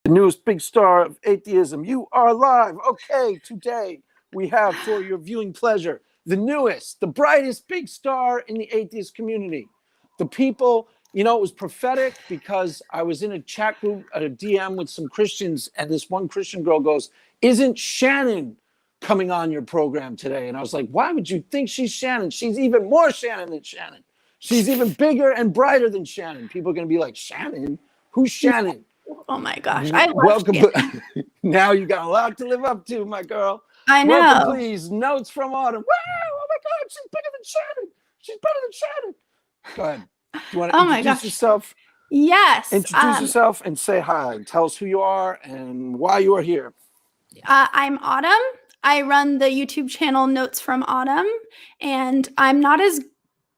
The newest big star of atheism. You are live. Okay, today we have for your viewing pleasure the newest, the brightest big star in the atheist community. The people, it was prophetic because I was in a chat group at a DM with some Christians, and this one Christian girl goes, "Isn't Shannon coming on your program today?" And I was like, "Why would you think she's Shannon? She's even more Shannon than Shannon. She's even bigger and brighter than Shannon." People are going to be like, "Shannon? Who's Shannon?" Oh my gosh, I love Welcome. Shannon. Now you got a lot to live up to, my girl. I know. Welcome, please. Notes from Autumn. Wow! Oh my God, she's bigger than Shannon. She's better than Shannon. Go ahead. Do you want to introduce yourself? Yes. Introduce yourself and say hi. Tell us who you are and why you are here. I'm Autumn. I run the YouTube channel Notes from Autumn, and I'm not as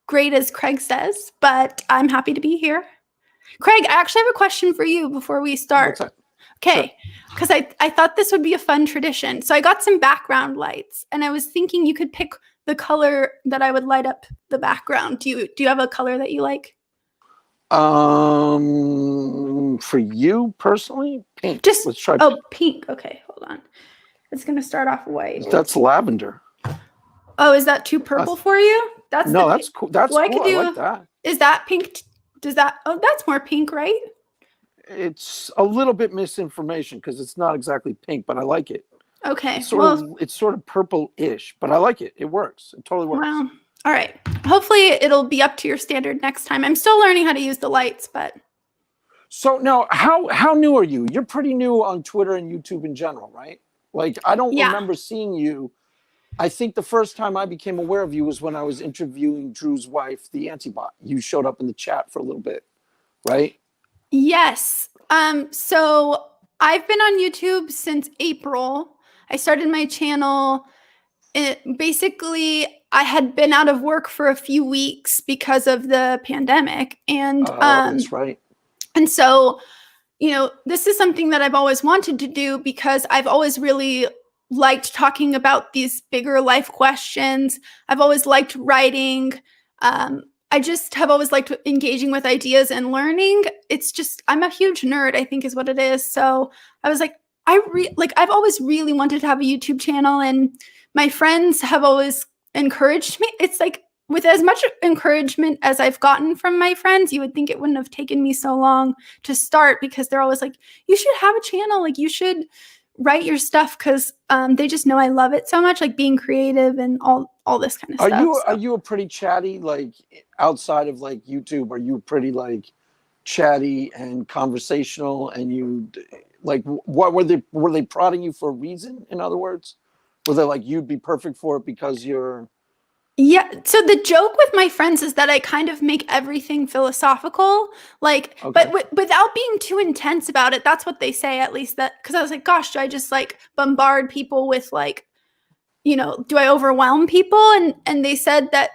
great as Craig says, but I'm happy to be here. Craig, I actually have a question for you before we start. What's that? Okay, because I thought this would be a fun tradition. So I got some background lights, and I was thinking you could pick the color that I would light up the background. Do you have a color that you like? For you personally, pink. Let's try. Oh, pink. Okay, hold on. It's gonna start off white. That's lavender. Oh, is that too purple for you? That's cool. That's cool. I like that. Is that pink? Does that? Oh, that's more pink, right? It's a little bit misinformation because it's not exactly pink, but I like it. Okay. It's sort of purple-ish, but I like it. It works. It totally works. Well, all right. Hopefully it'll be up to your standard next time. I'm still learning how to use the lights, but. So now, how new are you? You're pretty new on Twitter and YouTube in general, right? Like, I don't remember seeing you. I think the first time I became aware of you was when I was interviewing Drew's wife, the Antibot. You showed up in the chat for a little bit, right? Yes. So I've been on YouTube since April. I started my channel. Basically, I had been out of work for a few weeks because of the pandemic. And that's right. And so, this is something that I've always wanted to do because I've always really liked talking about these bigger life questions. I've always liked writing. I just have always liked engaging with ideas and learning. It's just, I'm a huge nerd, I think is what it is. So I was like, I've always really wanted to have a YouTube channel, and my friends have always encouraged me. It's like, with as much encouragement as I've gotten from my friends, you would think it wouldn't have taken me so long to start, because they're always like, you should have a channel. Like, you should write your stuff, because they just know I love it so much, like being creative and all this kind of stuff. Are you a pretty chatty, like outside of like YouTube? Are you pretty like chatty and conversational? And you like, what were they prodding you for a reason? In other words, were they like, you'd be perfect for it because you're? Yeah. So the joke with my friends is that I kind of make everything philosophical, like, but without being too intense about it. That's what they say, at least, that, because I was like, gosh, do I just like bombard people with like, do I overwhelm people? And they said that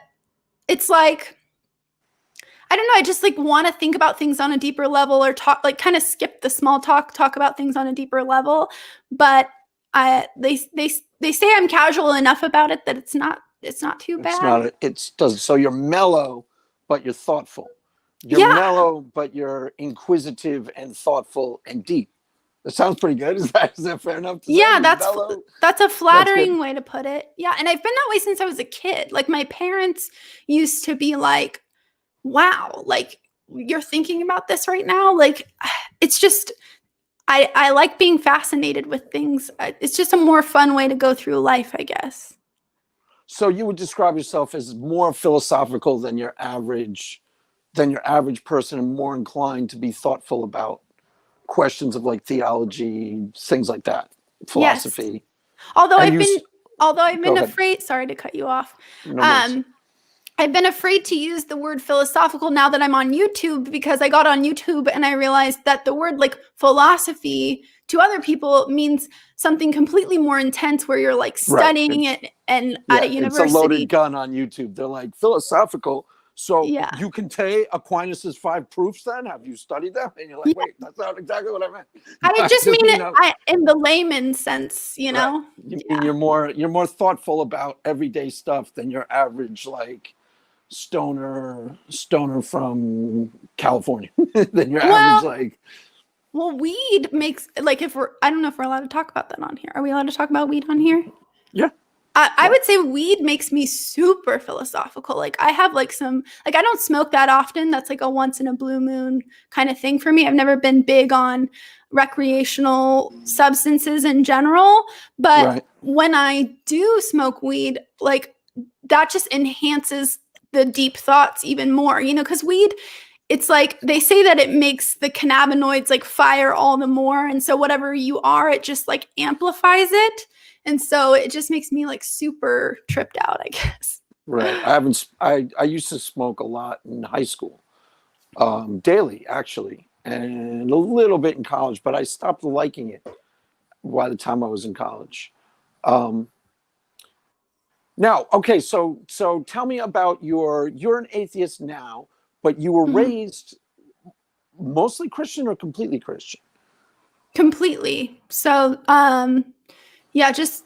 it's like, I don't know, I just like want to think about things on a deeper level, or talk, like kind of skip the small talk about things on a deeper level. But they say I'm casual enough about it that it's not too bad. So you're mellow, but you're thoughtful. You're mellow, but you're inquisitive and thoughtful and deep. That sounds pretty good. Is that fair enough to say? Yeah, that's a flattering way to put it. Yeah, and I've been that way since I was a kid. Like, my parents used to be like, wow, like, you're thinking about this right now? Like, it's just, I like being fascinated with things. It's just a more fun way to go through life, I guess. So you would describe yourself as more philosophical than your average person, and more inclined to be thoughtful about questions of like theology, things like that, philosophy. Yes. Although I've been afraid, sorry to cut you off. No, I've been afraid to use the word philosophical now that I'm on YouTube, because I got on YouTube and I realized that the word like philosophy to other people means something completely more intense, where you're like studying it and at a university. It's a loaded gun on YouTube. They're like, philosophical. So you can take Aquinas' 5 proofs then? Have you studied them? And you're like, wait, that's not exactly what I meant. I just mean it in the layman's sense, Right. You mean you're more thoughtful about everyday stuff than your average like stoner from California. Than your average like Well, weed makes like if we're I don't know if we're allowed to talk about that on here. Are we allowed to talk about weed on here? Yeah. I would say weed makes me super philosophical. Like I have like some like I don't smoke that often. That's like a once in a blue moon kind of thing for me. I've never been big on recreational substances in general, but Right. when I do smoke weed, like that just enhances the deep thoughts even more, because weed, it's like they say that it makes the cannabinoids like fire all the more. And so whatever you are, it just like amplifies it. And so it just makes me like super tripped out, I guess. Right. I used to smoke a lot in high school, daily actually, and a little bit in college, but I stopped liking it by the time I was in college. Um, Now, okay, so tell me about you're an atheist now, but you were Mhm. raised mostly Christian or completely Christian? Completely. So, yeah, just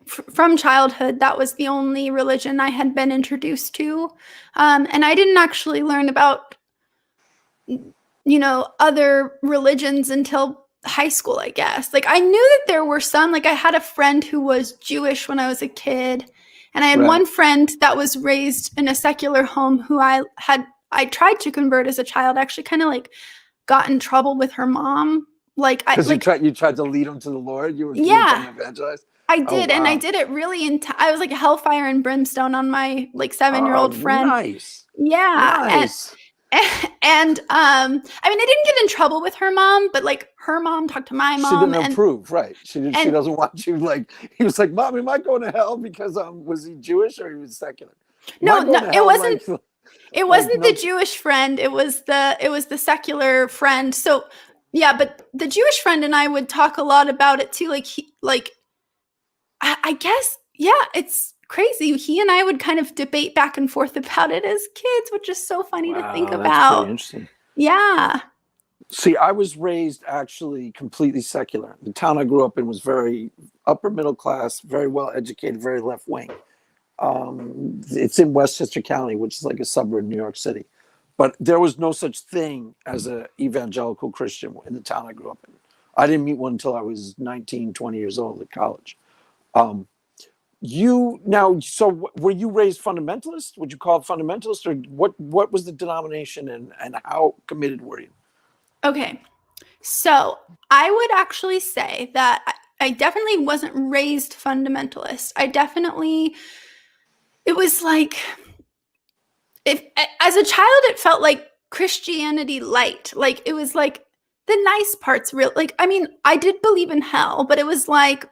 from childhood, that was the only religion I had been introduced to. And I didn't actually learn about, other religions until high school, I guess. Like, I knew that there were some, like, I had a friend who was Jewish when I was a kid. And I had Right. one friend that was raised in a secular home who I tried to convert as a child, actually kind of like got in trouble with her mom. Like, Because you tried to lead them to the Lord. You were trying yeah, to evangelize. I Oh did, and I wow. did it really I was like hellfire and brimstone on my like Oh 7-year-old friend. nice. Yeah, and Nice. and I mean, I didn't get in trouble with her mom, but like her mom talked to my She mom, didn't approve, right? She and doesn't want you like he was like, Mom, am I going to hell because was he Jewish or he was secular? Am I no, going no, to it hell wasn't. like It like wasn't no the Jewish friend. It was the secular friend. So yeah, but the Jewish friend and I would talk a lot about it too. Like I guess, yeah, it's crazy. He and I would kind of debate back and forth about it as kids, which is so funny to think Wow, that's pretty about. interesting. Yeah. See, I was raised actually completely secular. The town I grew up in was very upper middle class, very well educated, very left wing. It's in Westchester County, which is like a suburb of New York City. But there was no such thing as an evangelical Christian in the town I grew up in. I didn't meet one until I was 19, 20 years old at college. Um, were you raised fundamentalist? Would you call it fundamentalist, or what was the denomination and how committed were you? Okay. So I would actually say that I definitely wasn't raised fundamentalist. It was like, if as a child, it felt like Christianity light. Like it was like the nice parts real. Like, I mean, I did believe in hell, but it was like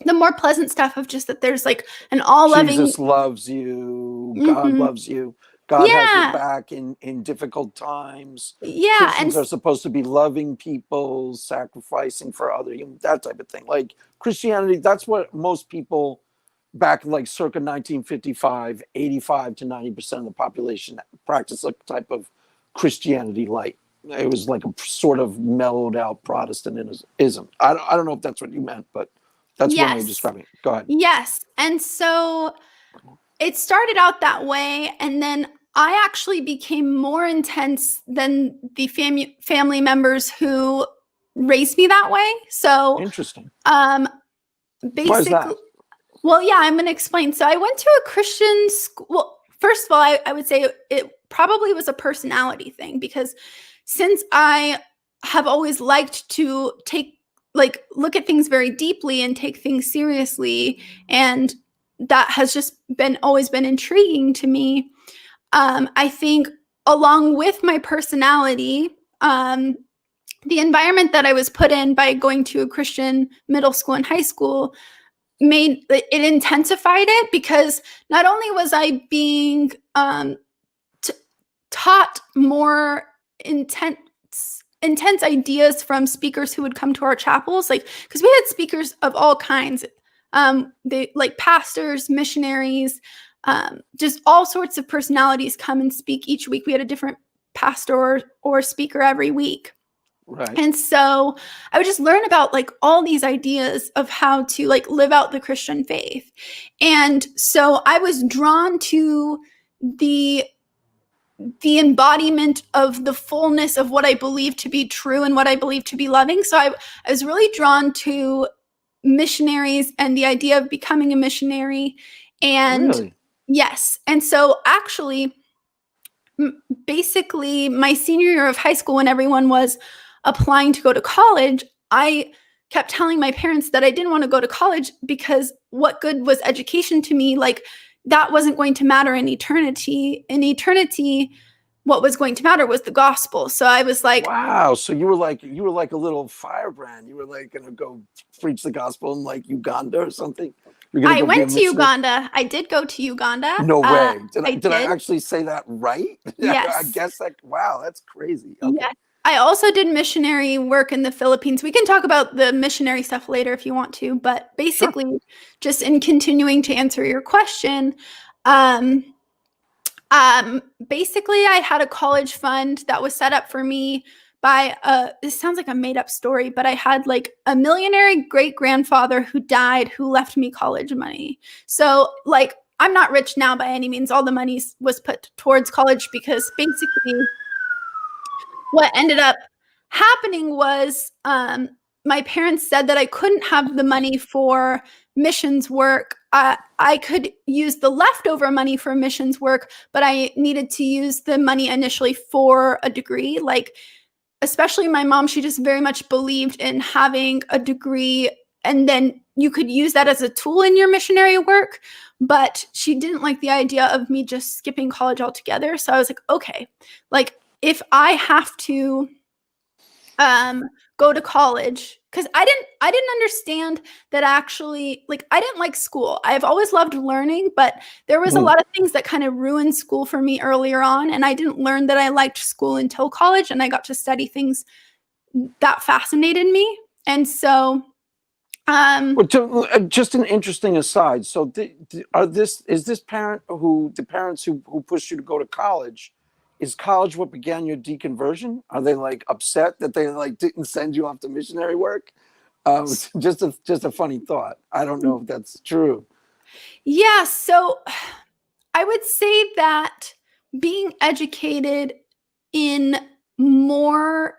the more pleasant stuff of just that there's like an all loving. Jesus loves you. God Mm-hmm. loves you. God has your Yeah. back in difficult times. Yeah. And Christians are supposed to be loving people, sacrificing for other humans, that type of thing. Like Christianity, that's what most people back like circa 1955, 85 to 90% of the population practice a type of Christianity light. It was like a sort of mellowed out Protestantism. I don't know if that's what you meant, but that's one way of yes. describing it. Go ahead. Yes. And so it started out that way. And then I actually became more intense than the family members who raised me that way. So, Interesting. um, Why is basically, that? well, yeah, I'm going to explain. So I went to a Christian school. Well, first of all, I would say it probably was a personality thing because since I have always liked to look at things very deeply and take things seriously, and that has just always been intriguing to me. I think along with my personality, the environment that I was put in by going to a Christian middle school and high school made it intensified it because not only was I being taught more intense ideas from speakers who would come to our chapels, like because we had speakers of all kinds, they like pastors, missionaries, just all sorts of personalities come and speak each week. We had a different pastor or speaker every week. Right. And so I would just learn about like all these ideas of how to like live out the Christian faith. And so I was drawn to the the embodiment of the fullness of what I believe to be true and what I believe to be loving. So I was really drawn to missionaries and the idea of becoming a missionary. And Really? yes. And so actually, basically my senior year of high school, when everyone was applying to go to college, I kept telling my parents that I didn't want to go to college because what good was education to me? Like, that wasn't going to matter in eternity. In eternity, what was going to matter was the gospel. So I was like, Wow. So you were like a little firebrand. You were like gonna go preach the gospel in like Uganda or something. You're gonna I go be a went to missionary? Uganda. I did go to Uganda. No way. I Did I did. actually say that right? Yes. I guess that. Wow, that's crazy. Okay. Yes. I also did missionary work in the Philippines. We can talk about the missionary stuff later if you want to, but Sure. basically, just in continuing to answer your question, um, basically, I had a college fund that was set up for me by this sounds like a made up story, but I had like a millionaire great grandfather who died who left me college money. So, like, I'm not rich now by any means. All the money was put towards college because basically what ended up happening was my parents said that I couldn't have the money for missions work. I could use the leftover money for missions work, but I needed to use the money initially for a degree. Like, especially my mom, she just very much believed in having a degree and then you could use that as a tool in your missionary work. But she didn't like the idea of me just skipping college altogether. So I was like, okay, like if I have to go to college, because I didn't understand that actually, like, I didn't like school. I've always loved learning, but there was a Mhm. lot of things that kind of ruined school for me earlier on, and I didn't learn that I liked school until college, and I got to study things that fascinated me. And so Well, just an interesting aside. So, is this the parents who pushed you to go to college? Is college what began your deconversion? Are they like upset that they like didn't send you off to missionary work? Just a funny thought. I don't know if that's true. yeah, so I would say that being educated in more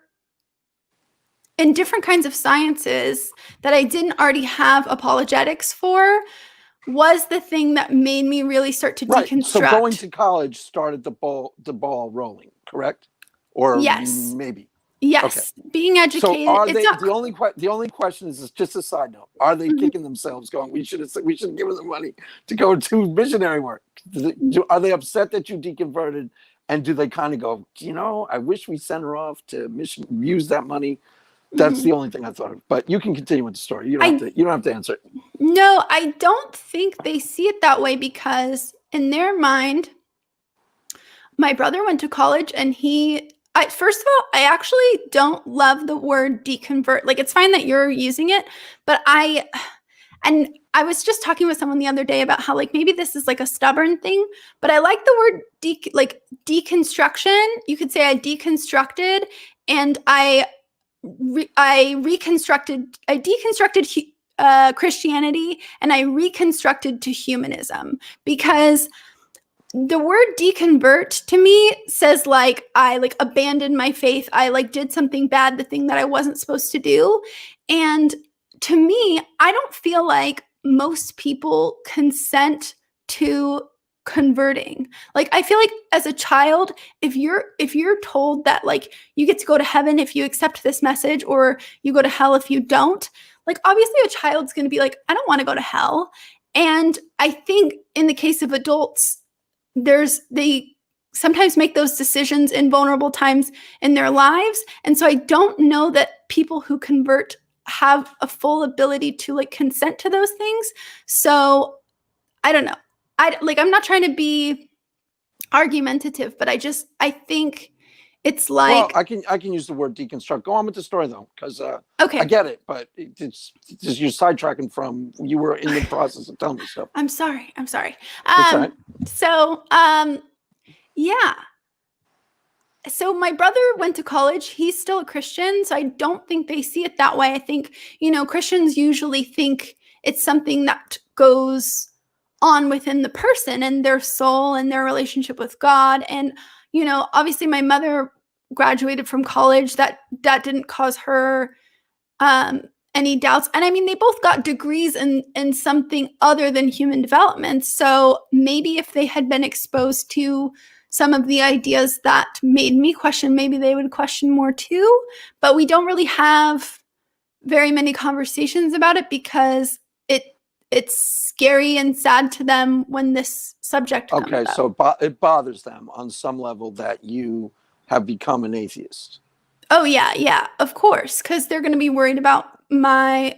in different kinds of sciences that I didn't already have apologetics for was the thing that made me really start to Right. So going deconstruct. to college started the ball rolling, correct? Or Yes. maybe. Okay. Yes. Being So educated, are it's they not. the only question is just a side note? Are they Mhm. kicking themselves, going, we should have given them money to go to missionary work? Are they upset that you deconverted? And do they kind of go, I wish we sent her off to mission, use that money? That's Mhm. the only thing I thought of. But you can continue with the story. You don't have I to. You don't have to answer it. No, I don't think they see it that way because in their mind, my brother went to college and first of all, I actually don't love the word deconvert. Like, it's fine that you're using it, but and I was just talking with someone the other day about how, like, maybe this is like a stubborn thing, but I like the word deconstruction. You could say I deconstructed and I deconstructed Christianity and I reconstructed to humanism because the word deconvert to me says like I like abandoned my faith. I like did something bad, the thing that I wasn't supposed to do. And to me, I don't feel like most people consent to converting. Like, I feel like as a child, if you're told that like you get to go to heaven if you accept this message or you go to hell if you don't, like obviously a child's going to be like, I don't want to go to hell. And I think in the case of adults, they sometimes make those decisions in vulnerable times in their lives. And so I don't know that people who convert have a full ability to like consent to those things. So I don't know. I'm not trying to be argumentative, but I think it's Well, like, I can use the word deconstruct. Go on with the story though, because I okay, get it, but it's just you're sidetracking from you were in the process of telling me stuff. I'm sorry. I'm sorry. It's all right. So yeah. So my brother went to college. He's still a Christian, so I don't think they see it that way. I think, Christians usually think it's something that goes on within the person and their soul and their relationship with God. And, you know, obviously my mother graduated from college. That didn't cause her any doubts. And I mean, they both got degrees in something other than human development. So maybe if they had been exposed to some of the ideas that made me question, maybe they would question more too. But we don't really have very many conversations about it because it's scary and sad to them when this subject comes Okay, up. so it bothers them on some level that you have become an atheist. Oh yeah, of course, because they're going to be worried about my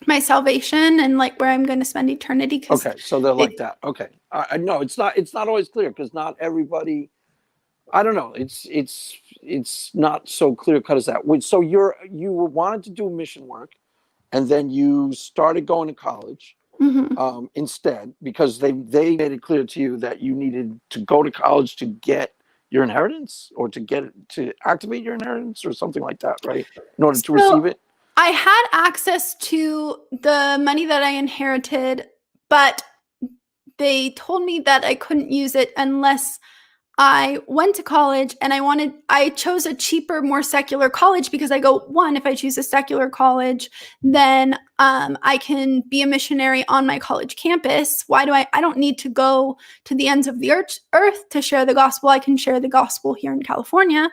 my salvation and like where I'm going to spend eternity. Okay, so they're like that. Okay, I know it's not always clear because not everybody. I don't know. It's not so clear cut as that. So you wanted to do mission work, and then you started going to college instead because they made it clear to you that you needed to go to college to get your inheritance or to activate your inheritance or something like that, right? In order to receive it. I had access to the money that I inherited, but they told me that I couldn't use it unless I went to college, and I chose a cheaper, more secular college because I go, one, if I choose a secular college, then I can be a missionary on my college campus. Why do I don't need to go to the ends of the earth to share the gospel. I can share the gospel here in California.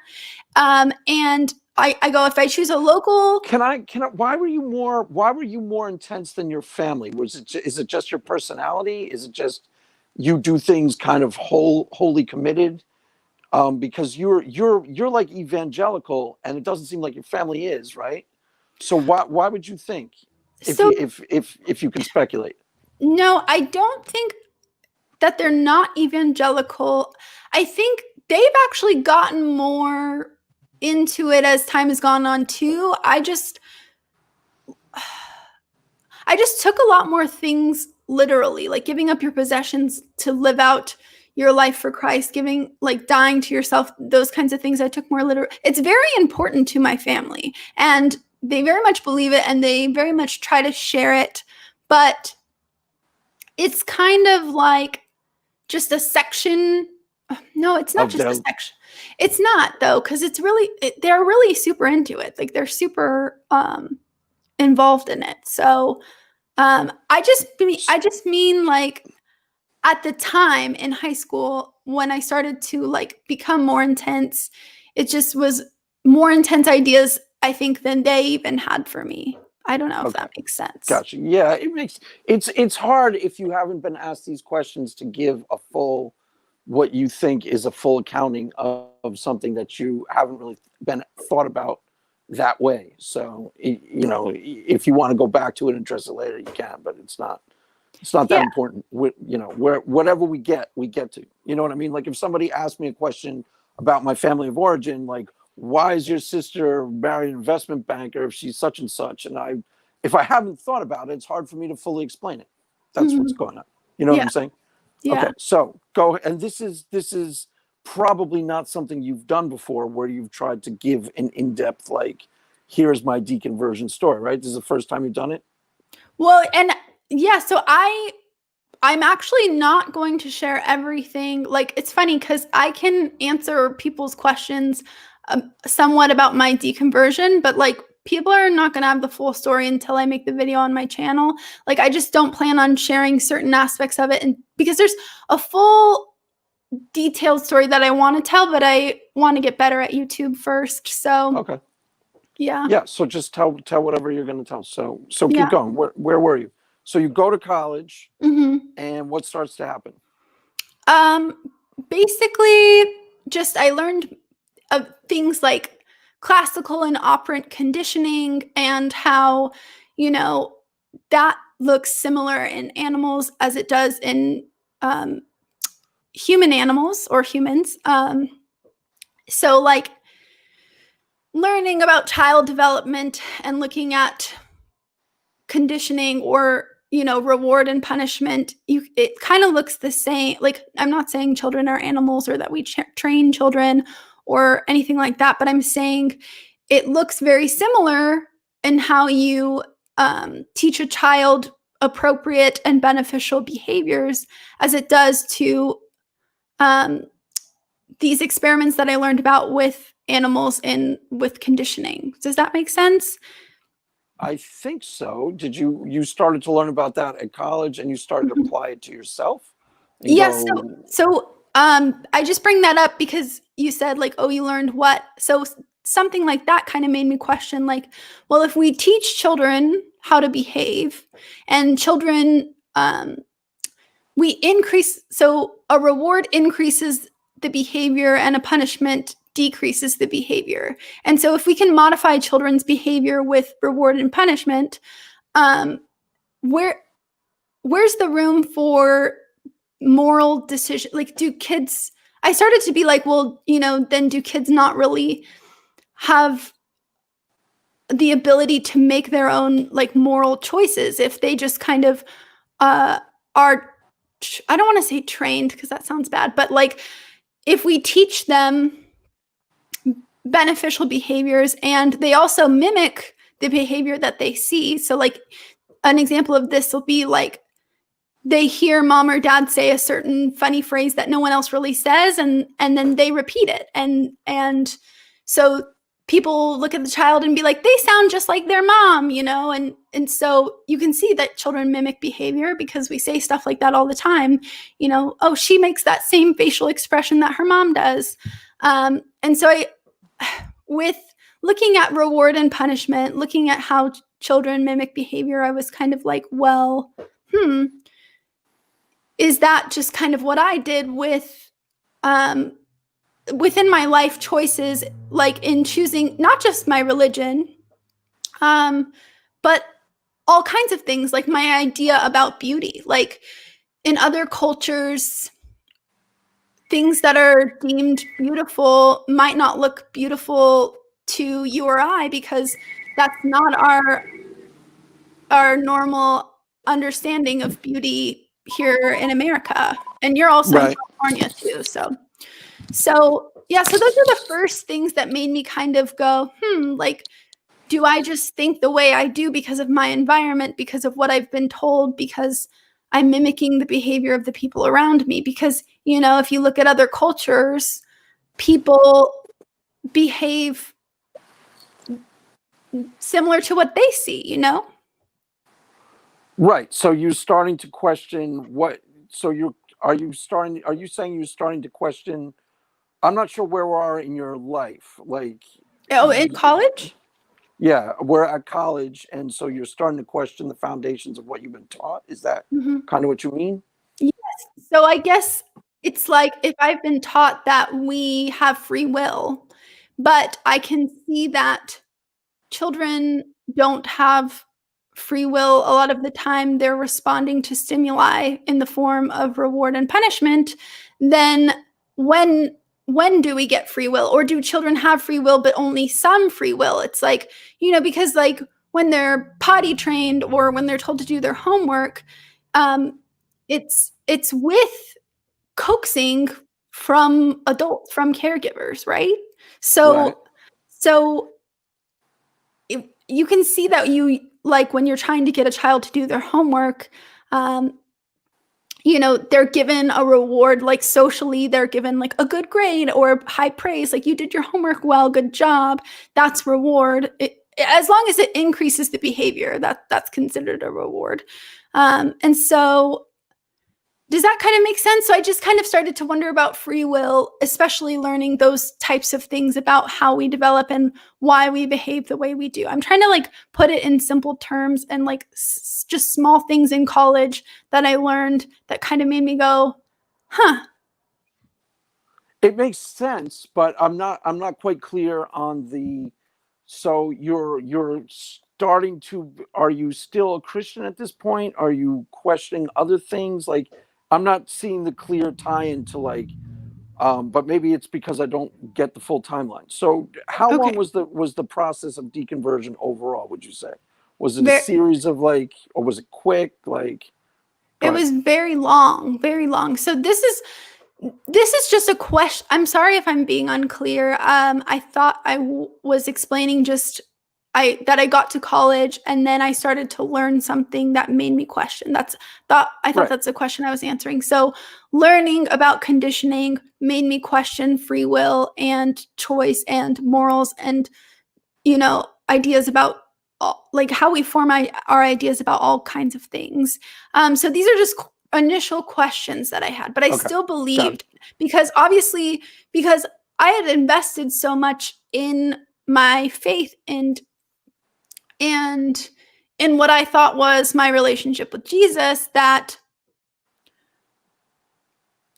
And I go, if I choose a local. Why were you more intense than your family? Is it just your personality? Is it just you do things kind of wholly committed? Because you're like evangelical, and it doesn't seem like your family is, right? So why would you think if you can speculate? No, I don't think that they're not evangelical. I think they've actually gotten more into it as time has gone on too. I just took a lot more things literally, like giving up your possessions to live out your life for Christ, dying to yourself, those kinds of things I took more literal. It's very important to my family, and they very much believe it, and they very much try to share it, but it's kind of like just a section. No, it's not just a section. It's not, though, because they're really super into it. Like they're super involved in it. So I just mean like at the time in high school when I started to like become more intense, it just was more intense ideas, I think, than they even had for me. I don't know if that makes sense. Gotcha. Yeah, it's hard if you haven't been asked these questions to give a full, what you think is a full accounting of something that you haven't really been thought about that way. So, you know, if you want to go back to it and address it later, you can, but it's not that important. You know, whatever we get to, you know what I mean? Like if somebody asked me a question about my family of origin, like, why is your sister married an investment banker if she's such and such? And if I haven't thought about it, it's hard for me to fully explain it. That's what's going on. You know what I'm saying? Yeah. Okay, so go, and this is probably not something you've done before where you've tried to give an in-depth, like, here's my deconversion story, right? This is the first time you've done it? Well, and yeah, so I'm actually not going to share everything. Like, it's funny because I can answer people's questions somewhat about my deconversion, but like people are not going to have the full story until I make the video on my channel. Like, I just don't plan on sharing certain aspects of it, and because there's a full detailed story that I want to tell, but I want to get better at YouTube first. So okay, yeah. So just tell whatever you're going to tell. So keep going. Where were you? So you go to college, and what starts to happen? Basically, just I learned of things like classical and operant conditioning and how, you know, that looks similar in animals as it does in human animals or humans. So like learning about child development and looking at conditioning or, you know, reward and punishment, it kind of looks the same. Like, I'm not saying children are animals or that we train children or anything like that, but I'm saying it looks very similar in how you teach a child appropriate and beneficial behaviors as it does to these experiments that I learned about with animals and with conditioning. Does that make sense? I think so. Did you started to learn about that at college and you started to apply it to yourself and Yes. go, So I just bring that up because you said like, oh, you learned what? So something like that kind of made me question like, well, if we teach children how to behave and children, we increase, so a reward increases the behavior and a punishment decreases the behavior. And so if we can modify children's behavior with reward and punishment, where's the room for moral decision? Like, do kids, I started to be like, well, then do kids not really have the ability to make their own like moral choices if they just kind of are, I don't want to say trained because that sounds bad, but like if we teach them beneficial behaviors and they also mimic the behavior that they see. So like an example of this will be like they hear mom or dad say a certain funny phrase that no one else really says, and then they repeat it. And so people look at the child and be like, they sound just like their mom, and so you can see that children mimic behavior because we say stuff like that all the time. Oh, she makes that same facial expression that her mom does. And so with looking at reward and punishment, looking at how children mimic behavior, I was kind of like, well, is that just kind of what I did with within my life choices, like in choosing not just my religion, but all kinds of things, like my idea about beauty. Like in other cultures, things that are deemed beautiful might not look beautiful to you or I because that's not our normal understanding of beauty here in America. And you're also right. in California too. So yeah, so those are the first things that made me kind of go, like, do I just think the way I do because of my environment, because of what I've been told, because I'm mimicking the behavior of the people around me? Because, if you look at other cultures, people behave similar to what they see, Right. So you're starting to question are you saying you're starting to question, I'm not sure where we are in your life. Like, Oh, in college? yeah, we're at college. And so you're starting to question the foundations of what you've been taught. Is that kind of what you mean? Yes. So I guess it's like if I've been taught that we have free will, but I can see that children don't have free will a lot of the time, they're responding to stimuli in the form of reward and punishment, then when do we get free will? Or do children have free will but only some free will? It's like, because like when they're potty trained or when they're told to do their homework, it's with coaxing from adults, from caregivers, right? Right. So you can see that like when you're trying to get a child to do their homework, they're given a reward, like socially, they're given like a good grade or high praise, like you did your homework well, good job. That's reward. As long as it increases the behavior, that's considered a reward. And so does that kind of make sense? So I just kind of started to wonder about free will, especially learning those types of things about how we develop and why we behave the way we do. I'm trying to like put it in simple terms and like just small things in college that I learned that kind of made me go, huh. It makes sense, but I'm not quite clear on so you're starting to, are you still a Christian at this point? Are you questioning other things? Like, I'm not seeing the clear tie into like, but maybe it's because I don't get the full timeline. So how long was the process of deconversion overall, would you say? Was it a series of like, or was it quick? Like, it was very long, very long. So this is just a question. I'm sorry if I'm being unclear. I thought I was explaining just I got to college, and then I started to learn something that made me question. I thought Right. that's the question I was answering. So learning about conditioning made me question free will and choice and morals and, ideas about like how we form our ideas about all kinds of things. So these are just initial questions that I had, but I Okay. still Got it. believed because I had invested so much in my faith and in what I thought was my relationship with Jesus that,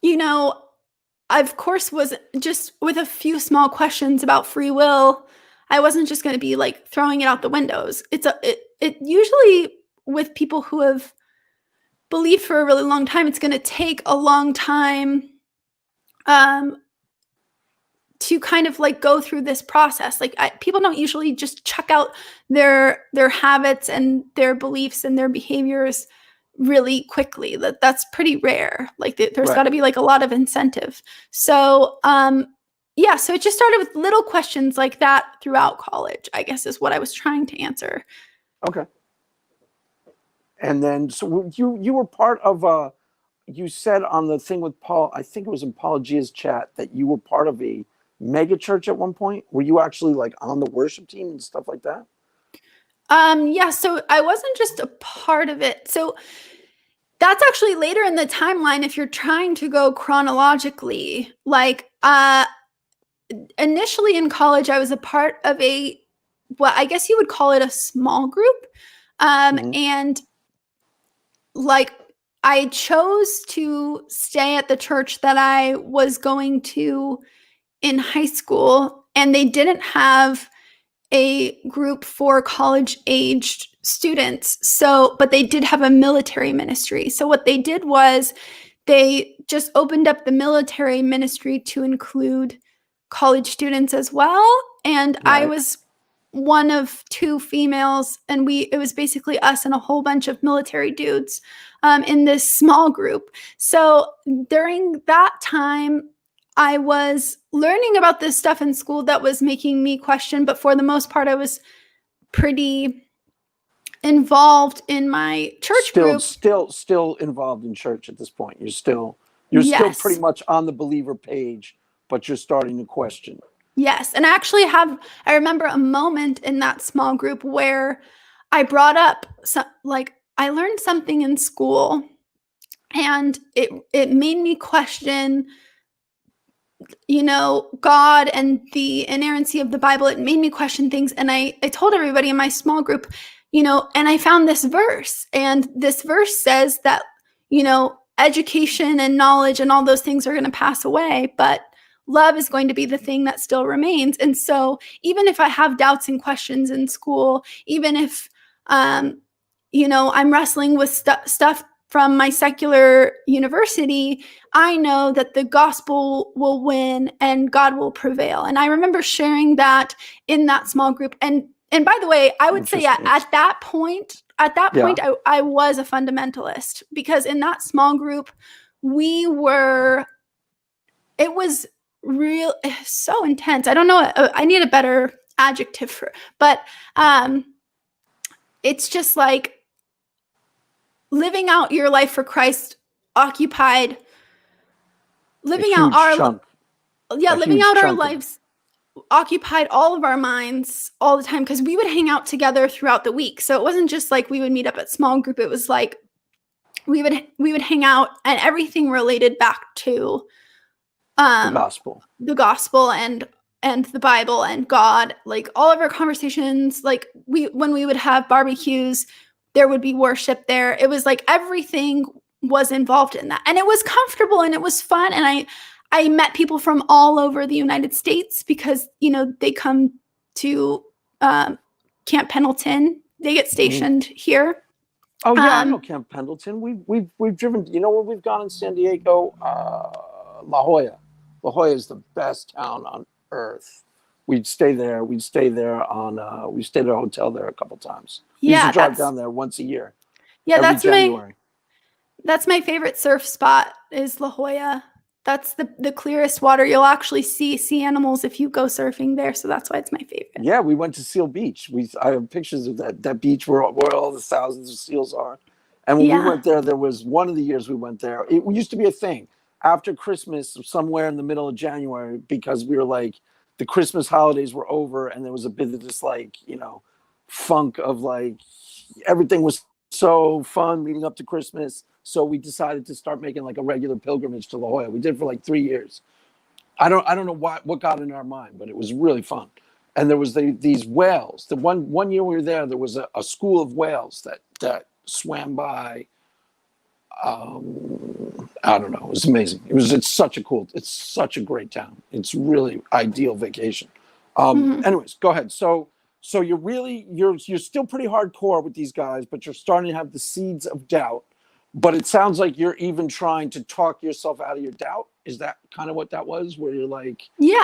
I, of course, was just with a few small questions about free will. I wasn't just going to be like throwing it out the windows. It usually with people who have believed for a really long time, it's going to take a long time to kind of like go through this process. Like people don't usually just check out their habits and their beliefs and their behaviors really quickly. That's pretty rare. Like there's Right. got to be like a lot of incentive. So yeah, so it just started with little questions like that throughout college, I guess is what I was trying to answer. Okay. And then, so you were part of you said on the thing with Paul, I think it was in Paul Gia's chat, that you were part of a mega church at one point. Were you actually like on the worship team and stuff like that? Yeah, so I wasn't just a part of it. So that's actually later in the timeline if you're trying to go chronologically. Like initially in college, I was a part of well, I guess you would call it a small group. And like I chose to stay at the church that I was going to in high school, and they didn't have a group for college aged students. So, but they did have a military ministry. So what they did was they just opened up the military ministry to include college students as well. And I Right. was one of two females, and it was basically us and a whole bunch of military dudes in this small group. So during that time, I was learning about this stuff in school that was making me question, but for the most part, I was pretty involved in my church group. Still involved in church at this point. You're still pretty Yes. much on the believer page, but you're starting to question. Yes. And I remember a moment in that small group where I brought up, like, I learned something in school and it made me question, God and the inerrancy of the Bible. It made me question things. And I told everybody in my small group, and I found this verse. And this verse says that, education and knowledge and all those things are going to pass away, but love is going to be the thing that still remains. And so even if I have doubts and questions in school, even if, I'm wrestling with stuff from my secular university, I know that the gospel will win and God will prevail. And I remember sharing that in that small group. And by the way, I would say at that point, I was a fundamentalist, because in that small group, it was real, so intense. I don't know. I need a better adjective but it's just like living out your life for Christ occupied living out our lives occupied all of our minds all the time, because we would hang out together throughout the week. So it wasn't just like we would meet up at small group. It was like we would hang out, and everything related back to the gospel and the Bible and God. Like all of our conversations, like when we would have barbecues, there would be worship there. It was like everything was involved in that, and it was comfortable and it was fun. And I met people from all over the United States, because they come to Camp Pendleton. They get stationed here. Oh yeah, I know Camp Pendleton. We've driven. You know where we've gone in San Diego? La Jolla. La Jolla is the best town on earth. We'd stay there. We stayed at a hotel there a couple times. We used to drive down there once a year. Yeah, every January. That's my favorite surf spot is La Jolla. That's the clearest water. You'll actually see sea animals if you go surfing there. So that's why it's my favorite. Yeah, we went to Seal Beach. I have pictures of that beach where all the thousands of seals are. And when we Yeah. went there was one of the years we went there. It used to be a thing after Christmas, somewhere in the middle of January, because we were like, the Christmas holidays were over, and there was a bit of this like, funk of like everything was so fun leading up to Christmas. So we decided to start making like a regular pilgrimage to La Jolla. We did it for like 3 years. I don't know what got in our mind, but it was really fun. And there was these whales. The one year we were there was a school of whales that swam by. I don't know. It was amazing. It's such a great town. It's really ideal vacation. Anyways, go ahead. So you're still pretty hardcore with these guys, but you're starting to have the seeds of doubt. But it sounds like you're even trying to talk yourself out of your doubt. Is that kind of what that was? Where you're like, Yeah,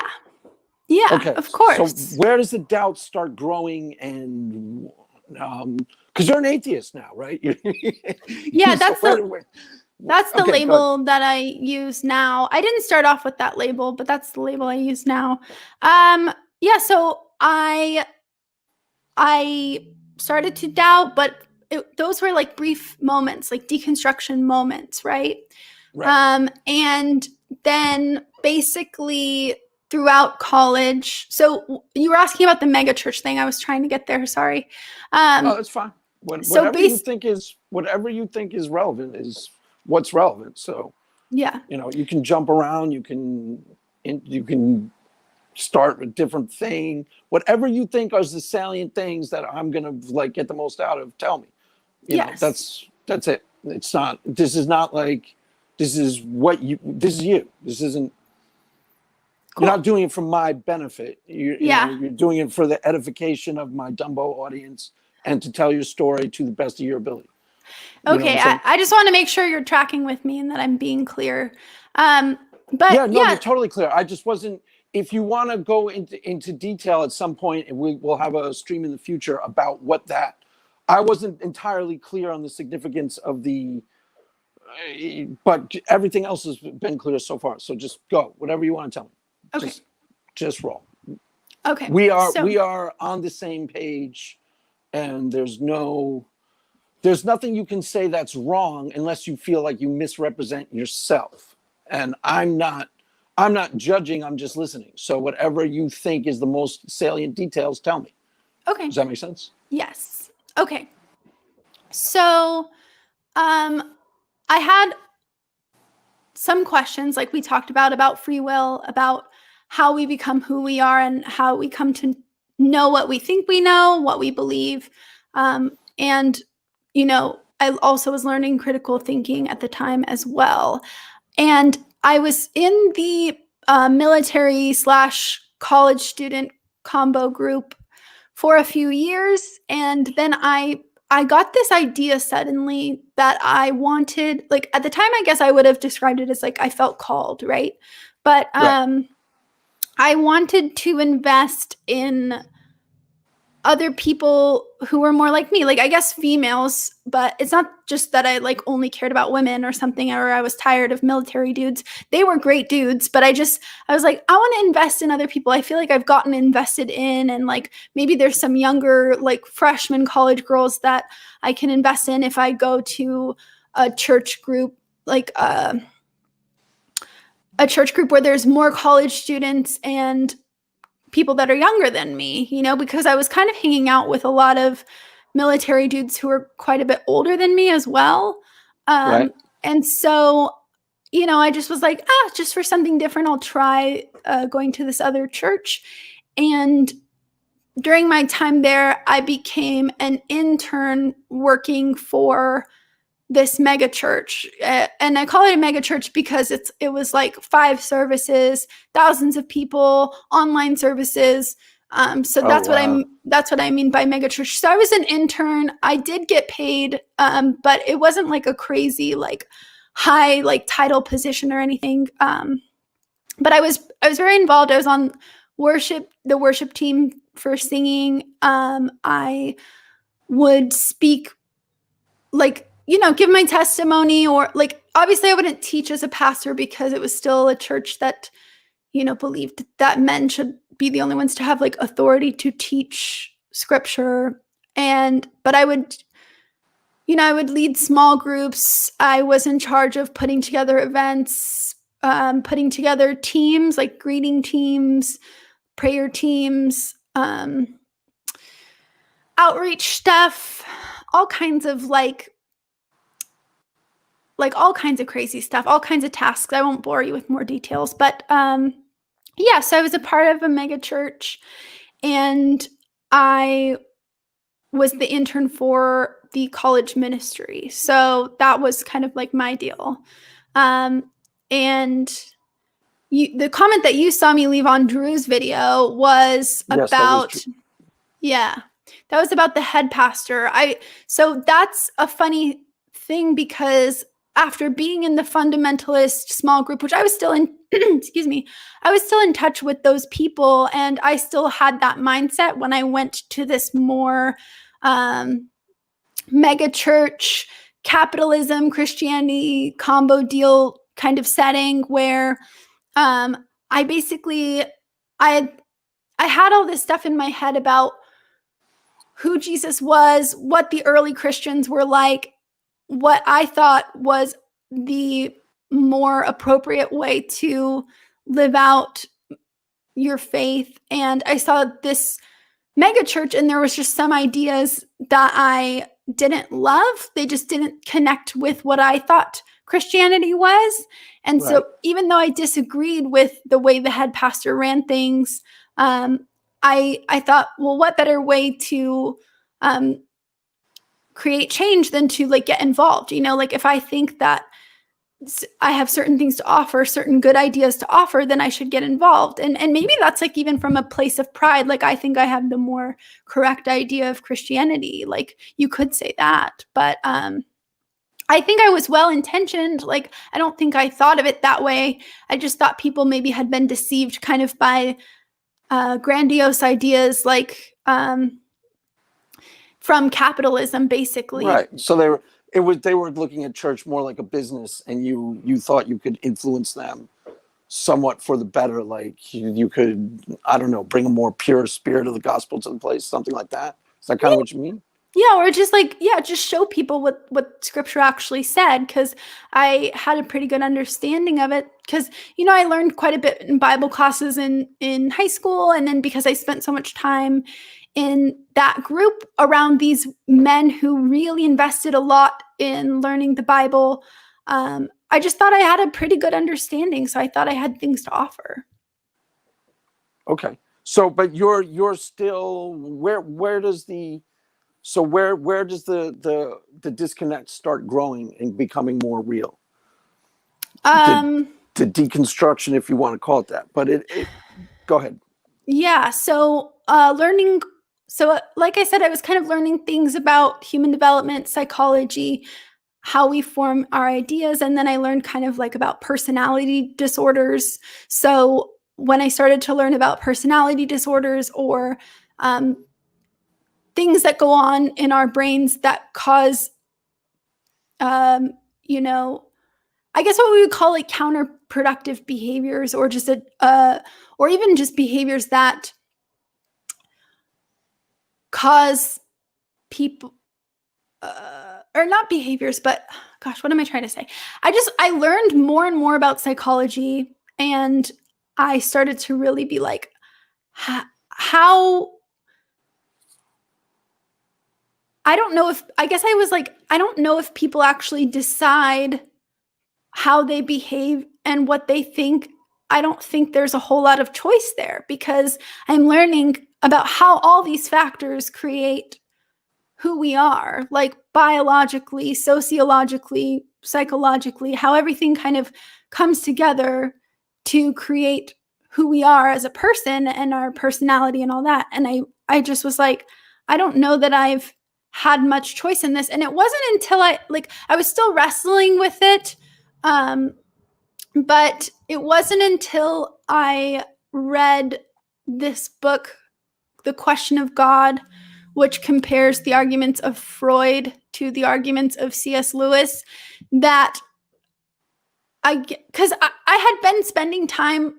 okay, of course. So where does the doubt start growing? And because you're an atheist now, right? Yeah, that's the okay, label that I use now. I didn't start off with that label, but that's the label I use now. Yeah, so I started to doubt, but those were like brief moments, like deconstruction moments, right? Right. And then basically throughout college. So you were asking about the mega church thing. I was trying to get there. Sorry. Oh, that's fine. So whatever you think is relevant is what's relevant. So yeah, you can jump around. You can start with different thing. Whatever you think are the salient things that I'm gonna like get the most out of, tell me. Yes. That's it. It's not. This is not like. This is you. This isn't. Cool. You're not doing it for my benefit. You're doing it for the edification of my Dumbo audience and to tell your story to the best of your ability. Okay, I just want to make sure you're tracking with me and that I'm being clear. But you're totally clear. I just wasn't. If you want to go into detail at some point, and we'll have a stream in the future about what that. I wasn't entirely clear on the significance of the. But everything else has been clear so far. So just go. Whatever you want to tell me. Okay. Just roll. Okay. We are on the same page, and there's nothing you can say that's wrong unless you feel like you misrepresent yourself. And I'm not judging, I'm just listening. So whatever you think is the most salient details, tell me. Okay. Does that make sense? Yes. Okay. So I had some questions like we talked about free will, about how we become who we are and how we come to know what we think we know, what we believe. And, I also was learning critical thinking at the time as well. And I was in the military/college student combo group for a few years. And then I got this idea suddenly that I wanted, like at the time, I guess I would have described it as like I felt called, right? But Right. I wanted to invest in other people who were more like me, like I guess females, but it's not just that I like only cared about women or something, or I was tired of military dudes. They were great dudes, but I was like, I want to invest in other people. I feel like I've gotten invested in, and like maybe there's some younger like freshman college girls that I can invest in if I go to a church group, like a church group where there's more college students and people that are younger than me, because I was kind of hanging out with a lot of military dudes who were quite a bit older than me as well. Right. And so, I just was like, just for something different, I'll try going to this other church. And during my time there, I became an intern working for this mega church, and I call it a mega church because it was like 5 services, thousands of people, online services. So that's what I mean by mega church. So I was an intern. I did get paid, but it wasn't like a crazy like high like title position or anything. But I was very involved. I was on the worship team for singing. I would speak like give my testimony, or like obviously I wouldn't teach as a pastor because it was still a church that, believed that men should be the only ones to have like authority to teach scripture. But I would, I would lead small groups. I was in charge of putting together events, putting together teams like greeting teams, prayer teams, outreach stuff, all kinds of like all kinds of crazy stuff, all kinds of tasks. I won't bore you with more details, but yeah, so I was a part of a mega church, and I was the intern for the college ministry. So that was kind of like my deal. And the comment that you saw me leave on Drew's video was Yes, about, that was about the head pastor. So that's a funny thing because after being in the fundamentalist small group, which I was still in, excuse me, I was still in touch with those people, and I still had that mindset when I went to this more mega church, capitalism, Christianity combo deal kind of setting where I basically, I had all this stuff in my head about who Jesus was, what the early Christians were like, what I thought was the more appropriate way to live out your faith. And I saw this mega church, and there was just some ideas that I didn't love. They just didn't connect with what I thought Christianity was. And so even though I disagreed with the way the head pastor ran things, I thought, well, what better way to create change than to like get involved? Like if I think that I have certain things to offer, certain good ideas to offer, then I should get involved. And maybe that's like even from a place of pride. Like I think I have the more correct idea of Christianity. Like you could say that, but I think I was well-intentioned. Like I don't think I thought of it that way. I just thought people maybe had been deceived kind of by grandiose ideas like from capitalism, basically. Right. So they were looking at church more like a business, and you thought you could influence them somewhat for the better. Like you could, I don't know, bring a more pure spirit of the gospel to the place, something like that. Is that kind of what you mean? Yeah, or just like, just show people what scripture actually said, because I had a pretty good understanding of it. Because, I learned quite a bit in Bible classes in high school. And then because I spent so much time in that group around these men who really invested a lot in learning the Bible, I just thought I had a pretty good understanding. So I thought I had things to offer. Okay. So, but you're still, where does the disconnect start growing and becoming more real? The deconstruction, if you want to call it that, but it go ahead. Yeah. So learning. So like I said, I was kind of learning things about human development, psychology, how we form our ideas. And then I learned kind of like about personality disorders. So when I started to learn about personality disorders or things that go on in our brains that cause, I guess what we would call like counterproductive behaviors, or just or even just behaviors that cause people, or not behaviors, but gosh, what am I trying to say? I learned more and more about psychology, and I started to really be like, how, I don't know if, I guess I was like, I don't know if people actually decide how they behave and what they think. I don't think there's a whole lot of choice there, because I'm learning about how all these factors create who we are, like biologically, sociologically, psychologically, how everything kind of comes together to create who we are as a person and our personality and all that. And I just was like, I don't know that I've had much choice in this. And it wasn't until I was still wrestling with it. But it wasn't until I read this book, The Question of God, which compares the arguments of Freud to the arguments of C.S. Lewis, that because I had been spending time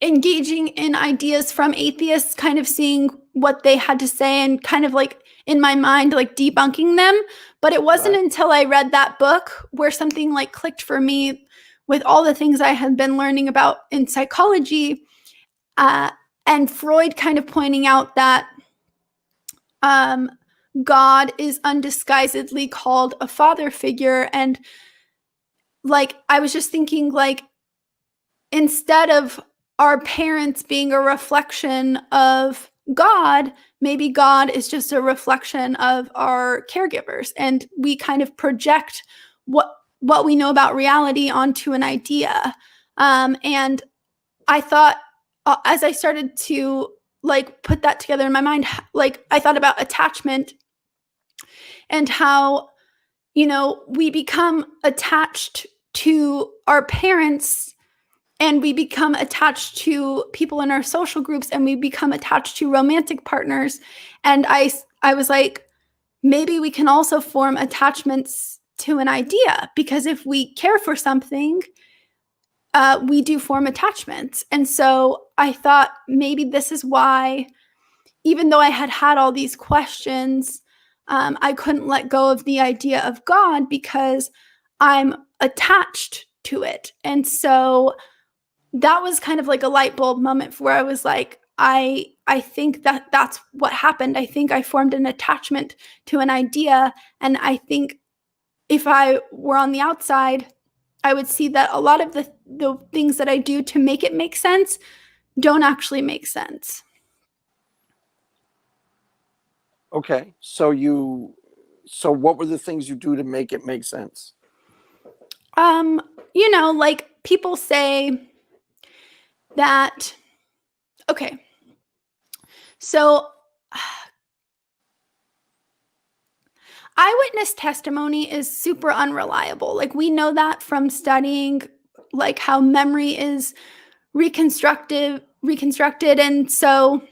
engaging in ideas from atheists, kind of seeing what they had to say and kind of like in my mind, like debunking them. But it wasn't until I read that book where something like clicked for me with all the things I had been learning about in psychology, and Freud kind of pointing out that God is undisguisedly called a father figure. And like, I was just thinking, like, instead of our parents being a reflection of God, maybe God is just a reflection of our caregivers. And we kind of project what we know about reality onto an idea. And I thought, as I started to like put that together in my mind, like I thought about attachment and how, you know, we become attached to our parents and we become attached to people in our social groups and we become attached to romantic partners. And I was like, maybe we can also form attachments to an idea, because if we care for something, we do form attachments. And so I thought maybe this is why, even though I had all these questions, I couldn't let go of the idea of God because I'm attached to it. And so that was kind of like a light bulb moment where I was like, I think that's what happened. I think I formed an attachment to an idea. And I think if I were on the outside, I would see that a lot of the things that I do to make it make sense don't actually make sense. Okay. So what were the things you do to make it make sense? You know, like people say that, okay, so eyewitness testimony is super unreliable. Like we know that from studying like how memory is reconstructed. And so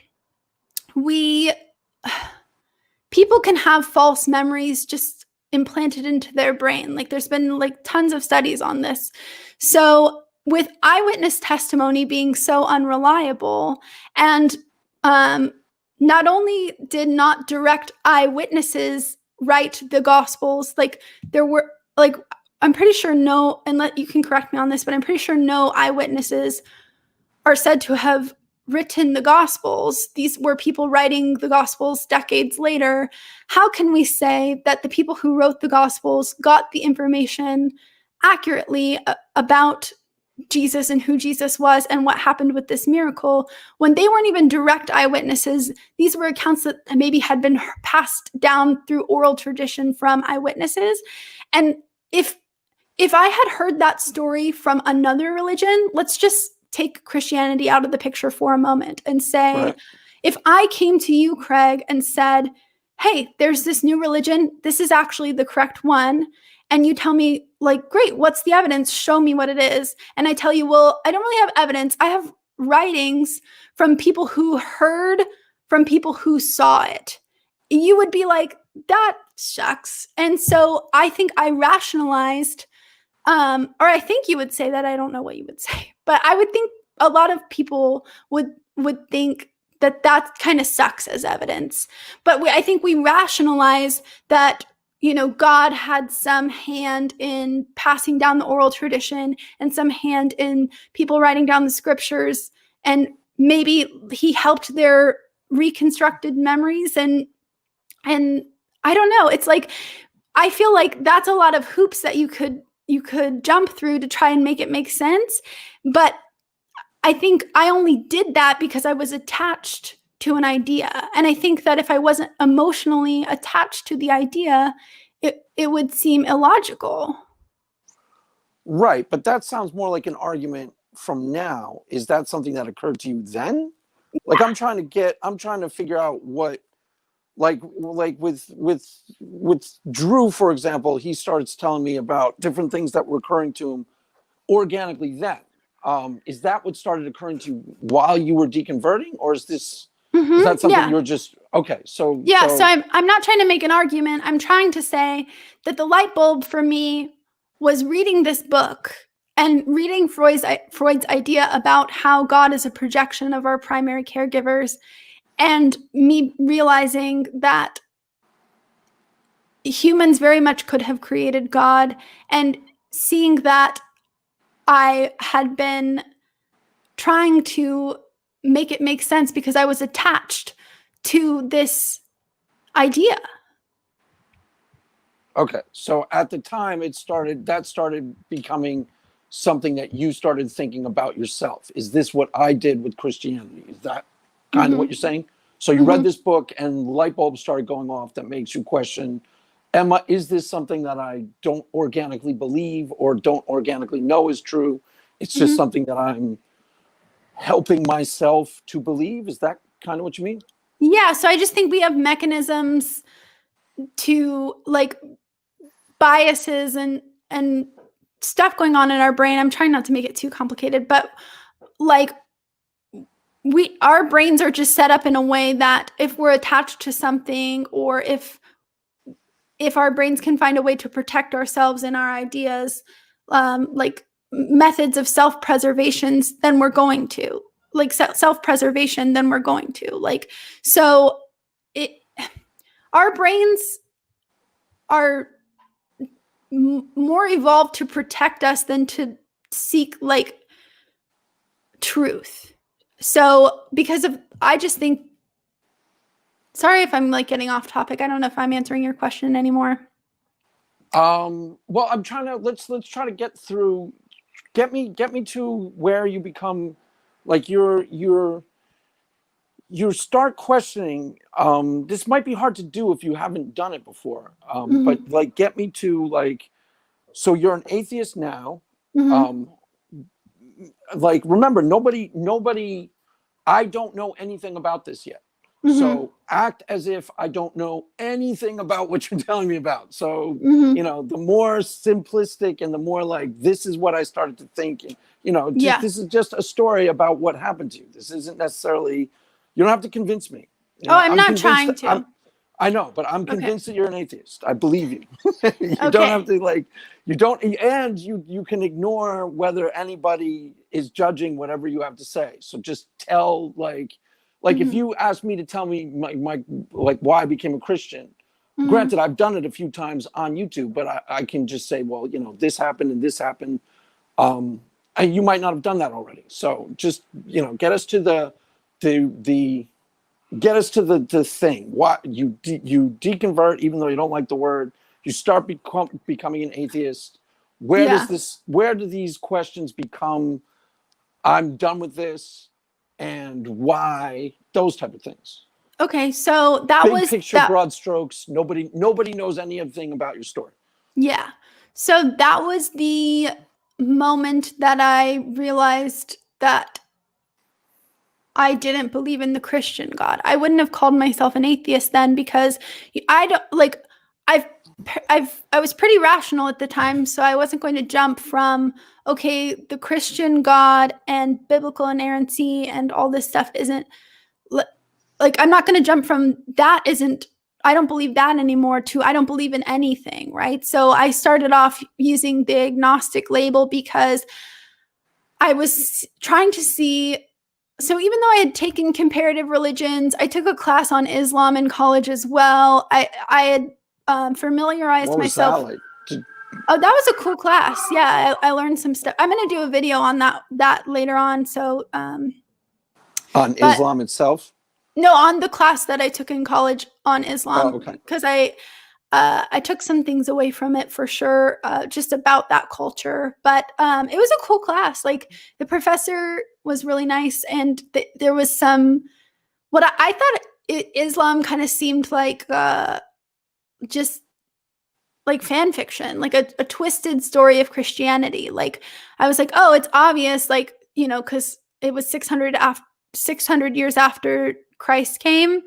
people can have false memories just implanted into their brain. Like there's been like tons of studies on this. So with eyewitness testimony being so unreliable, and not only did not direct eyewitnesses write the Gospels, like there were like, I'm pretty sure no, and you can correct me on this, but I'm pretty sure no eyewitnesses are said to have written the Gospels. These were people writing the Gospels decades later. How can we say that the people who wrote the Gospels got the information accurately about Jesus and who Jesus was and what happened with this miracle when they weren't even direct eyewitnesses? These were accounts that maybe had been passed down through oral tradition from eyewitnesses. And if I had heard that story from another religion, let's just take Christianity out of the picture for a moment and say, right, if I came to you, Craig, and said, hey, there's this new religion, this is actually the correct one, and you tell me, like, great, what's the evidence? Show me what it is. And I tell you, well, I don't really have evidence. I have writings from people who heard, from people who saw it. You would be like, that shucks. And so I think I rationalized, or I think you would say that, I don't know what you would say, but I would think a lot of people would think that kind of sucks as evidence. But I think we rationalize that, you know, God had some hand in passing down the oral tradition and some hand in people writing down the scriptures, and maybe he helped their reconstructed memories. And I don't know. It's like, I feel like that's a lot of hoops that you could jump through to try and make it make sense. But I think I only did that because I was attached to an idea. And I think that if I wasn't emotionally attached to the idea, it would seem illogical. Right. But that sounds more like an argument from now. Is that something that occurred to you then? Yeah. Like I'm trying to figure out what, like with Drew, for example, he starts telling me about different things that were occurring to him organically then. Is that what started occurring to you while you were deconverting, or is this is that something you're just okay? So I'm not trying to make an argument. I'm trying to say that the light bulb for me was reading this book and reading Freud's idea about how God is a projection of our primary caregivers, and me realizing that humans very much could have created God, and seeing that I had been trying to make it make sense because I was attached to this idea. Okay, so at the time that started becoming something that you started thinking about yourself. Is this what I did with Christianity? Is that kind of what you're saying? So you read this book and light bulbs started going off that makes you question, is this something that I don't organically believe or don't organically know is true? It's just something that I'm helping myself to believe. Is that kind of what you mean? Yeah, so I just think we have mechanisms to, like, biases and stuff going on in our brain. I'm trying not to make it too complicated, but like our brains are just set up in a way that if we're attached to something, or if our brains can find a way to protect ourselves and our ideas, like methods of self-preservation, then we're going to self-preservation, then we're going to so our brains are more evolved to protect us than to seek like truth. So I just think, sorry if I'm like getting off topic. I don't know if I'm answering your question anymore. Well, I'm trying to, let's try to get me to where you become like you start questioning. This might be hard to do if you haven't done it before. But like, get me to like, so you're an atheist now. Like, remember, nobody, I don't know anything about this yet. So act as if I don't know anything about what you're telling me about. So, the more simplistic and the more like, this is what I started to think, and, this is just a story about what happened to you. This isn't necessarily, you don't have to convince me. I'm not trying to. I know, but I'm convinced that you're an atheist. I believe you. You don't have to and you can ignore whether anybody is judging whatever you have to say. So just tell if you ask me to tell me my why I became a Christian, granted, I've done it a few times on YouTube, but I can just say, well, this happened and this happened. And you might not have done that already. So just, get us to the thing. What you deconvert, even though you don't like the word, you start becoming an atheist. Where do these questions become, I'm done with this, and why, those type of things? Okay, so big picture, broad strokes. Nobody knows anything about your story. Yeah. So that was the moment that I realized that I didn't believe in the Christian God. I wouldn't have called myself an atheist then, because I don't like, I was pretty rational at the time, so I wasn't going to jump from, okay, the Christian God and biblical inerrancy and all this stuff isn't like, I'm not going to jump from that isn't, I don't believe that anymore, to I don't believe in anything, right? So I started off using the agnostic label because I was trying to see. So even though I had taken comparative religions, I took a class on Islam in college as well. I had familiarized myself. What was that like? Oh, that was a cool class. Yeah, I learned some stuff. I'm going to do a video on that later on. So on Islam itself? No, on the class that I took in college on Islam. Oh, okay. Because I took some things away from it for sure, just about that culture. But it was a cool class. Like, the professor was really nice, and there was some, what I thought Islam kind of seemed like just like fan fiction, like a twisted story of Christianity. Like, I was like, oh, it's obvious, like, because it was 600 years after Christ came.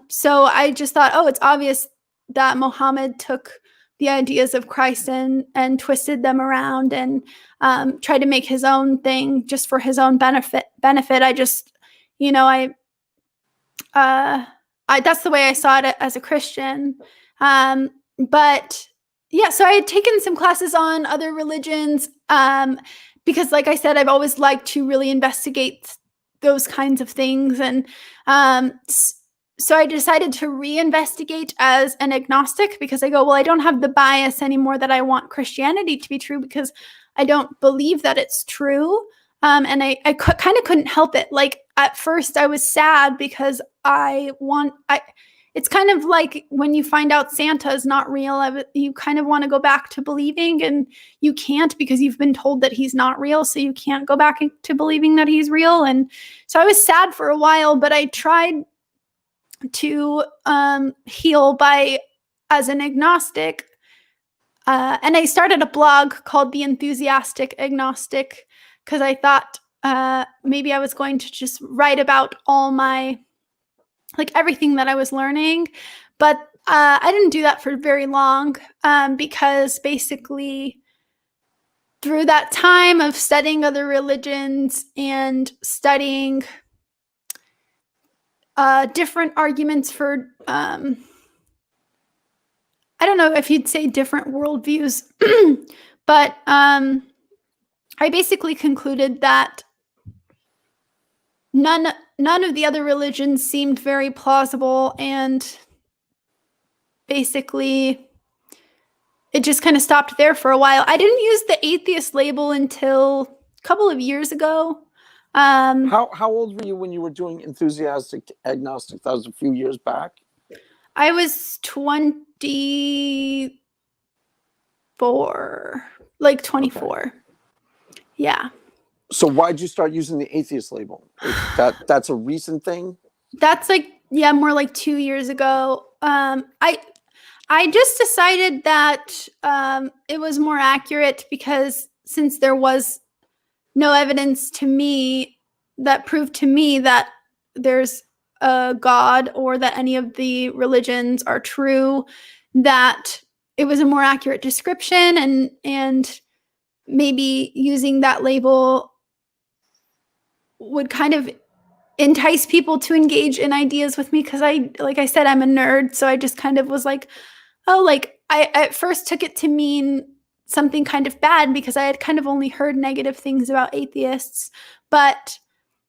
So I just thought, oh, it's obvious that Muhammad took the ideas of Christ and twisted them around and tried to make his own thing just for his own benefit. I just, that's the way I saw it as a Christian. But Yeah, so I had taken some classes on other religions because, like I said, I've always liked to really investigate those kinds of things. And so I decided to reinvestigate as an agnostic because I go, well, I don't have the bias anymore that I want Christianity to be true because I don't believe that it's true. And I kind of couldn't help it. Like at first I was sad because it's kind of like when you find out Santa is not real, you kind of want to go back to believing, and you can't because you've been told that he's not real. So you can't go back to believing that he's real. And so I was sad for a while, but I tried to heal as an agnostic. And I started a blog called The Enthusiastic Agnostic because I thought maybe I was going to just write about all my, like everything that I was learning. But I didn't do that for very long because basically through that time of studying other religions and studying different arguments for, I don't know if you'd say different worldviews, but I basically concluded that none of the other religions seemed very plausible, and basically it just kind of stopped there for a while. I didn't use the atheist label until a couple of years ago. How old were you when you were doing enthusiastic agnostic? That was a few years back. I was 24, like 24. Okay. Yeah. So why'd you start using the atheist label? That's a recent thing? That's more like 2 years ago. I just decided that it was more accurate because since there was no evidence to me that proved to me that there's a God or that any of the religions are true, that it was a more accurate description, and maybe using that label would kind of entice people to engage in ideas with me because like I said, I'm a nerd. So I just kind of was like, oh, like I at first took it to mean something kind of bad because I had kind of only heard negative things about atheists. But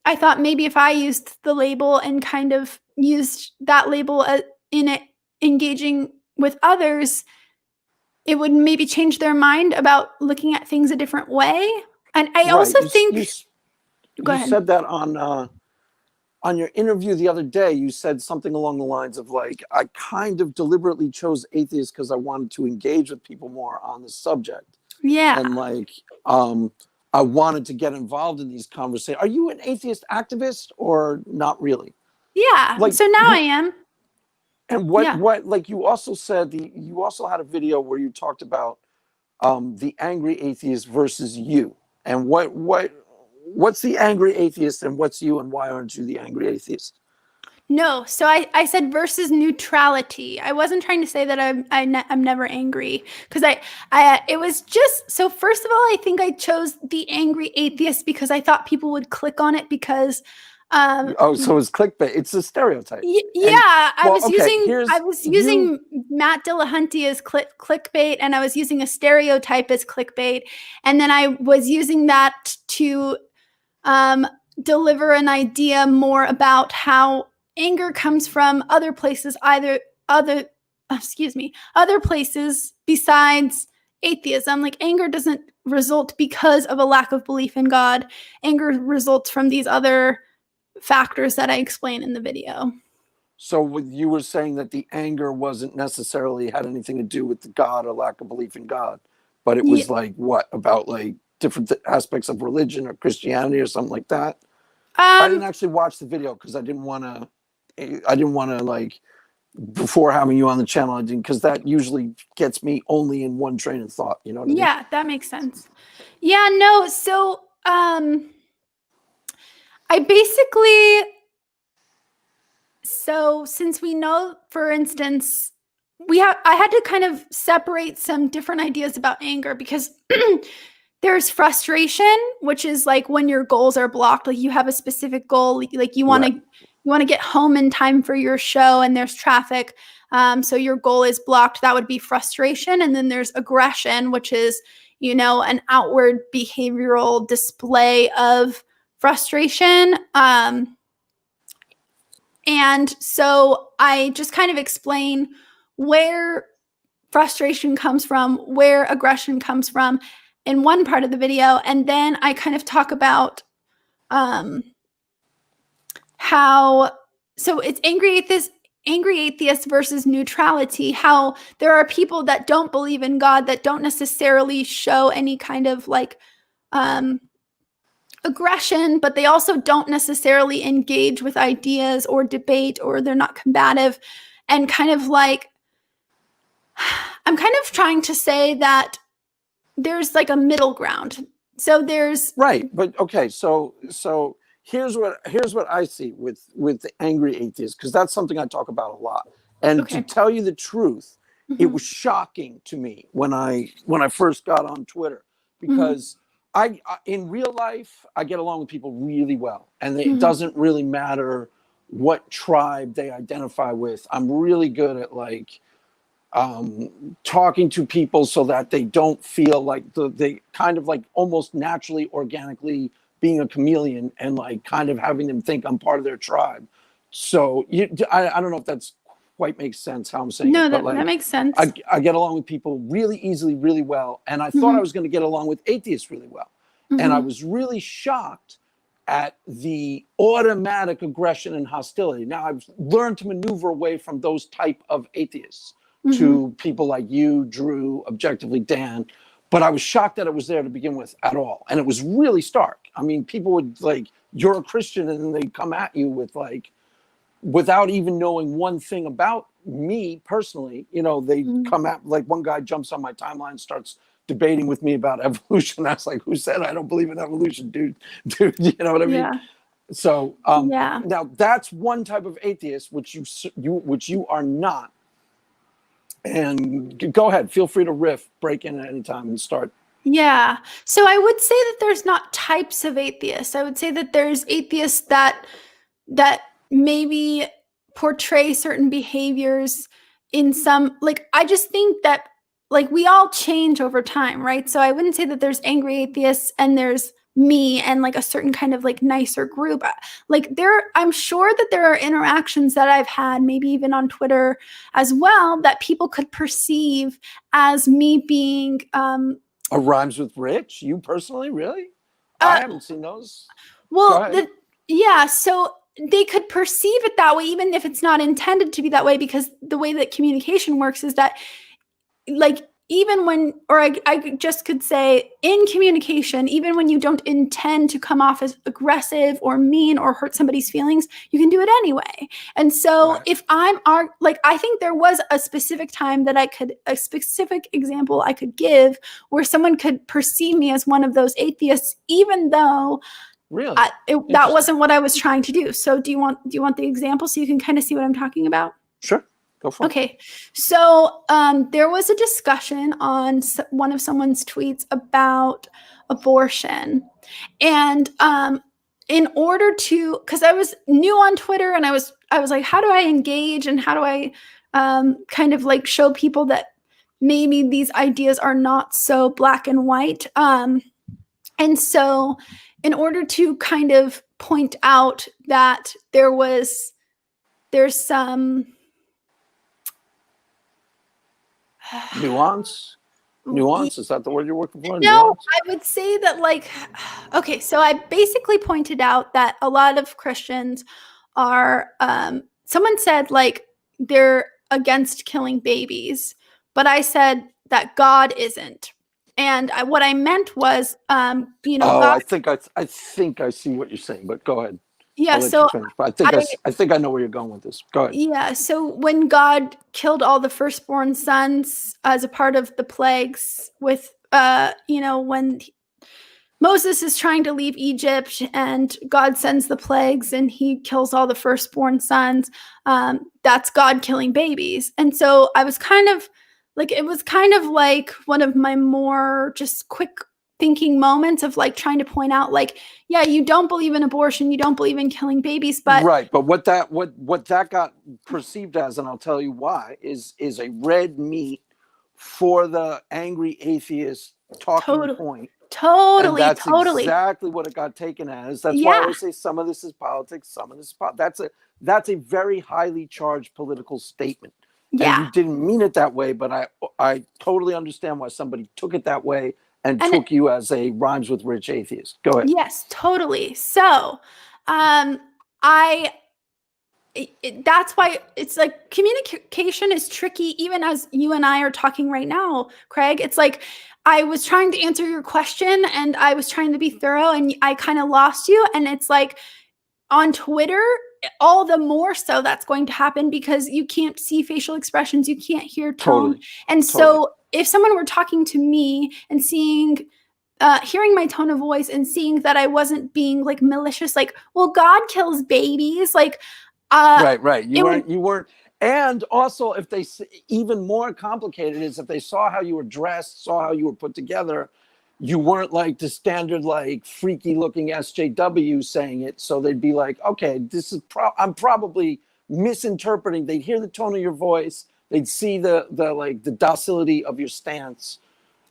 I thought maybe if I used the label and kind of used that label in it, engaging with others, it would maybe change their mind about looking at things a different way. And I also think... Go ahead. You said that on your interview the other day. You said something along the lines of like, I kind of deliberately chose atheist because I wanted to engage with people more on the subject. Yeah. And like, I wanted to get involved in these conversations. Are you an atheist activist or not really? Yeah. Like, so now I am. And what like you also said, you also had a video where you talked about the angry atheist versus you. And what's the angry atheist and what's you, and why aren't you the angry atheist? No, so I said versus neutrality. I wasn't trying to say that I'm never angry because it was just, so first of all, I think I chose the angry atheist because I thought people would click on it because so it's clickbait. It's a stereotype. I was using Matt Dillahunty as clickbait, and I was using a stereotype as clickbait, and then I was using that to deliver an idea more about how anger comes from other places, other places besides atheism. Like anger doesn't result because of a lack of belief in God. Anger results from these other factors that I explain in the video. So you were saying that the anger wasn't necessarily had anything to do with the God or lack of belief in God, but it was like what about like different aspects of religion or Christianity or something like that? I didn't actually watch the video because I didn't want to like before having you on the channel. I didn't, because that usually gets me only in one train of thought. You know what I mean? Yeah, that makes sense. Yeah, no. So I basically, so since we know, for instance, I had to kind of separate some different ideas about anger because there's frustration, which is like when your goals are blocked, like you have a specific goal, like you want to you want to get home in time for your show and there's traffic. So your goal is blocked. That would be frustration. And then there's aggression, which is, an outward behavioral display of frustration. And so I just kind of explain where frustration comes from, where aggression comes from in one part of the video. And then I kind of talk about so it's angry atheists versus neutrality, how there are people that don't believe in God that don't necessarily show any kind of aggression, but they also don't necessarily engage with ideas or debate, or they're not combative. And kind of I'm kind of trying to say that there's a middle ground. So there's right, but okay, so here's what I see with the angry atheists, because that's something I talk about a lot. And to tell you the truth, it was shocking to me when I first got on Twitter, because I in real life I get along with people really well, and it doesn't really matter what tribe they identify with. I'm really good at talking to people so that they don't feel like they kind of almost naturally, organically being a chameleon, and kind of having them think I'm part of their tribe. So I don't know if that's quite makes sense how I'm saying no, it, but that makes sense. I get along with people really easily, really well, and I thought I was going to get along with atheists really well, and I was really shocked at the automatic aggression and hostility. Now I've learned to maneuver away from those type of atheists to people like you, Drew, objectively Dan, but I was shocked that it was there to begin with at all. And it was really stark. I mean, people would you're a Christian, and then they come at you with without even knowing one thing about me personally, they come at, one guy jumps on my timeline and starts debating with me about evolution. I was like, who said I don't believe in evolution, dude? You know what I mean? Yeah. So now that's one type of atheist, which you are not. And go ahead, feel free to break in at any time and start. Yeah. So I would say that there's not types of atheists. I would say that there's atheists that maybe portray certain behaviors in some, I just think that we all change over time, right? So I wouldn't say that there's angry atheists and there's me and a certain kind of nicer group. I'm sure that there are interactions that I've had, maybe even on Twitter as well, that people could perceive as me being rhymes with rich. You personally, really? I haven't seen those. Well, so they could perceive it that way, even if it's not intended to be that way, because the way that communication works is that even when, or I just could say in communication, even when you don't intend to come off as aggressive or mean or hurt somebody's feelings, you can do it anyway. And so if I think there was a specific time that a specific example I could give where someone could perceive me as one of those atheists, even though really that wasn't what I was trying to do. So do you want the example so you can kind of see what I'm talking about? Sure. Go for it. Okay, so there was a discussion on one of someone's tweets about abortion, and in order to, because I was new on Twitter and I was like, how do I engage and how do I kind of show people that maybe these ideas are not so black and white, and so in order to kind of point out that there's some nuance, is that the word you're working for? No, nuance? I would say that okay, so I basically pointed out that a lot of Christians are someone said they're against killing babies, but I said that God isn't. And what I meant was God, I think I see what you're saying, but go ahead. Yeah, so I think I know where you're going with this. Go ahead. Yeah, so when God killed all the firstborn sons as a part of the plagues with, when Moses is trying to leave Egypt and God sends the plagues and he kills all the firstborn sons, that's God killing babies. And so I was kind of it was kind of one of my more just quick thinking moments of like trying to point out like, yeah, you don't believe in abortion, you don't believe in killing babies, but right. But what that got perceived as, and I'll tell you why, is a red meat for the angry atheist talking totally, point. And totally, that's totally. exactly what it got taken as. That's why I Yeah. always say some of this is politics, some of this is that's a very highly charged political statement. And you Yeah. didn't mean it that way, but I totally understand why somebody took it that way and And took you as a rhymes with rich atheist. Go ahead. yes, totally. So, I that's why it's like communication is tricky, even as you and I are talking right now, Craig. It's like I was trying to answer your question and I was trying to be thorough and I kind of lost you. And it's like on Twitter, all the more so that's going to happen because you can't see facial expressions, you can't hear tone. Totally. And Totally. so if someone were talking to me and hearing my tone of voice and seeing that I wasn't being like malicious, like, well, God kills babies, like, right. You weren't. And also, if they even more complicated is if they saw how you were dressed, saw how you were put together, you weren't like the standard like freaky looking SJW saying it. So they'd be like, okay, this is I'm probably misinterpreting. They'd hear the tone of your voice, they'd see the like the docility of your stance,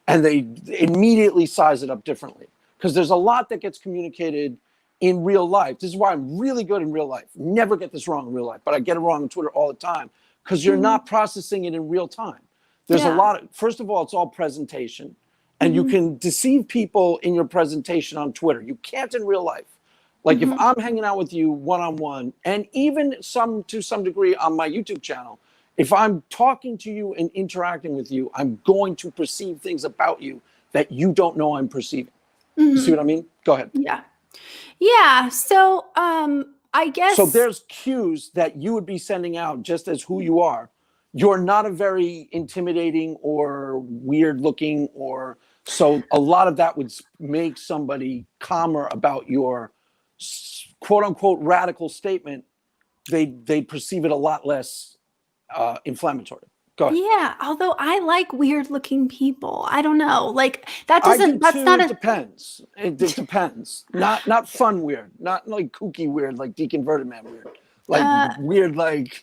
and they immediately size it up differently because there's a lot that gets communicated in real life. This is why I'm really good in real life. Never get this wrong in real life, but I get it wrong on Twitter all the time because you're not processing it in real time. There's a lot of, first of all, it's all presentation, and you can deceive people in your presentation on Twitter. You can't in real life. Like if I'm hanging out with you one-on-one, and even to some degree on my YouTube channel, if I'm talking to you and interacting with you, I'm going to perceive things about you that you don't know I'm perceiving. You see what I mean? Go ahead. Yeah. Yeah. So I guess So there's cues that you would be sending out just as who you are. You're not a very intimidating or weird looking so a lot of that would make somebody calmer about your quote unquote radical statement. They perceive it a lot less inflammatory. Go ahead. yeah, although I like weird looking people. I don't know. Like I do that's too. not It depends. It depends. Not fun weird. Not like kooky weird, like deconverted man weird. Like weird, like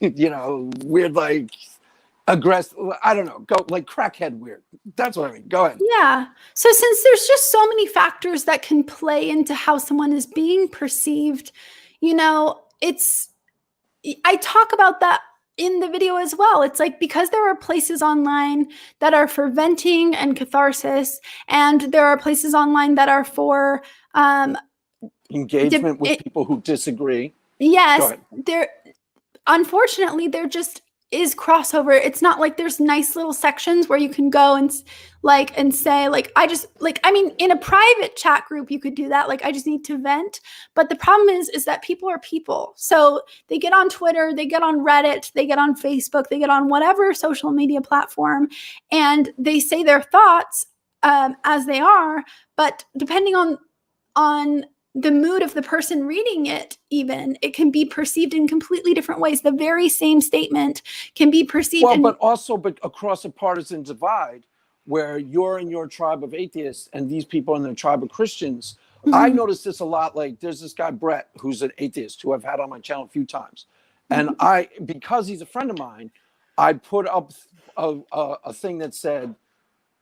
weird, like aggressive. I don't know. Go like crackhead weird. That's what I mean. Go ahead. yeah. So since there's just so many factors that can play into how someone is being perceived, I talk about that in the video as well. It's like because there are places online that are for venting and catharsis, and there are places online that are for Engagement with people who disagree. yes, unfortunately there just is crossover. It's not like there's nice little sections where you can go and say like in a private chat group you could do that, like I just need to vent. But the problem is that people are people, so they get on Twitter, they get on Reddit, they get on Facebook, they get on whatever social media platform, and they say their thoughts as they are. But depending on the mood of the person reading it, even, it can be perceived in completely different ways. The very same statement can be perceived. But across a partisan divide, where you're in your tribe of atheists and these people are in their tribe of Christians. I notice this a lot. Like there's this guy, Brett, who's an atheist who I've had on my channel a few times. And because he's a friend of mine, I put up a thing that said,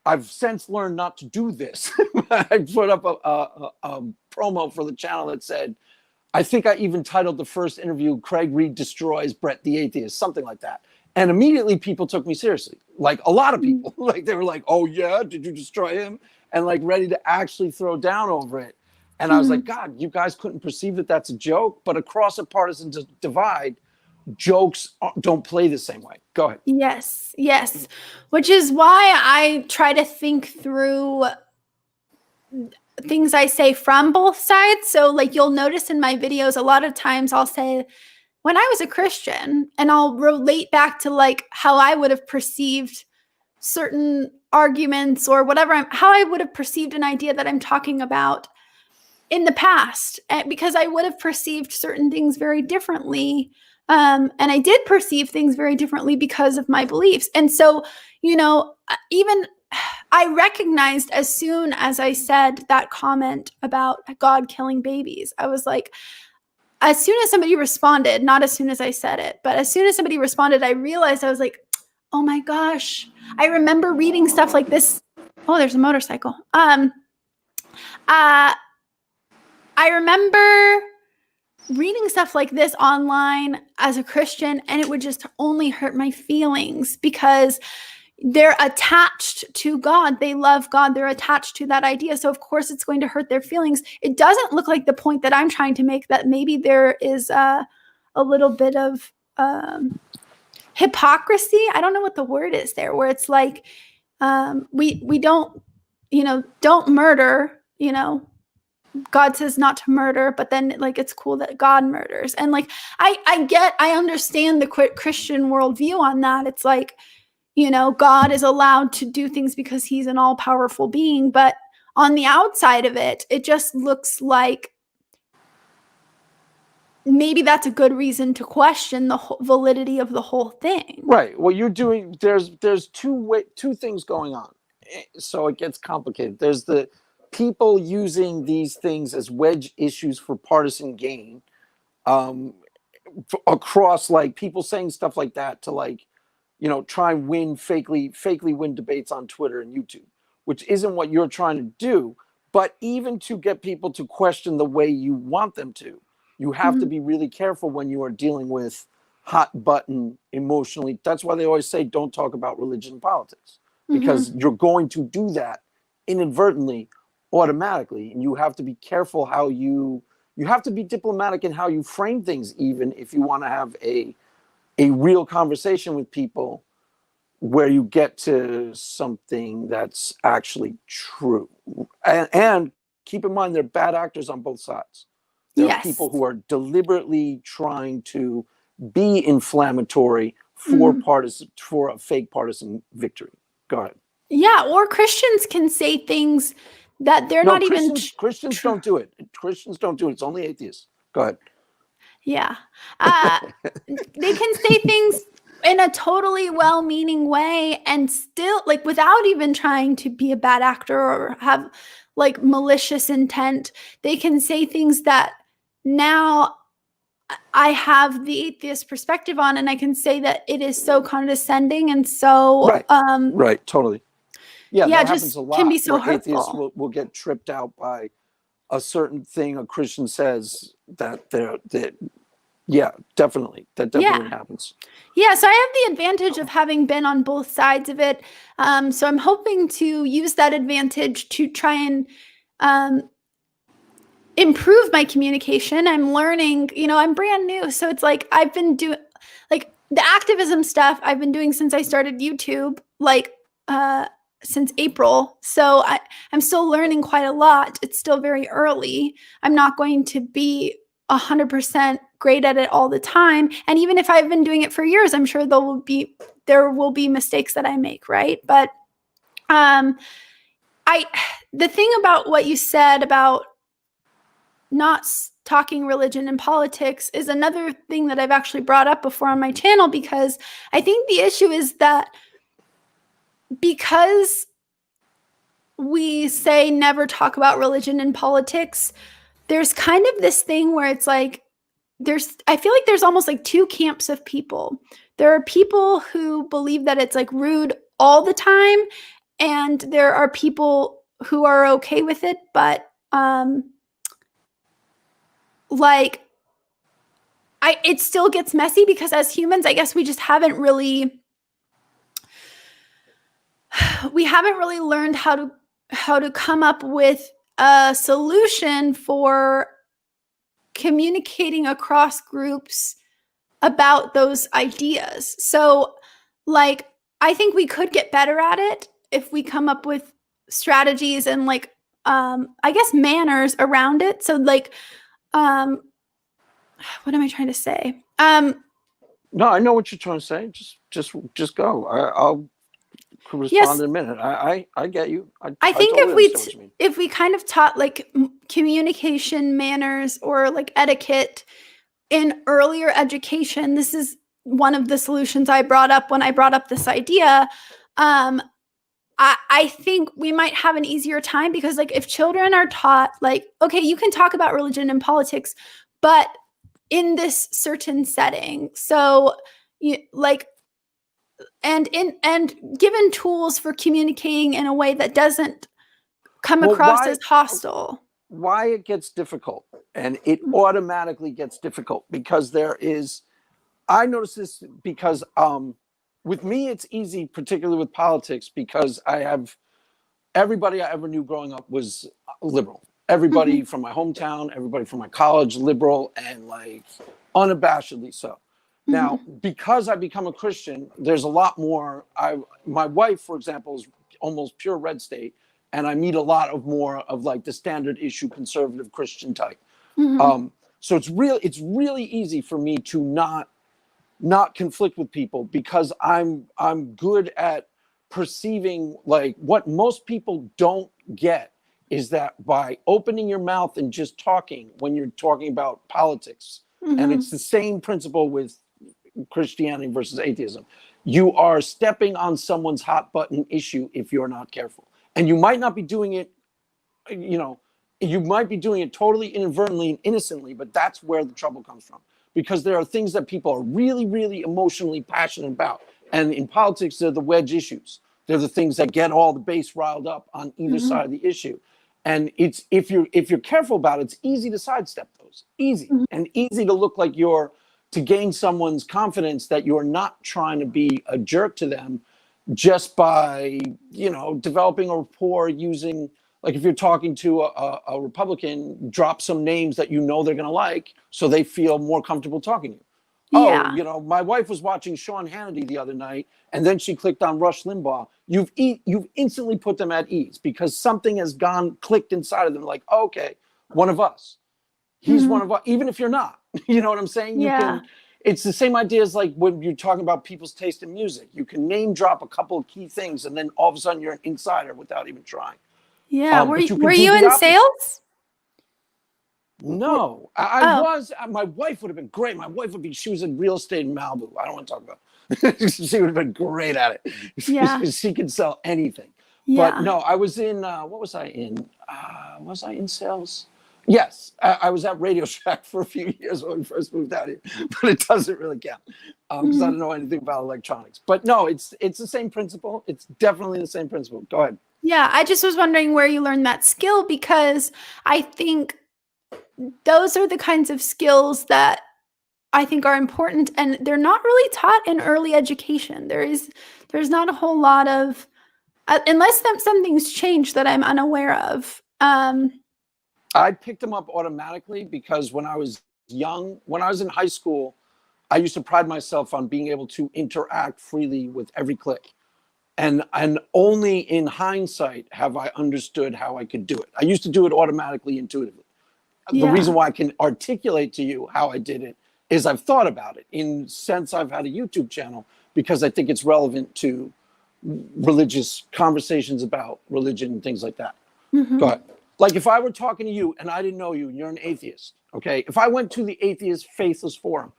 I've since learned not to do this. I put up a promo for the channel that said, I think I even titled the first interview, Craig Reed Destroys Brett the Atheist, something like that. And immediately people took me seriously. Like a lot of people, like they were like, oh yeah, did you destroy him? And like ready to actually throw down over it. And I was like, God, you guys couldn't perceive that that's a joke, but across a partisan divide, jokes don't play the same way. Go ahead. Yes. Which is why I try to think through things I say from both sides. So like you'll notice in my videos, a lot of times I'll say, when I was a Christian, and I'll relate back to like how I would have perceived certain arguments or whatever, how I would have perceived an idea that I'm talking about in the past, because I would have perceived certain things very differently. And I did perceive things very differently because of my beliefs. And so, even I recognized as soon as I said that comment about God killing babies, I was like, as soon as somebody responded, not as soon as I said it, but as soon as somebody responded, I realized, I was like, oh my gosh, I remember reading stuff like this. Oh, there's a motorcycle. I remember reading stuff like this online as a Christian, and it would just only hurt my feelings because they're attached to God. They love God. They're attached to that idea. So of course it's going to hurt their feelings. It doesn't look like the point that I'm trying to make, that maybe there is a little bit of hypocrisy. I don't know what the word is there, where it's like, we don't, don't murder, God says not to murder, but then like it's cool that God murders. And like I understand the Christian worldview on that. It's like, God is allowed to do things because he's an all-powerful being, but on the outside of it, it just looks like maybe that's a good reason to question the validity of the whole thing. Right. Well, you're doing, there's two things going on. So it gets complicated. There's the people using these things as wedge issues for partisan gain, across, like, people saying stuff like that to, like, try and win fakely win debates on Twitter and YouTube, which isn't what you're trying to do. But even to get people to question the way you want them to, you have to be really careful when you are dealing with hot button emotionally. That's why they always say, don't talk about religion and politics, because you're going to do that inadvertently, automatically. And you have to be careful how you have to be diplomatic in how you frame things, even if you want to have a real conversation with people where you get to something that's actually true. And keep in mind, there are bad actors on both sides. There are people who are deliberately trying to be inflammatory for for a fake partisan victory. Go ahead. Yeah, or Christians can say things that they're not even... Christians don't do it. Christians don't do it. It's only atheists. Go ahead. Yeah. They can say things in a totally well-meaning way and still, like, without even trying to be a bad actor or have like malicious intent. They can say things that now I have the atheist perspective on, and I can say that it is so condescending and so right, totally. Yeah, that happens a lot. Can be so hurtful. Atheists will get tripped out by a certain thing a Christian says yeah, definitely. That definitely happens. Yeah, so I have the advantage of having been on both sides of it. So I'm hoping to use that advantage to try and improve my communication. I'm learning, I'm brand new. So it's like I've been doing, like, the activism stuff I've been doing since I started YouTube, like since April. So I'm still learning quite a lot. It's still very early. I'm not going to be 100% great at it all the time. And even if I've been doing it for years, I'm sure there will be mistakes that I make, right? But the thing about what you said about not talking religion and politics is another thing that I've actually brought up before on my channel, because I think the issue is that because we say never talk about religion and politics, there's kind of this thing where it's like, I feel like there's almost like two camps of people. There are people who believe that it's like rude all the time, and there are people who are okay with it, but it still gets messy, because as humans, I guess we just haven't really learned how to come up with a solution for communicating across groups about those ideas. So, like, I think we could get better at it if we come up with strategies and, like, I guess manners around it. So, like, what am I trying to say? No, I know what you're trying to say. Just go. I'll respond in a minute. I get you. I think if we kind of taught like communication manners or like etiquette in earlier education, this is one of the solutions I brought up when I brought up this idea. I think we might have an easier time because, like, if children are taught, like, okay, you can talk about religion and politics, but in this certain setting. So, like, and given tools for communicating in a way that doesn't come Well, across as hostile. why it gets difficult, and it automatically gets difficult because I notice this because with me it's easy, particularly with politics, because everybody I ever knew growing up was liberal. Everybody from my hometown, everybody from my college, liberal, and like unabashedly so. Now, because I become a Christian, there's a lot more. My wife, for example, is almost pure red state, and I meet a lot of more of like the standard issue conservative Christian type. So it's really easy for me to not conflict with people because I'm good at perceiving. Like, what most people don't get is that by opening your mouth and just talking when you're talking about politics, and it's the same principle with Christianity versus atheism, you are stepping on someone's hot button issue if you're not careful. And you might not be doing it, you might be doing it totally inadvertently and innocently, but that's where the trouble comes from. Because there are things that people are really, really emotionally passionate about. And in politics, they're the wedge issues. They're the things that get all the base riled up on either side of the issue. And it's if you're careful about it, it's easy to sidestep those. Easy. And easy to look like to gain someone's confidence that you're not trying to be a jerk to them just by, developing a rapport using, like, if you're talking to a Republican, drop some names that they're going to like so they feel more comfortable talking to you. Yeah. Oh, my wife was watching Sean Hannity the other night, and then she clicked on Rush Limbaugh. You've instantly put them at ease because something has clicked inside of them. Like, oh, okay, one of us. He's one of us, even if you're not. You know what I'm saying? Yeah. It's the same idea as like when you're talking about people's taste in music. You can name drop a couple of key things, and then all of a sudden you're an insider without even trying. Yeah. Were you the in opposite. sales? No, I was. My wife would have been great. She was in real estate in Malibu. I don't want to talk about it. She would have been great at it. Yeah. She could sell anything. Yeah. But no, I was in, what was I in? Was I in sales? Yes, I was at Radio Shack for a few years when we first moved out here, but it doesn't really count because I don't know anything about electronics. But no, it's the same principle. It's definitely the same principle. Go ahead. Yeah, I just was wondering where you learned that skill because I think those are the kinds of skills that I think are important, and they're not really taught in early education. There's not a whole lot of, unless something's changed that I'm unaware of. I picked them up automatically because when I was young, when I was in high school, I used to pride myself on being able to interact freely with every click. And only in hindsight have I understood how I could do it. I used to do it automatically, intuitively. Yeah. The reason why I can articulate to you how I did it is I've thought about it since I've had a YouTube channel, because I think it's relevant to religious conversations about religion and things like that. Go ahead. Like, if I were talking to you and I didn't know you and you're an atheist, okay? If I went to the Atheist Faithless Forum,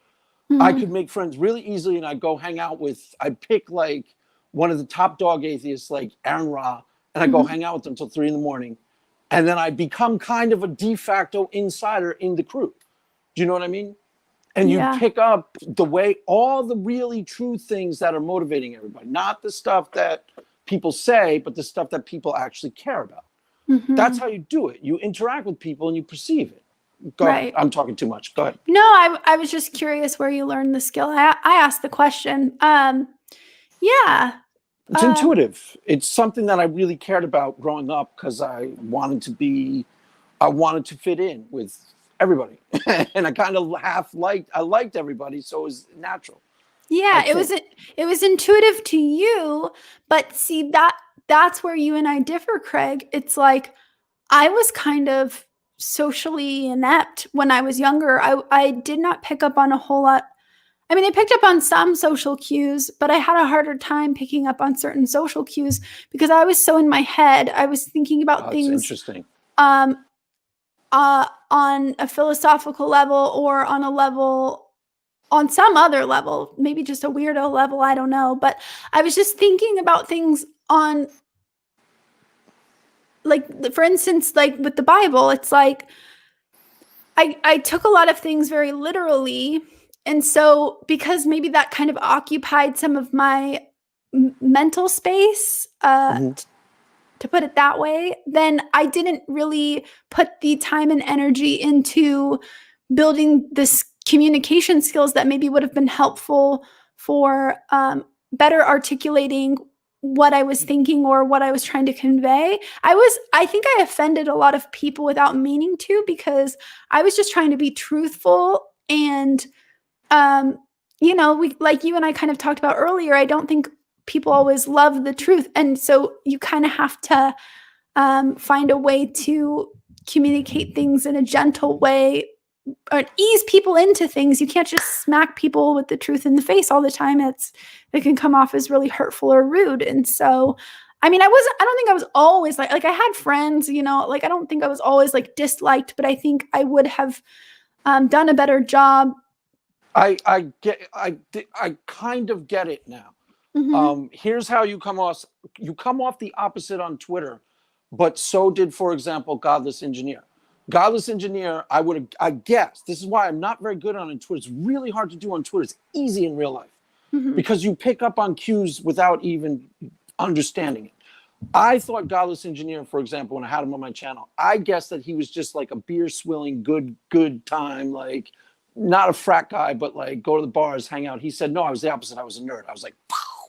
I could make friends really easily, and I'd go hang out I'd pick like one of the top dog atheists like Aaron Ra, and I'd go hang out with them until 3 a.m. And then I'd become kind of a de facto insider in the crew. Do you know what I mean? And you pick up all the really true things that are motivating everybody, not the stuff that people say, but the stuff that people actually care about. That's how you do it. You interact with people and you perceive it. Go ahead. I'm talking too much. Go ahead. No, I was just curious where you learned the skill. I asked the question. Yeah. It's intuitive. It's something that I really cared about growing up because I wanted to fit in with everybody. And I kind of I liked everybody, so it was natural. Yeah, it was intuitive to you, but see, that's where you and I differ, Craig. It's like I was kind of socially inept when I was younger. I did not pick up on a whole lot. I mean, I picked up on some social cues, but I had a harder time picking up on certain social cues because I was so in my head. I was thinking about things interesting. On a philosophical level or on some other level, maybe just a weirdo level, I don't know. But I was just thinking about things on like for instance, like with the Bible, it's like I took a lot of things very literally. And so because maybe that kind of occupied some of my mental space, Mhm. to put it that way, then I didn't really put the time and energy into building this communication skills that maybe would have been helpful for better articulating what I was thinking or what I was trying to convey. I think I offended a lot of people without meaning to, because I was just trying to be truthful. And um, we, like you and I kind of talked about earlier, I don't think people always love the truth. And so you kind of have to find a way to communicate things in a gentle way or ease people into things. You can't just smack people with the truth in the face all the time. It can come off as really hurtful or rude. And so, I mean, I don't think I was always like I had friends, like I don't think I was always like disliked, but I think I would have done a better job. I kind of get it now. Mm-hmm. Here's how you come off. You come off the opposite on Twitter, but so did, for example, Godless Engineer. Godless Engineer, I guess, this is why I'm not very good on Twitter. It's really hard to do on Twitter. It's easy in real life Mm-hmm. because you pick up on cues without even understanding it. I thought Godless Engineer, for example, when I had him on my channel, I guessed that he was just like a beer swilling, good time, like not a frat guy, but like go to the bars, hang out. He said, no, I was the opposite. I was a nerd. I was like,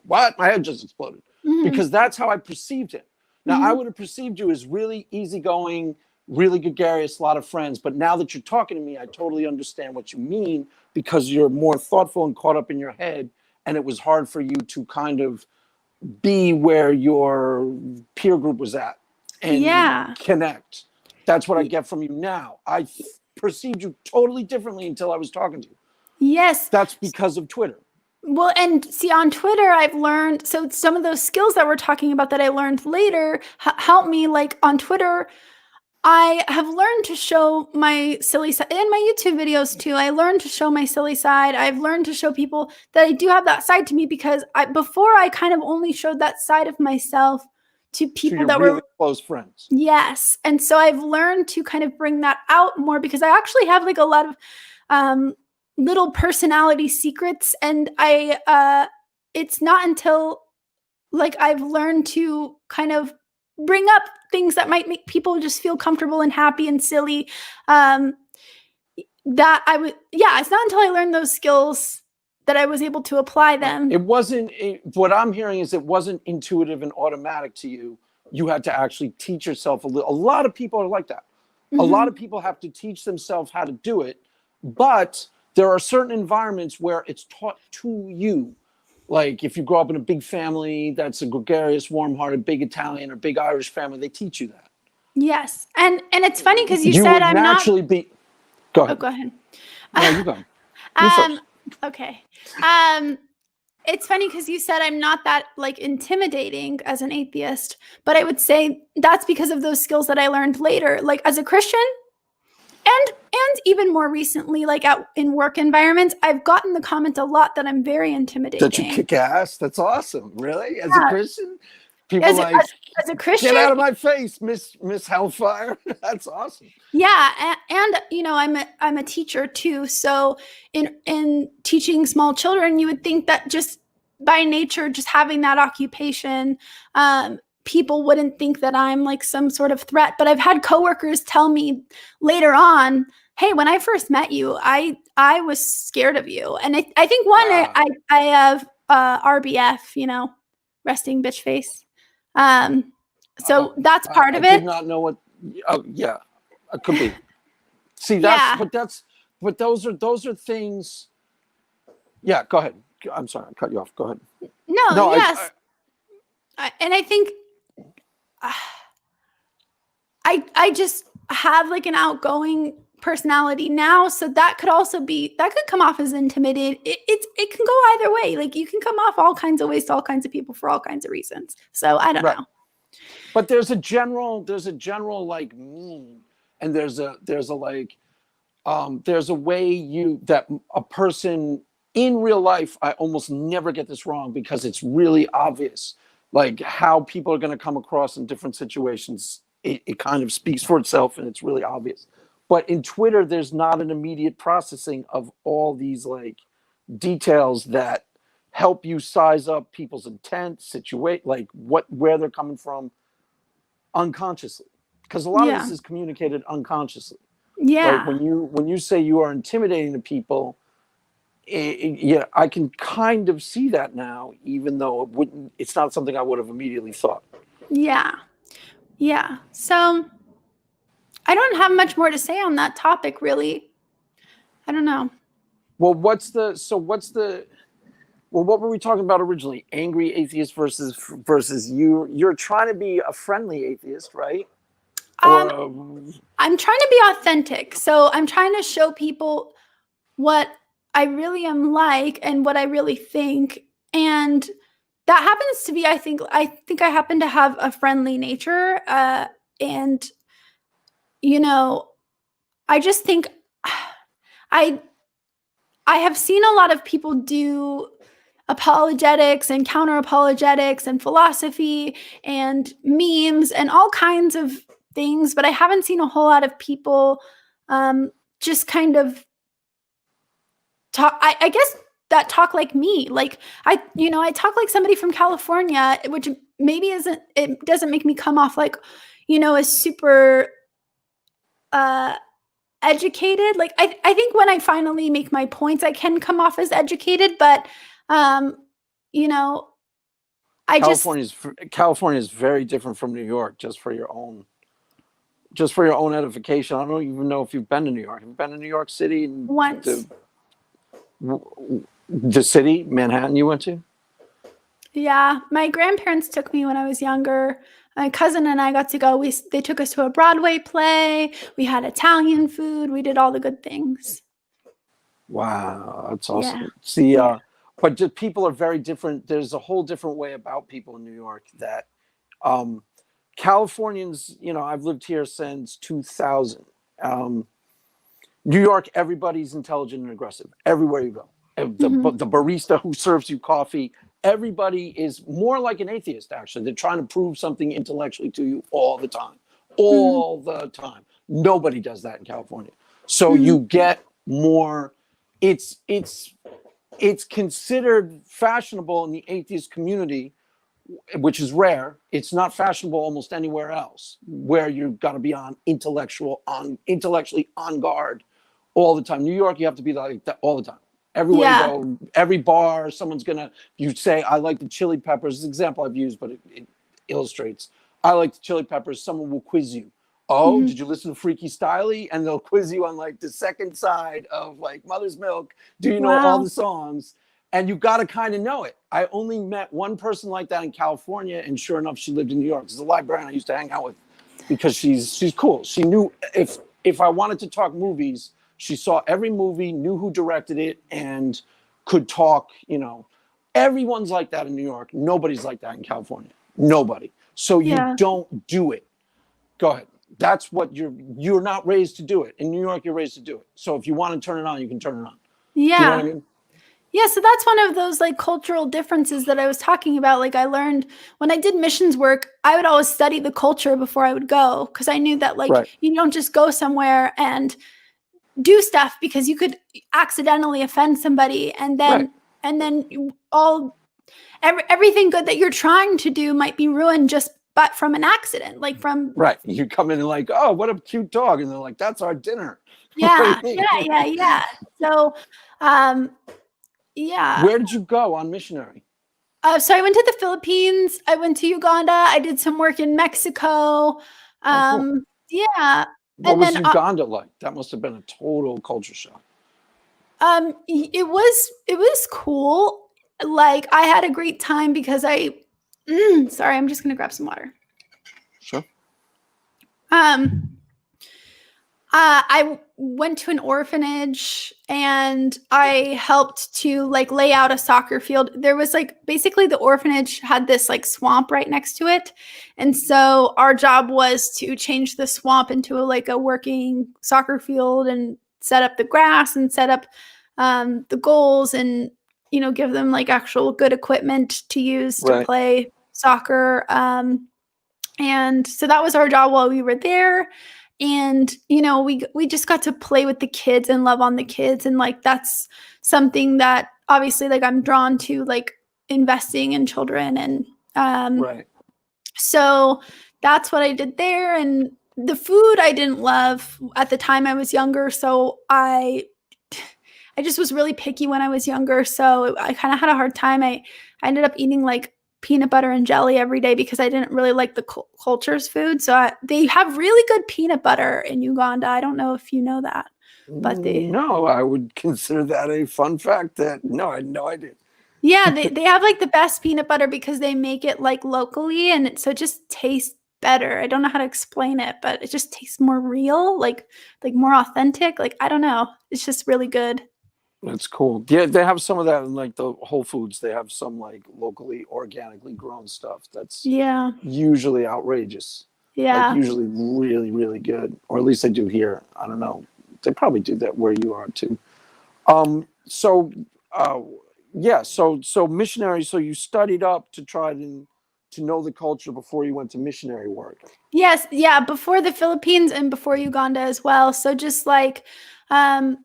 what? My head just exploded because that's how I perceived him. Now, I would have perceived you as really easygoing, really gregarious, a lot of friends. But now that you're talking to me, I totally understand what you mean because you're more thoughtful and caught up in your head. And it was hard for you to kind of be where your peer group was at and Yeah. connect. That's what I get from you now. I perceived you totally differently until I was talking to you. Yes. That's because of Twitter. Well, and see, on Twitter, I've learned, so some of those skills that we're talking about that I learned later help me. Like on Twitter, I have learned to show my silly side in my YouTube videos too. I learned to show my silly side. I've learned to show people that I do have that side to me, because before I kind of only showed that side of myself to people your that really were close friends. Yes. And so I've learned to kind of bring that out more, because I actually have like a lot of little personality secrets. And it's not until like I've learned to kind of bring up things that might make people just feel comfortable and happy and silly. That it's not until I learned those skills that I was able to apply them. It wasn't, what I'm hearing is it wasn't intuitive and automatic to you. You had to actually teach yourself a little. A lot of people are like that. A lot of people have to teach themselves how to do it, but there are certain environments where it's taught to you. Like if you grow up in a big family that's a gregarious, warm-hearted, big Italian or big Irish family, they teach you that. Yes. And it's funny because you You said would I'm naturally not. be. Go Oh, ahead. go ahead. No, you go. You first. Okay. It's funny because you said I'm not that like intimidating as an atheist, but I would say that's because of those skills that I learned later, like as a Christian, and even more recently, like in work environments, I've gotten the comment a lot that I'm very intimidating. That you kick ass? That's awesome. Really? As a Christian? People as a Christian, get out of my face, Miss Hellfire. That's awesome. Yeah, and I'm a teacher too. So in teaching small children, you would think that just by nature, just having that occupation, people wouldn't think that I'm like some sort of threat. But I've had coworkers tell me later on, "Hey, when I first met you, I was scared of you." And I think I have RBF, resting bitch face. So that's part of it. I did not know what. Oh yeah, it could be. See, but those are things. Yeah, go ahead. I'm sorry, I cut you off. Go ahead. No, yes. And I think I just have like an outgoing personality now, so that could come off as intimidated. It can go either way. Like you can come off all kinds of ways to all kinds of people for all kinds of reasons. So I don't know. But there's a general like mean, and there's a like there's a way that a person in real life. I almost never get this wrong because it's really obvious, like how people are going to come across in different situations it kind of speaks for itself and it's really obvious. But in Twitter, there's not an immediate processing of all these like details that help you size up people's intent, situate like where they're coming from unconsciously, because a lot of Yeah. this is communicated unconsciously. Like Yeah. when you say you are intimidating to people, yeah, I can kind of see that now, even though it's not something I would have immediately thought. Yeah. Yeah. So I don't have much more to say on that topic, really. I don't know. Well, what were we talking about originally? Angry atheist versus you. You're trying to be a friendly atheist, right? Um, Or I'm trying to be authentic. So I'm trying to show people what I really am like and what I really think. And that happens to be, I think I happen to have a friendly nature. And you know, I just think I I have seen a lot of people do apologetics and counter apologetics and philosophy and memes and all kinds of things, but I haven't seen a whole lot of people just kind of talk. I guess that talk like me. Like I talk like somebody from California, which maybe isn't, it doesn't make me come off like, a super uh educated. Like I think when I finally make my points, I can come off as educated, but um, you know, I just California is very different from New York. Just for your own edification. I don't even know if you've been to New York. Have you been to New York City and once, the city, Manhattan? You went to? yeah, my grandparents took me when I was younger. My cousin and I got to go. They took us to a Broadway play. We had Italian food. We did all the good things. Wow, that's Yeah. awesome. See, Yeah. but just people are very different. There's a whole different way about people in New York that Californians, I've lived here since 2000. New York, everybody's intelligent and aggressive everywhere you go. Mhm. The barista who serves you coffee, everybody is more like an atheist, actually. They're trying to prove something intellectually to you all the time. Mhm. All the time. Nobody does that in California. So Mhm. you get more, it's considered fashionable in the atheist community, which is rare. It's not fashionable almost anywhere else, where you've got to be intellectually on guard all the time. New York, you have to be like that all the time. Everywhere you Yeah. go, every bar, you say, I like the chili peppers. This is an example I've used, but it illustrates. I like the chili peppers. Someone will quiz you. Oh, Mhm. did you listen to Freaky Styley? And they'll quiz you on like the second side of like Mother's Milk. Do you know all Wow. the songs? And you've got to kind of know it. I only met one person like that in California, and sure enough, she lived in New York. She's a librarian I used to hang out with because she's cool. She knew if I wanted to talk movies, she saw every movie, knew who directed it, and could talk. Everyone's like that in New York. Nobody's like that in California. Nobody. So you Yeah. don't do it. Go ahead. That's what you're not raised to do it. In New York, you're raised to do it. So if you want to turn it on, you can turn it on. Do you know what I Yeah. mean? Yeah, so that's one of those like cultural differences that I was talking about. Like I learned when I did missions work, I would always study the culture before I would go because I knew that like Right. you don't just go somewhere and do stuff because you could accidentally offend somebody and Right. then everything good that you're trying to do might be ruined just but from an accident, like from Right. You come in and like, oh, what a cute dog. And they're like, that's our dinner. What do you yeah, yeah, mean? yeah, yeah. So um yeah. Where did you go on missionary? So I went to the Philippines. I went to Uganda. I did some work in Mexico. Oh, cool. Yeah, What and was then Uganda like? That must have been a total culture shock. it was cool. Like I had a great time because sorry, I'm just gonna grab some water. Sure. Um, I went to an orphanage and I helped to like lay out a soccer field. There was like basically the orphanage had this like swamp right next to it. And so our job was to change the swamp into like a working soccer field and set up the grass and set up the goals and, give them like actual good equipment to use to Right. play soccer. And so that was our job while we were there. And, you know, we just got to play with the kids and love on the kids. And like, that's something that obviously like I'm drawn to, like investing in children. And Right. so that's what I did there. And the food I didn't love at the time I was younger. So I just was really picky when I was younger. So I kind of had a hard time. I ended up eating like peanut butter and jelly every day because I didn't really like the culture's food. So they have really good peanut butter in Uganda. I don't know if you know that, but No, I would consider that a fun fact that no, I had no idea. yeah, they have like the best peanut butter because they make it like locally, and so it just tastes better. I don't know how to explain it, but it just tastes more real, like more authentic. Like I don't know, it's just really good. That's cool. Yeah, they have some of that in like the Whole Foods. They have some like locally, organically grown stuff that's Yeah, usually outrageous. Like yeah. usually really, really good. Or at least they do here. I don't know. They probably do that where you are too. So yeah, so missionary, so you studied up to try to know the culture before you went to missionary work. Yes, yeah, before the Philippines and before Uganda as well. So just like um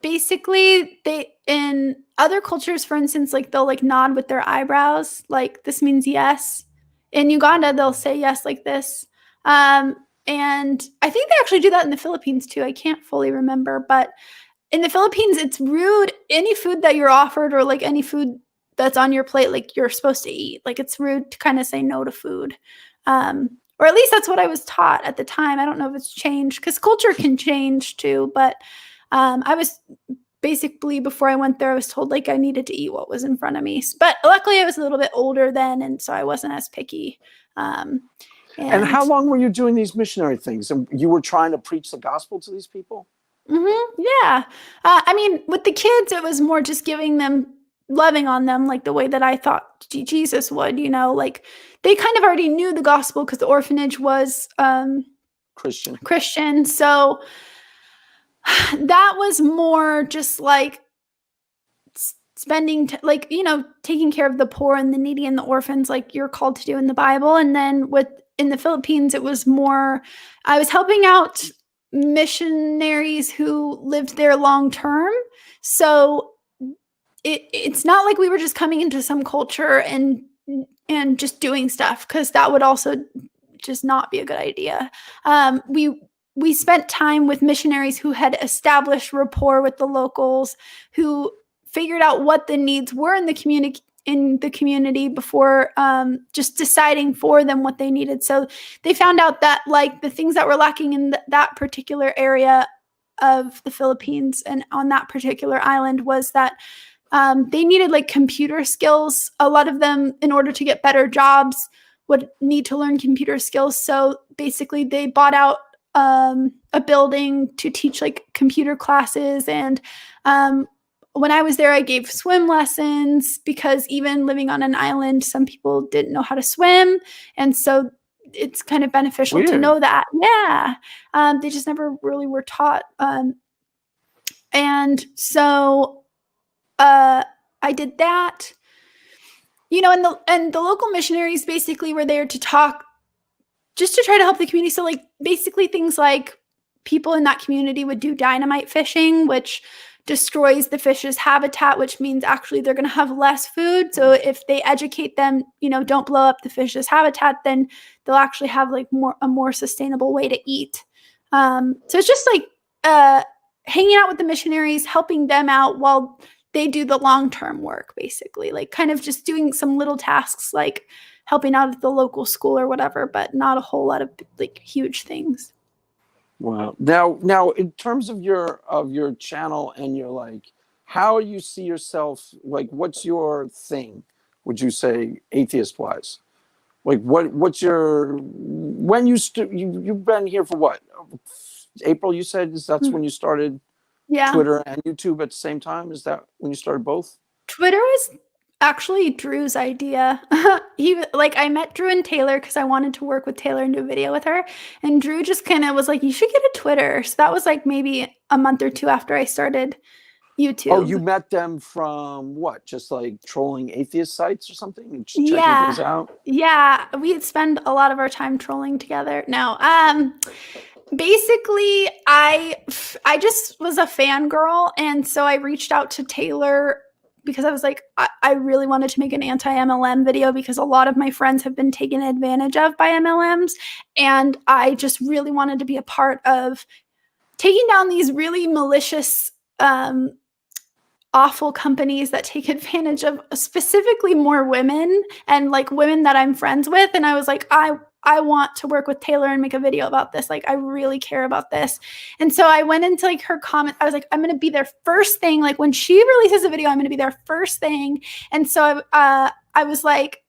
basically they in other cultures, for instance, like they'll like nod with their eyebrows, like this means yes. In Uganda they'll say yes like this. um and I think they actually do that in the Philippines too. I can't fully remember, but in the Philippines it's rude, any food that you're offered or like any food that's on your plate, like you're supposed to eat. Like it's rude to kind of say no to food. Or at least that's what I was taught at the time. I don't know if it's changed because culture can change too, but I was basically, before I went there, I was told like I needed to eat what was in front of me. But luckily, I was a little bit older then, and so I wasn't as picky. Um, And and how long were you doing these missionary things? And you were trying to preach the gospel to these people? yeah, I mean, with the kids, it was more just giving them, loving on them, like the way that I thought Jesus would. You know, like they kind of already knew the gospel because the orphanage was Christian. Christian, so that was more just like spending like, you know, taking care of the poor and the needy and the orphans like you're called to do in the Bible. And then with in the Philippines it was more, I was helping out missionaries who lived there long term. So it's not like we were just coming into some culture and just doing stuff, because that would also just not be a good idea. We spent time with missionaries who had established rapport with the locals, who figured out what the needs were in the community before just deciding for them what they needed. So they found out that like the things that were lacking in that particular area of the Philippines and on that particular island was that they needed like computer skills. A lot of them, in order to get better jobs, would need to learn computer skills. So basically, they bought out a building to teach like computer classes. And when I was there, I gave swim lessons because even living on an island, some people didn't know how to swim. And so it's kind of beneficial to know that. Yeah. They just never really were taught. And so I did that, you know, and the local missionaries basically were there to talk, just to try to help the community. So like basically things like people in that community would do dynamite fishing, which destroys the fish's habitat, which means actually they're going to have less food. So if they educate them, you know, don't blow up the fish's habitat, then they'll actually have like a more sustainable way to eat. So it's just like hanging out with the missionaries, helping them out while they do the long-term work, basically, like kind of just doing some little tasks like helping out at the local school or whatever, but not a whole lot of like huge things. Wow. Now, in terms of your channel and your like, how you see yourself, like, what's your thing? Would you say atheist wise? Like, what's your when you've been here for what? April, you said that's when you started Yeah. Twitter and YouTube at the same time? Is that when you started both? Twitter was actually Drew's idea. I met Drew and Taylor because I wanted to work with Taylor and do a video with her. And Drew just kind of was like, you should get a Twitter. So that was like maybe a month or two after I started YouTube. Oh, you met them from what? Just like trolling atheist sites or something? And just checking Yeah. things out? Yeah, we spend a lot of our time trolling together. No, basically, I just was a fangirl, and so I reached out to Taylor because I was like, I really wanted to make an anti-MLM video because a lot of my friends have been taken advantage of by MLMs, and I just really wanted to be a part of taking down these really malicious awful companies that take advantage of specifically more women and like women that I'm friends with. And I was like, I want to work with Taylor and make a video about this. Like, I really care about this. And so I went into like her comment. I was like, I'm going to be their first thing. Like when she releases a video, I'm going to be their first thing. And so I was like,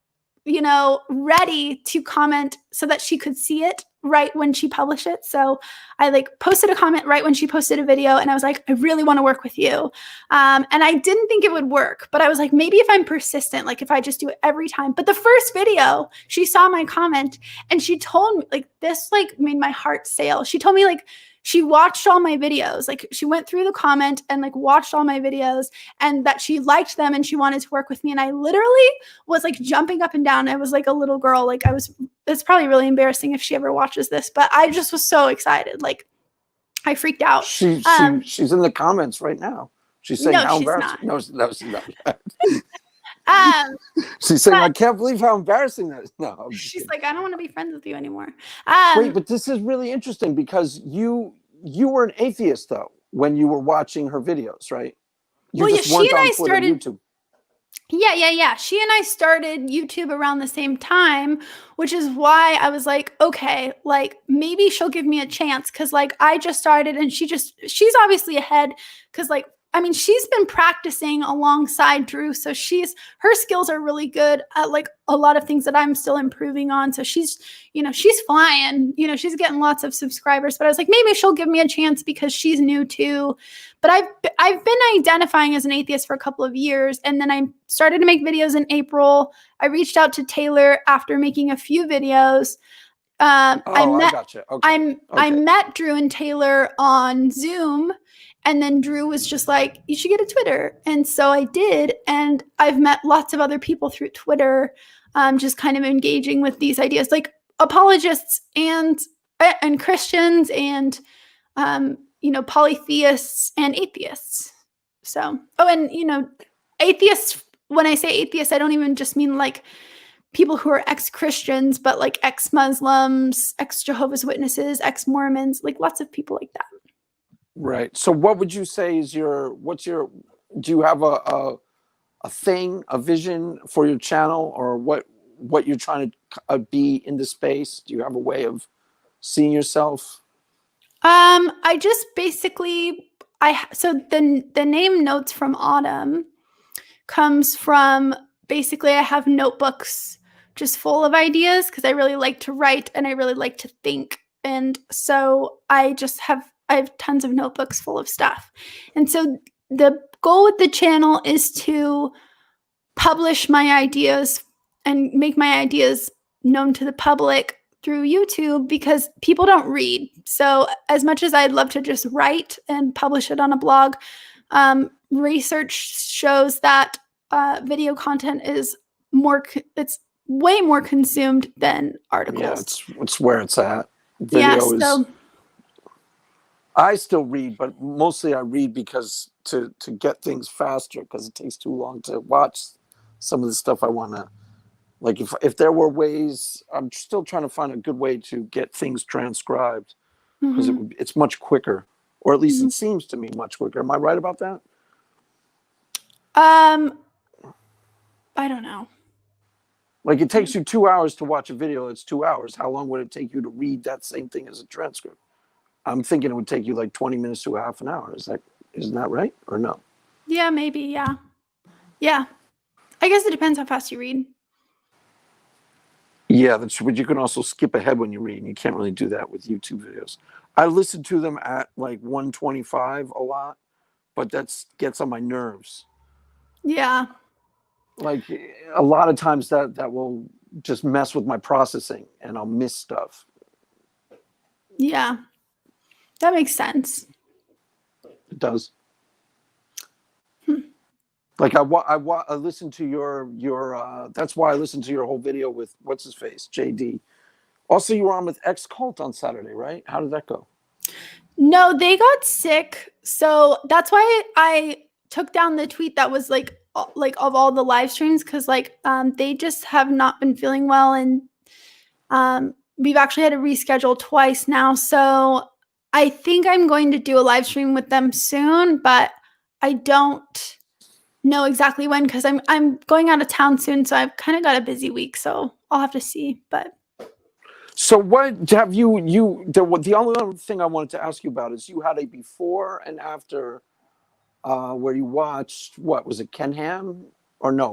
you know, ready to comment so that she could see it right when she published it. So I like posted a comment right when she posted a video, and I was like, I really want to work with you. And I didn't think it would work, but I was like, maybe if I'm persistent, like if I just do it every time. But the first video, she saw my comment and she told me, like, this like made my heart sail. She told me like she watched all my videos. Like she went through the comment and like watched all my videos and that she liked them and she wanted to work with me. And I literally was like jumping up and down. I was like a little girl. Like it's probably really embarrassing if she ever watches this, but I just was so excited. Like I freaked out. She's in the comments right now. She's saying No, how she's embarrassing. not. No, she's not. Um, She's saying, but- I can't believe how embarrassing that is. No, I'm just she's kidding. like, I don't want to be friends with you anymore. Wait, but this is really interesting because you were an atheist though when you were watching her videos, right? You Well, just yeah, weren't she and on I Twitter and started- YouTube. Yeah. She and I started YouTube around the same time, which is why I was like, okay, like maybe she'll give me a chance because like I just started and she's obviously ahead because like I mean she's been practicing alongside Drew, so her skills are really good at like a lot of things that I'm still improving on. So she's flying, she's getting lots of subscribers, but I was like maybe she'll give me a chance because she's new too. But I've been identifying as an atheist for a couple of years, and then I started to make videos in April. I reached out to Taylor after making a few videos. I gotcha. Okay. I met Drew and Taylor on Zoom, and then Drew was just like, you should get a Twitter. And so I did, and I've met lots of other people through Twitter, just kind of engaging with these ideas, like apologists and Christians and polytheists and atheists. So, and atheists, when I say atheists, I don't even just mean like people who are ex-Christians, but like ex-Muslims, ex-Jehovah's Witnesses, ex-Mormons, like lots of people like that. Right. So what would you say is do you have a thing, a vision for your channel, or what you're trying to be in the space? Do you have a way of seeing yourself? I just basically so the name Notes from Autumn comes from basically I have notebooks just full of ideas because I really like to write and I really like to think. And so I have tons of notebooks full of stuff. And so the goal with the channel is to publish my ideas and make my ideas known to the public through YouTube because people don't read. So as much as I'd love to just write and publish it on a blog, research shows that video content is it's way more consumed than articles. Yeah, it's where it's at. Video is. I still read, but mostly I read because to get things faster because it takes too long to watch some of the stuff I want to. Like if there were ways, I'm still trying to find a good way to get things transcribed because it's much quicker, or at least it seems to me much quicker. Am I right about that? I don't know. Like it takes you 2 hours to watch a video. It's 2 hours. How long would it take you to read that same thing as a transcript? I'm thinking it would take you like 20 minutes to a half an hour. Isn't that right or no? Yeah, maybe. Yeah. I guess it depends how fast you read. Yeah, that's. But you can also skip ahead when you read, and you can't really do that with YouTube videos. I listen to them at like 125 a lot, but that gets on my nerves. Yeah. Like a lot of times that will just mess with my processing, and I'll miss stuff. Yeah. That makes sense. It does. Like I listened to your that's why I listened to your whole video with what's his face, JD. Also, you were on with X Cult on Saturday, right? How did that go? No, they got sick. So that's why I took down the tweet that was like of all the live streams, because they just have not been feeling well, and we've actually had to reschedule twice now. So I think I'm going to do a live stream with them soon, but I don't know exactly when, because I'm going out of town soon, so I've kind of got a busy week, so I'll have to see. But So what have the only other thing I wanted to ask you about is you had a before and after where you watched, what was it, Ken Ham? Or no,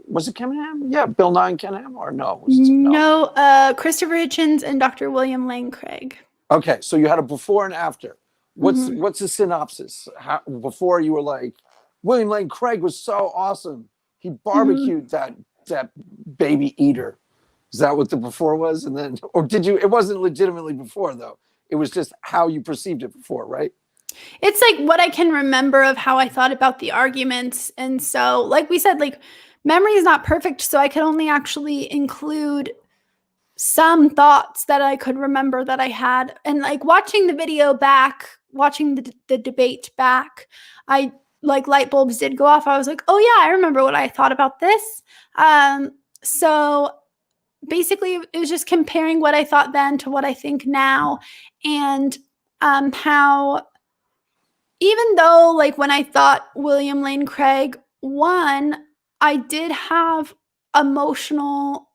was it Ken Ham? Yeah, Bill Nye and Ken Ham, or no? No, Christopher Hitchens and Dr. William Lane Craig. Okay, so you had a before and after. What's the synopsis? Before you were like, William Lane Craig was so awesome. He barbecued that baby eater. Is that what the before was? And then, or did you? It wasn't legitimately before though. It was just how you perceived it before, right? It's like what I can remember of how I thought about the arguments, and so, like we said, like memory is not perfect, so I could only actually include some thoughts that I could remember that I had. And like watching the video back, watching the debate back, I like light bulbs did go off. I was like, oh yeah, I remember what I thought about this. So basically it was just comparing what I thought then to what I think now, and how even though like when I thought William Lane Craig won, I did have emotional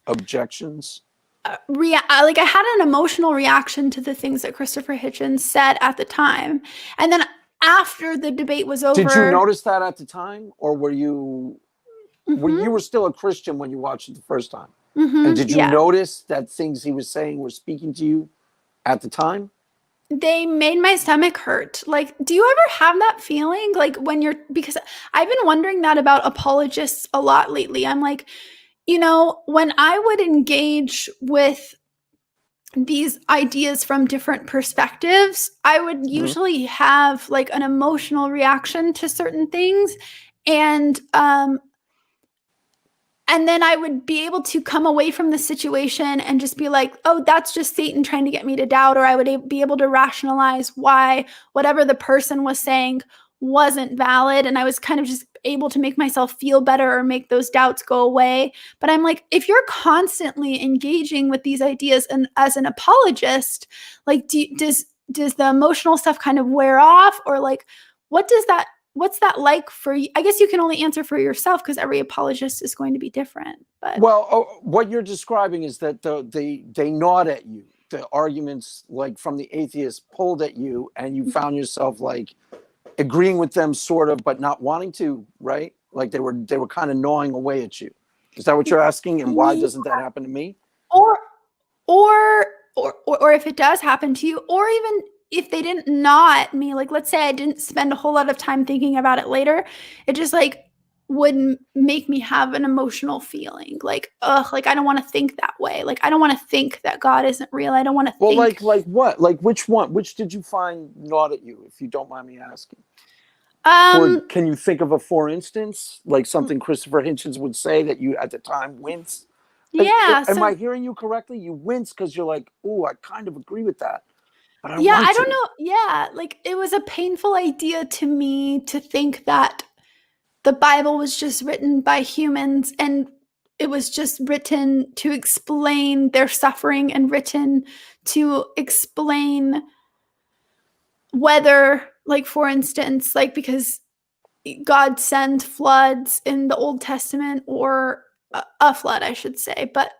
objections. Like I had an emotional reaction to the things that Christopher Hitchens said at the time, and then after the debate was over. Did you notice that at the time, or were you you were still a Christian when you watched it the first time? And did you notice that things he was saying were speaking to you at the time? They made my stomach hurt. Like, do you ever have that feeling? Like when you're, because I've been wondering that about apologists a lot lately. I'm like, you know, when I would engage with these ideas from different perspectives, I would usually have like an emotional reaction to certain things. And then I would be able to come away from the situation and just be like, oh, that's just Satan trying to get me to doubt. Or I would be able to rationalize why whatever the person was saying wasn't valid. And I was kind of just able to make myself feel better or make those doubts go away. But I'm like, if you're constantly engaging with these ideas and as an apologist, like, does the emotional stuff kind of wear off? Or like, what's that like for you? I guess you can only answer for yourself because every apologist is going to be different. But what you're describing is that they gnawed at you. The arguments, like from the atheists, pulled at you, and you found yourself like agreeing with them, sort of, but not wanting to, right? Like they were kind of gnawing away at you. Is that what you're asking? And why doesn't that happen to me? Or if it does happen to you, or even if they didn't gnaw at me, like let's say I didn't spend a whole lot of time thinking about it later, it just like would make me have an emotional feeling like, like I don't want to think that way. Like I don't want to think that God isn't real. I don't want to think. Well, like what? Like which one? Which did you find gnawed at you, if you don't mind me asking? Or can you think of a for instance, like something Christopher Hitchens would say that you at the time winced? Yeah. Am I hearing you correctly? You wince because you're like, oh, I kind of agree with that. But I don't know. Yeah. Like it was a painful idea to me to think that the Bible was just written by humans and it was just written to explain their suffering and written to explain whether, like, for instance, like because God sends floods in the Old Testament, or a flood, I should say. But,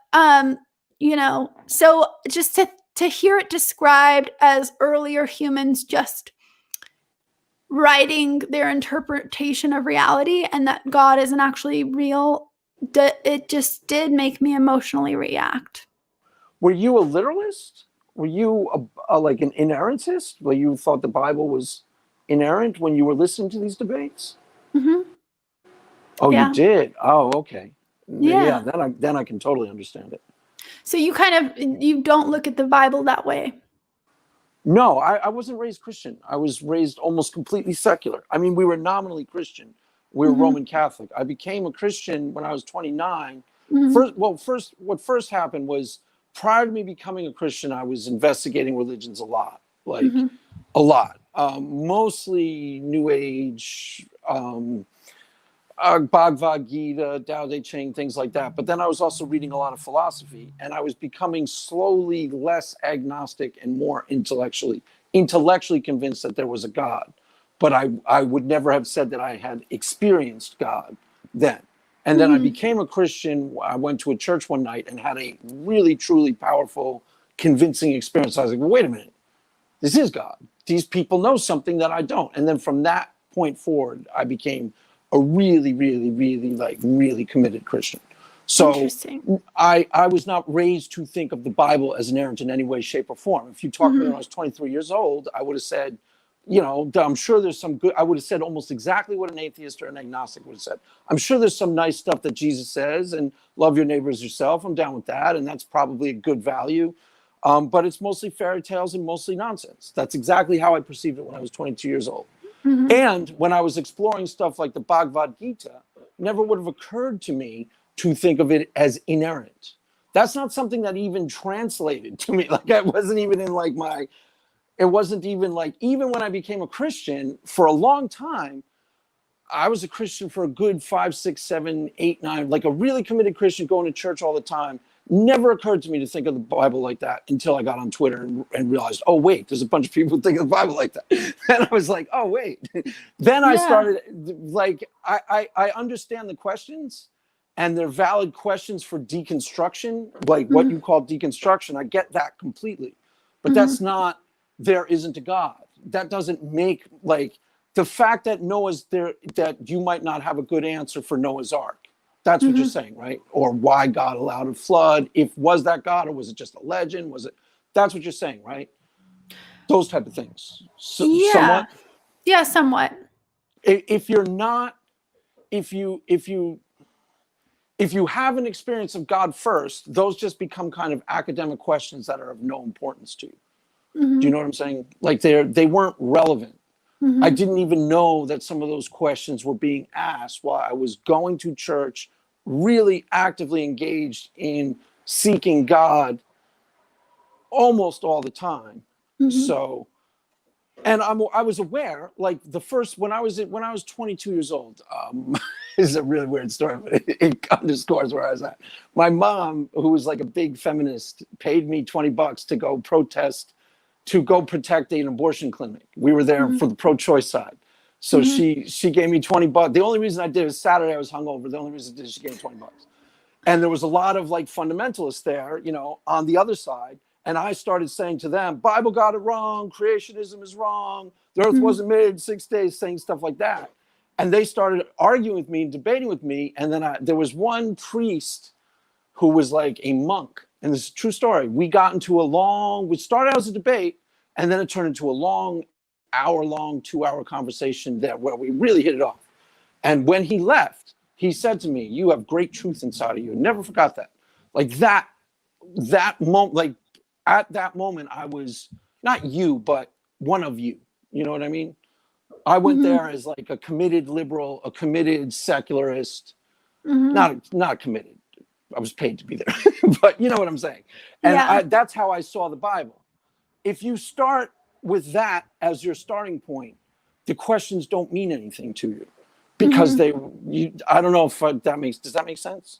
you know, so just to hear it described as earlier humans just writing their interpretation of reality and that God isn't actually real, it just did make me emotionally react. Were you a literalist? Were you like an inerrantist? Where you thought the Bible was inerrant when you were listening to these debates? Oh, yeah. You did? Oh, okay. Yeah. Then I can totally understand it. So you don't look at the Bible that way? No, I wasn't raised Christian. I was raised almost completely secular. I mean, we were nominally Christian. We were Mhm. Roman Catholic. I became a Christian when I was 29. Mhm. What first happened was, prior to me becoming a Christian, I was investigating religions a lot, like Mhm. a lot. Mostly New Age, Bhagavad Gita, Tao Te Ching, things like that. But then I was also reading a lot of philosophy, and I was becoming slowly less agnostic and more intellectually convinced that there was a God. But I would never have said that I had experienced God then. And then I Mhm. became a Christian. I went to a church one night and had a really, truly powerful, convincing experience. I was like, well, wait a minute, this is God. These people know something that I don't. And then from that point forward, I became a really, really, really, like, really committed Christian. So Interesting. I was not raised to think of the Bible as inerrant in any way, shape, or form. If you talked to me when I Mhm. was 23 years old, I would have said, I'm sure there's some good, I would have said almost exactly what an atheist or an agnostic would have said. I'm sure there's some nice stuff that Jesus says, and love your neighbor as yourself. I'm down with that. And that's probably a good value. But it's mostly fairy tales and mostly nonsense. That's exactly how I perceived it when I was 22 years old. Mhm. And when I was exploring stuff like the Bhagavad Gita, never would have occurred to me to think of it as inerrant. That's not something that even translated to me. Like, I wasn't even in like my, it wasn't even like, even when I became a Christian for a long time, I was a Christian for a good 5, 6, 7, 8, 9, like a really committed Christian going to church all the time. Never occurred to me to think of the Bible like that until I got on Twitter and realized, oh, wait, there's a bunch of people who think of the Bible like that. And I was like, oh, wait. Then I Yeah. started, like, I understand the questions, and they're valid questions for deconstruction, like what Mhm. you call deconstruction. I get that completely. But that's Mhm. not, there isn't a God. That doesn't make, like, the fact that Noah's there, that you might not have a good answer for Noah's Ark. That's what you're Mhm. saying, right? Or why God allowed a flood. If was that God, or was it just a legend? Was it? That's what you're saying, right? Those type of things. Yeah. Somewhat. Yeah, somewhat. If you're not, if you have an experience of God first, those just become kind of academic questions that are of no importance to you. Do you know Mhm. what I'm saying? Like they weren't relevant. I Mhm. didn't even know that some of those questions were being asked while I was going to church, really actively engaged in seeking God almost all the time. Mhm. So, and I was aware, like the first when I was 22 years old. This is a really weird story, but it underscores where I was at. My mom, who was like a big feminist, paid me $20 to go protest, to go protect an abortion clinic. We were there Mhm. for the pro-choice side. So Mhm. she gave me $20. The only reason I did it was Saturday. I was hungover. The only reason I did it, she gave me $20. And there was a lot of like fundamentalists there, on the other side. And I started saying to them, Bible got it wrong. Creationism is wrong. The earth Mhm. wasn't made in 6 days, saying stuff like that. And they started arguing with me and debating with me. And then there was one priest who was like a monk. And this is a true story. We started out as a debate, and then it turned into a long, hour-long, 2-hour conversation where we really hit it off. And when he left, he said to me, "You have great truth inside of you." Never forgot that. Like that moment, like at that moment, I was not you, but one of you. You know what I mean? I went there Mhm. as like a committed liberal, a committed secularist, Mhm. not committed. I was paid to be there, but you know what I'm saying. And Yeah. that's how I saw the Bible. If you start with that as your starting point, the questions don't mean anything to you because Mhm. I don't know if does that make sense?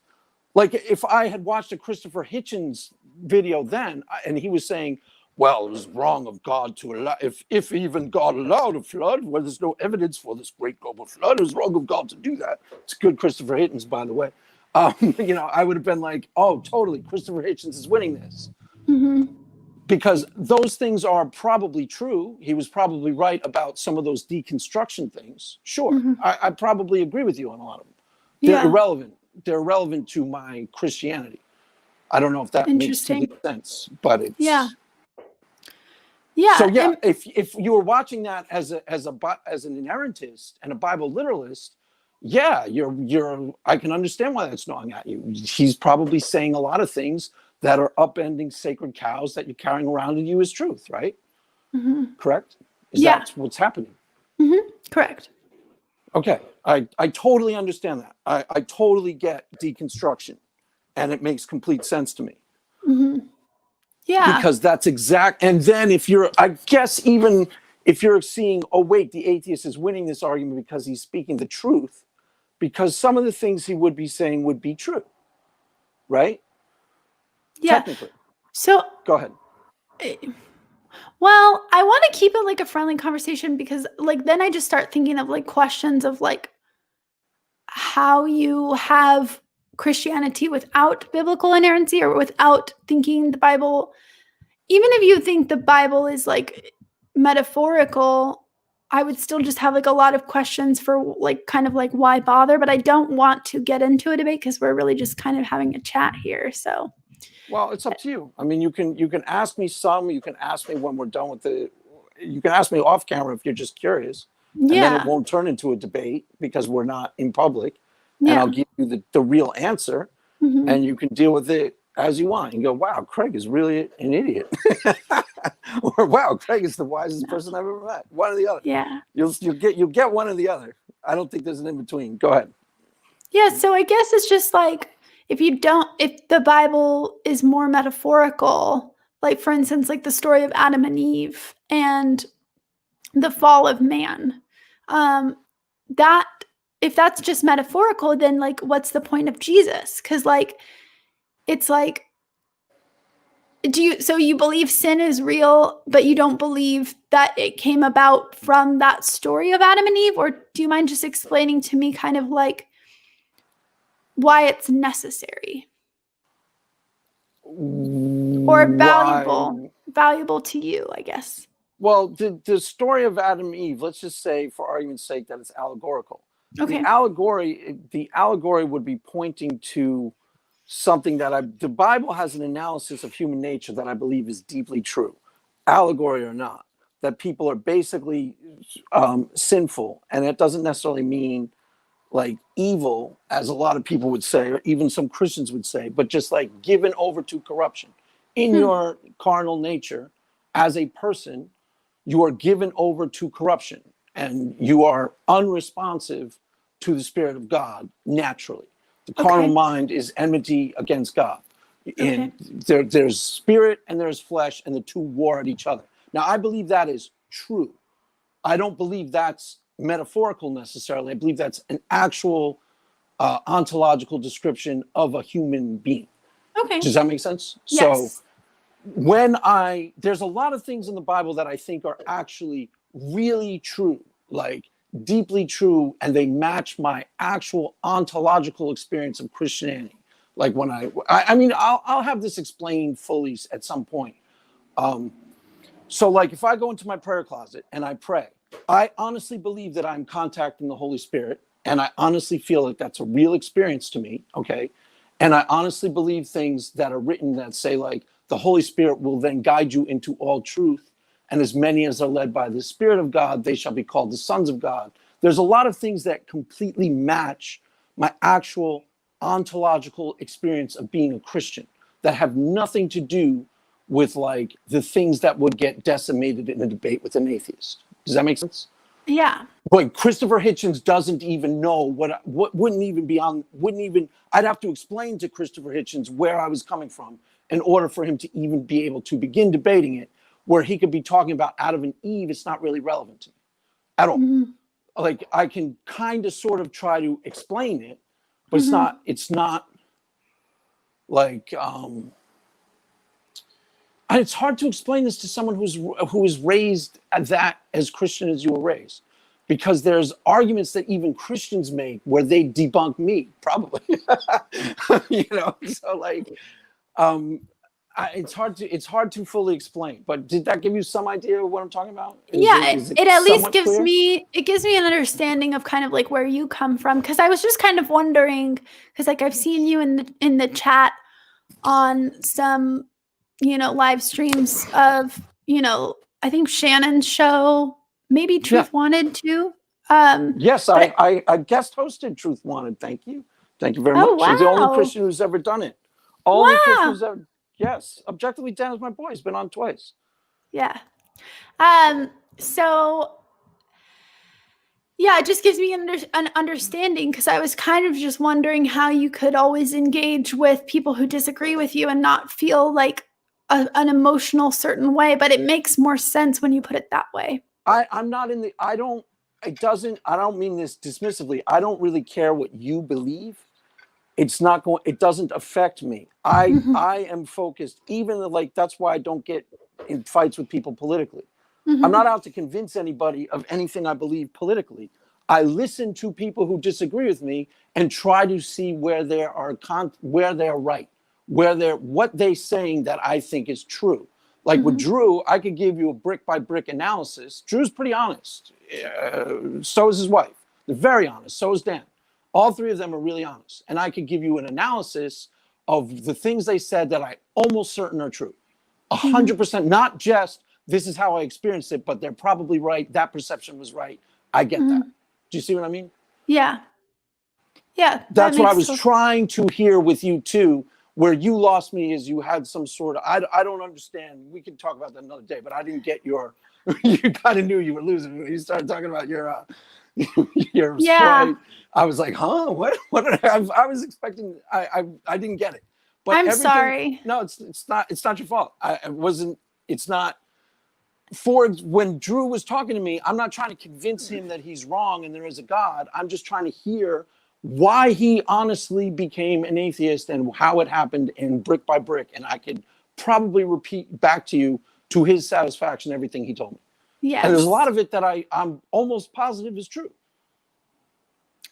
Like if I had watched a Christopher Hitchens video then, and he was saying, well, it was wrong of God to allow, if even God allowed a flood, well, there's no evidence for this great global flood. It was wrong of God to do that. It's good Christopher Hitchens, by the way. I would have been like, oh, totally, Christopher Hitchens is winning this. Mhm. Because those things are probably true. He was probably right about some of those deconstruction things. Sure, Mhm. I probably agree with you on a lot of them. They're Yeah. irrelevant. They're irrelevant to my Christianity. I don't know if that makes any Interesting. sense, but Yeah. it's so Yeah. yeah. And If you were watching that as an inerrantist and a Bible literalist, yeah, you're. I can understand why that's gnawing at you. He's probably saying a lot of things that are upending sacred cows that you're carrying around in you as truth, right? Correct? Is Yeah. that what's happening? Correct. Okay, I totally understand that. I totally get deconstruction, and it makes complete sense to me. Yeah. Because that's exact. And then if you're, I guess, even if you're seeing, oh, wait, the atheist is winning this argument because he's speaking the truth, because some of the things he would be saying would be true, right? Yeah. Technically. So, Go ahead. well, I want to keep it like a friendly conversation because, like, then I just start thinking of like questions of like how you have Christianity without biblical inerrancy or without thinking the Bible. Even if you think the Bible is like metaphorical, I would still just have like a lot of questions for like kind of like why bother, but I don't want to get into a debate because we're really just kind of having a chat here. So, Well, it's up to you. I mean, you can ask me some, you can ask me when we're done with you can ask me off camera if you're just curious. And then it yeah. won't turn into a debate because we're not in public. And Yeah. I'll give you the real answer, and you can deal with it as you want. You go, wow, Craig is really an idiot. Or wow, Craig is the wisest person I've ever met. One or the other. Yeah. You'll get one or the other. I don't think there's an in between. Go ahead. Yeah, so I guess it's just like if the Bible is more metaphorical, like for instance, like the story of Adam and Eve and the fall of man, that if that's just metaphorical, then like what's the point of Jesus? Because like it's like so you believe sin is real, but you don't believe that it came about from that story of Adam and Eve? Or do you mind just explaining to me kind of like why it's necessary or valuable to you, I guess? Well, the story of Adam and Eve, let's just say for argument's sake that it's allegorical. Okay. The allegory would be pointing to something that the Bible has an analysis of human nature that I believe is deeply true, allegory or not, that people are basically sinful. And that doesn't necessarily mean like evil, as a lot of people would say, or even some Christians would say, but just like given over to corruption. In your carnal nature, as a person, you are given over to corruption and you are unresponsive to the Spirit of God naturally. The carnal mind is enmity against God. And there's spirit and there's flesh, and the two war at each other. Now, I believe that is true. I don't believe that's metaphorical necessarily. I believe that's an actual ontological description of a human being. Okay. Does that make sense? Yes. So there's a lot of things in the Bible that I think are actually really true, like deeply true, and they match my actual ontological experience of Christianity. Like when I mean, I'll have this explained fully at some point. So like if I go into my prayer closet and I pray, I honestly believe that I'm contacting the Holy Spirit, and I honestly feel like that's a real experience to me, okay? And I honestly believe things that are written that say like the Holy Spirit will then guide you into all truth, and as many as are led by the Spirit of God, they shall be called the sons of God. There's a lot of things that completely match my actual ontological experience of being a Christian that have nothing to do with like the things that would get decimated in a debate with an atheist. Does that make sense? Yeah. But Christopher Hitchens doesn't even know what I'd have to explain to Christopher Hitchens where I was coming from in order for him to even be able to begin debating it, where he could be talking about Adam and Eve. It's not really relevant to me at all. Like I can kind of sort of try to explain it, but it's not like, and it's hard to explain this to someone who is raised as Christian as you were raised, because there's arguments that even Christians make where they debunk me, probably. So like, it's hard to fully explain. But did that give you some idea of what I'm talking about? It at least gives clear? me an understanding of kind of like where you come from, because I was just kind of wondering, because like I've seen you in the chat on some live streams of, I think Shannon's show, maybe Truth Wanted too. Yes, I guest hosted Truth Wanted. Thank you very much. Wow. She's the only Christian who's ever done it. Only Christian who's ever. Yes, Objectively Dan is my boy. He's been on twice. Yeah. So yeah, it just gives me an understanding, because I was kind of just wondering how you could always engage with people who disagree with you and not feel like an emotional certain way, but it makes more sense when you put it that way. I'm not in the, I don't, it doesn't, I don't mean this dismissively. I don't really care what you believe. It's not going, it doesn't affect me. I am focused, even like, that's why I don't get in fights with people politically. I'm not out to convince anybody of anything I believe politically. I listen to people who disagree with me and try to see where they are where they're right, what they're saying that I think is true. Like with Drew, I could give you a brick by brick analysis. Drew's pretty honest. So is his wife. They're very honest. So is Dan. All three of them are really honest. And I could give you an analysis of the things they said that I almost certain are true. 100%, not just this is how I experienced it, but they're probably right. That perception was right. I get that. Do you see what I mean? Yeah. Yeah. That's what I was trying to hear with you too. Where you lost me is you had some sort of, I don't understand. We can talk about that another day, but I didn't get your, you kind of knew you were losing when you started talking about your sprite. I was like, huh? What I was expecting, I didn't get it. But I'm sorry. No, it's not your fault. It's not. When Drew was talking to me, I'm not trying to convince him that he's wrong and there is a God. I'm just trying to hear why he honestly became an atheist and how it happened, and brick by brick. And I could probably repeat back to you to his satisfaction everything he told me. Yes. And there's a lot of it that I'm almost positive is true.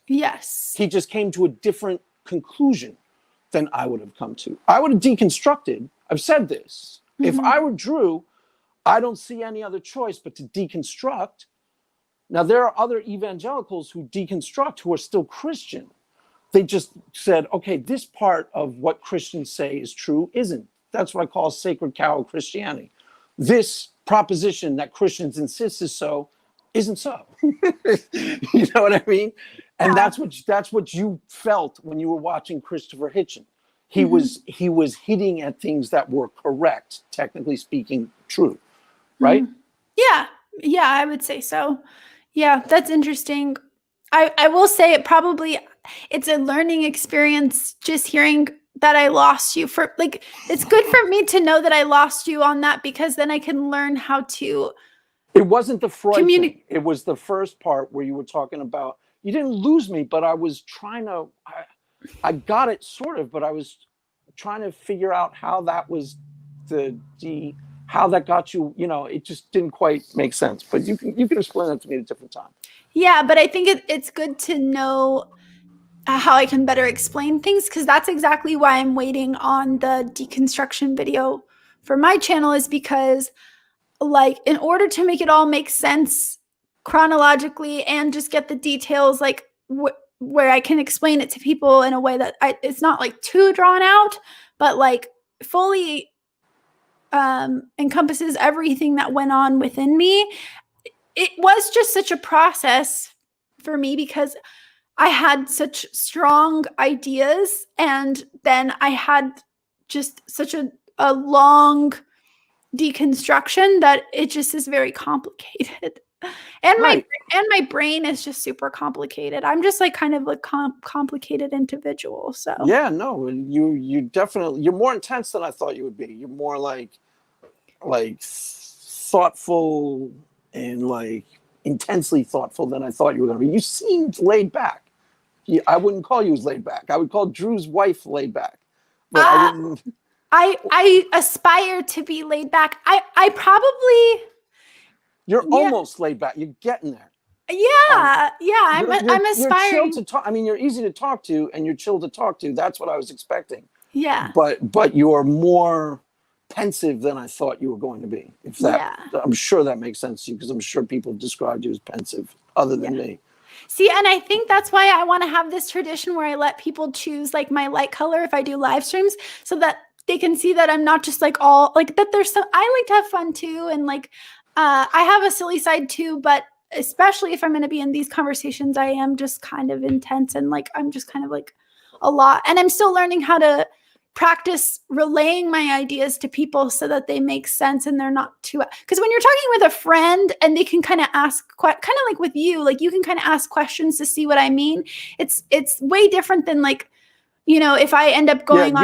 Yes. He just came to a different conclusion than I would have come to. I would have deconstructed. I've said this. If I were Drew, I don't see any other choice but to deconstruct. Now, there are other evangelicals who deconstruct who are still Christian. They just said, okay, this part of what Christians say is true isn't. That's what I call sacred cow Christianity. This proposition that Christians insist is so isn't so. You know what I mean? And that's what you felt when you were watching Christopher Hitchens. He was hitting at things that were correct, technically speaking, true. Right? Yeah, I would say so. Yeah, that's interesting. I will say it's a learning experience just hearing that I lost you for, like, it's good for me to know that I lost you on that, because then I can learn how to. It wasn't the Freud thing. It was the first part where you were talking about, you didn't lose me, but I was trying to, I got it sort of, but I was trying to figure out how that was how that got you, it just didn't quite make sense. But you can explain that to me at a different time. Yeah, but I think it's good to know how I can better explain things, because that's exactly why I'm waiting on the deconstruction video for my channel, is because, like, in order to make it all make sense chronologically and just get the details, like where I can explain it to people in a way that it's not like too drawn out, but like fully encompasses everything that went on within me. It was just such a process for me, because I had such strong ideas, and then I had just such a long deconstruction that it just is very complicated. And my brain is just super complicated. I'm just like kind of a complicated individual. So yeah, no, you definitely, you're more intense than I thought you would be. You're more like thoughtful and like intensely thoughtful than I thought you were going to be. You seemed laid back. I wouldn't call you as laid back. I would call Drew's wife laid back. But I wouldn't. I aspire to be laid back. I probably. You're almost laid back. You're getting there. Yeah, I'm aspiring. You're chill to talk. I mean, you're easy to talk to, and you're chill to talk to. That's what I was expecting. Yeah. But you're more pensive than I thought you were going to be. I'm sure that makes sense to you, because I'm sure people described you as pensive other than me. See, and I think that's why I want to have this tradition where I let people choose like my light color if I do live streams, so that they can see that I'm not just like all like that. There's some, I like to have fun too, and like I have a silly side too, but especially if I'm going to be in these conversations, I am just kind of intense, and like I'm just kind of like a lot, and I'm still learning how to practice relaying my ideas to people so that they make sense and they're not too, because when you're talking with a friend and they can kind of ask, kind of like with you, like you can kind of ask questions to see what I mean. It's way different than like, if I end up going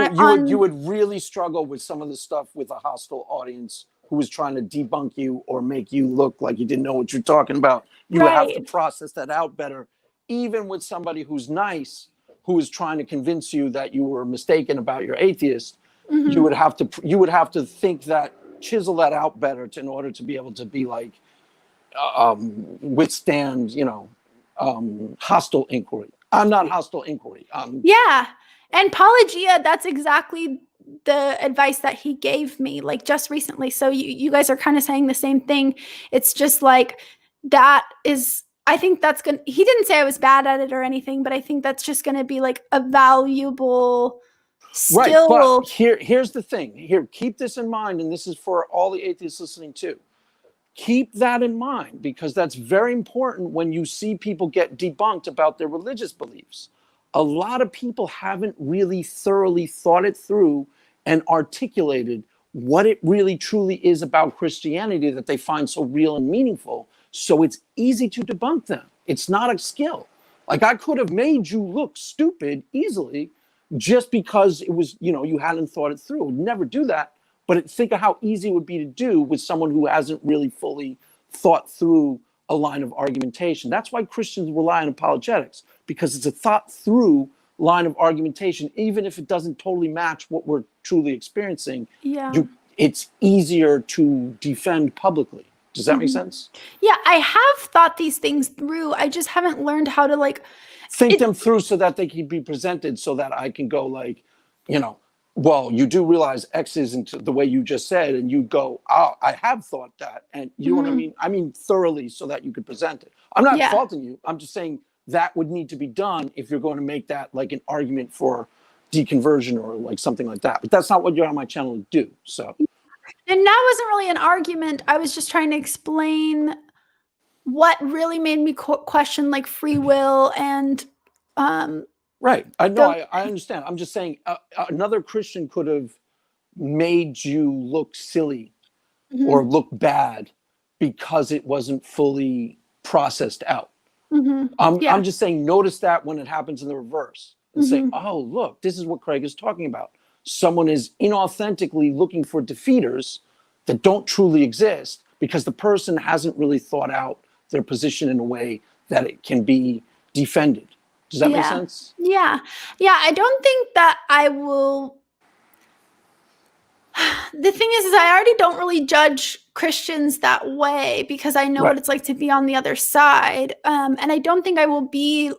you would really struggle with some of the stuff with a hostile audience who was trying to debunk you or make you look like you didn't know what you're talking about. You would have to process that out better, even with somebody who's nice, who is trying to convince you that you were mistaken about your atheist. You would have to think that, chisel that out better in order to be able to be like, withstand, hostile inquiry. I'm not hostile inquiry. Yeah. And Apologia, that's exactly the advice that he gave me, like just recently. So you guys are kind of saying the same thing. It's just like, I think that's going to, he didn't say I was bad at it or anything, but I think that's just going to be like a valuable skill. Right, but here's the thing. Here, keep this in mind, and this is for all the atheists listening too. Keep that in mind, because that's very important when you see people get debunked about their religious beliefs. A lot of people haven't really thoroughly thought it through and articulated what it really truly is about Christianity that they find so real and meaningful. So it's easy to debunk them. It's not a skill. Like, I could have made you look stupid easily just because it was, you hadn't thought it through. I would never do that. But think of how easy it would be to do with someone who hasn't really fully thought through a line of argumentation. That's why Christians rely on apologetics, because it's a thought through line of argumentation. Even if it doesn't totally match what we're truly experiencing, it's easier to defend publicly. Does that make sense? Yeah, I have thought these things through. I just haven't learned how to think them through so that they can be presented, so that I can go like, well, you do realize X isn't the way you just said, and you go, oh, I have thought that, and you know what I mean? I mean thoroughly, so that you could present it. I'm not faulting you. I'm just saying that would need to be done if you're going to make that like an argument for deconversion or like something like that. But that's not what you're on my channel to do. So, and that wasn't really an argument. I was just trying to explain what really made me question like free will and right. I know. I understand. I'm just saying another Christian could have made you look silly or look bad because it wasn't fully processed out. I'm just saying, notice that when it happens in the reverse and say, oh, look, this is what Craig is talking about. Someone is inauthentically looking for defeaters that don't truly exist because the person hasn't really thought out their position in a way that it can be defended. Does that make sense? Yeah. I don't think that I will. The thing is I already don't really judge Christians that way because I know what it's like to be on the other side. And I don't think I will be,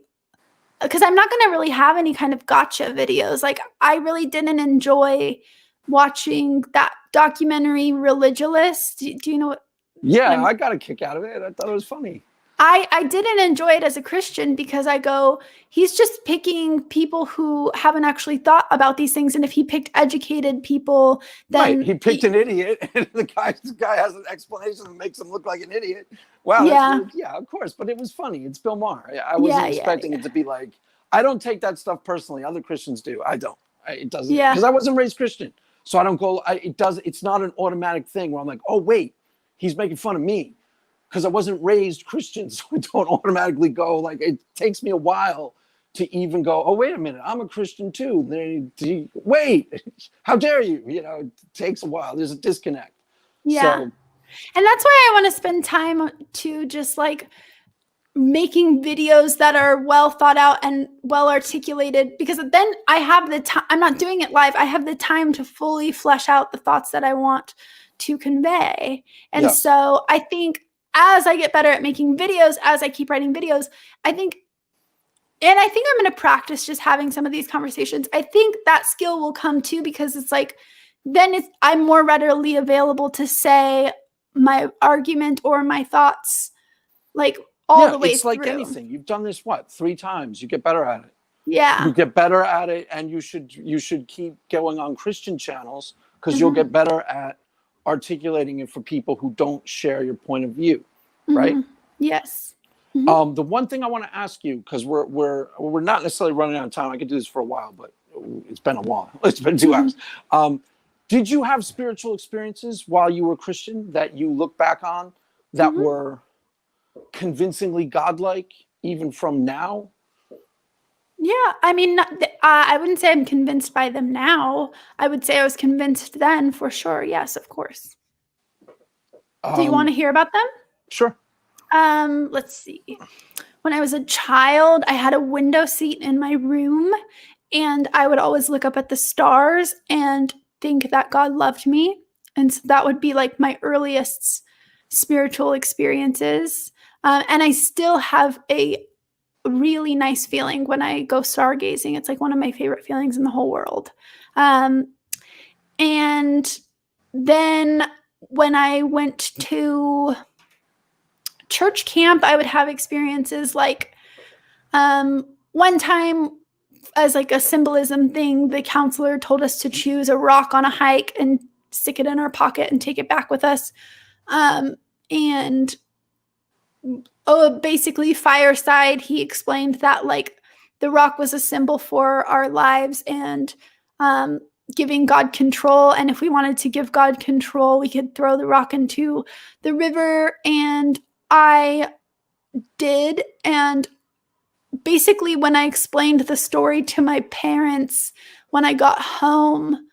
because I'm not going to really have any kind of gotcha videos. Like, I really didn't enjoy watching that documentary Religulous. Do you know what? Yeah, I got a kick out of it. I thought it was funny. I didn't enjoy it as a Christian because I go, he's just picking people who haven't actually thought about these things. And if he picked educated people, then he picked an idiot, and the guy has an explanation that makes him look like an idiot. Wow. Yeah, of course. But it was funny. It's Bill Maher. I wasn't expecting it to be like, I don't take that stuff personally. Other Christians do. I don't. It doesn't. Because I wasn't raised Christian. So I don't go, it's not an automatic thing where I'm like, oh, wait, he's making fun of me. Because I wasn't raised Christian, so I don't automatically go, like, it takes me a while to even go, oh, wait a minute, I'm a Christian too. Wait, how dare you? It takes a while. There's a disconnect. Yeah. So, and that's why I want to spend time to just like making videos that are well thought out and well articulated, because then I have the time. I'm not doing it live. I have the time to fully flesh out the thoughts that I want to convey. And so I think, as I get better at making videos, as I keep writing videos, I think I'm going to practice just having some of these conversations. I think that skill will come too, because it's like, then I'm more readily available to say my argument or my thoughts, like all the way through. It's like anything. You've done this, 3 times. You get better at it. Yeah. You get better at it, and you should keep going on Christian channels, because you'll get better at articulating it for people who don't share your point of view, right? Yes. The one thing I want to ask you, because we're not necessarily running out of time. I could do this for a while, but it's been a while. It's been 2 hours. Did you have spiritual experiences while you were Christian that you look back on that were convincingly godlike, even from now? Yeah, I mean, I wouldn't say I'm convinced by them now. I would say I was convinced then, for sure. Yes, of course. Do you want to hear about them? Sure. Let's see. When I was a child, I had a window seat in my room, and I would always look up at the stars and think that God loved me. And so that would be like my earliest spiritual experiences. And I still have a really nice feeling when I go stargazing. It's like one of my favorite feelings in the whole world. And then when I went to church camp, I would have experiences like one time, as like a symbolism thing, the counselor told us to choose a rock on a hike and stick it in our pocket and take it back with us. And basically fireside, he explained that like the rock was a symbol for our lives and giving God control. And if we wanted to give God control, we could throw the rock into the river. And I did. And basically, when I explained the story to my parents, when I got home,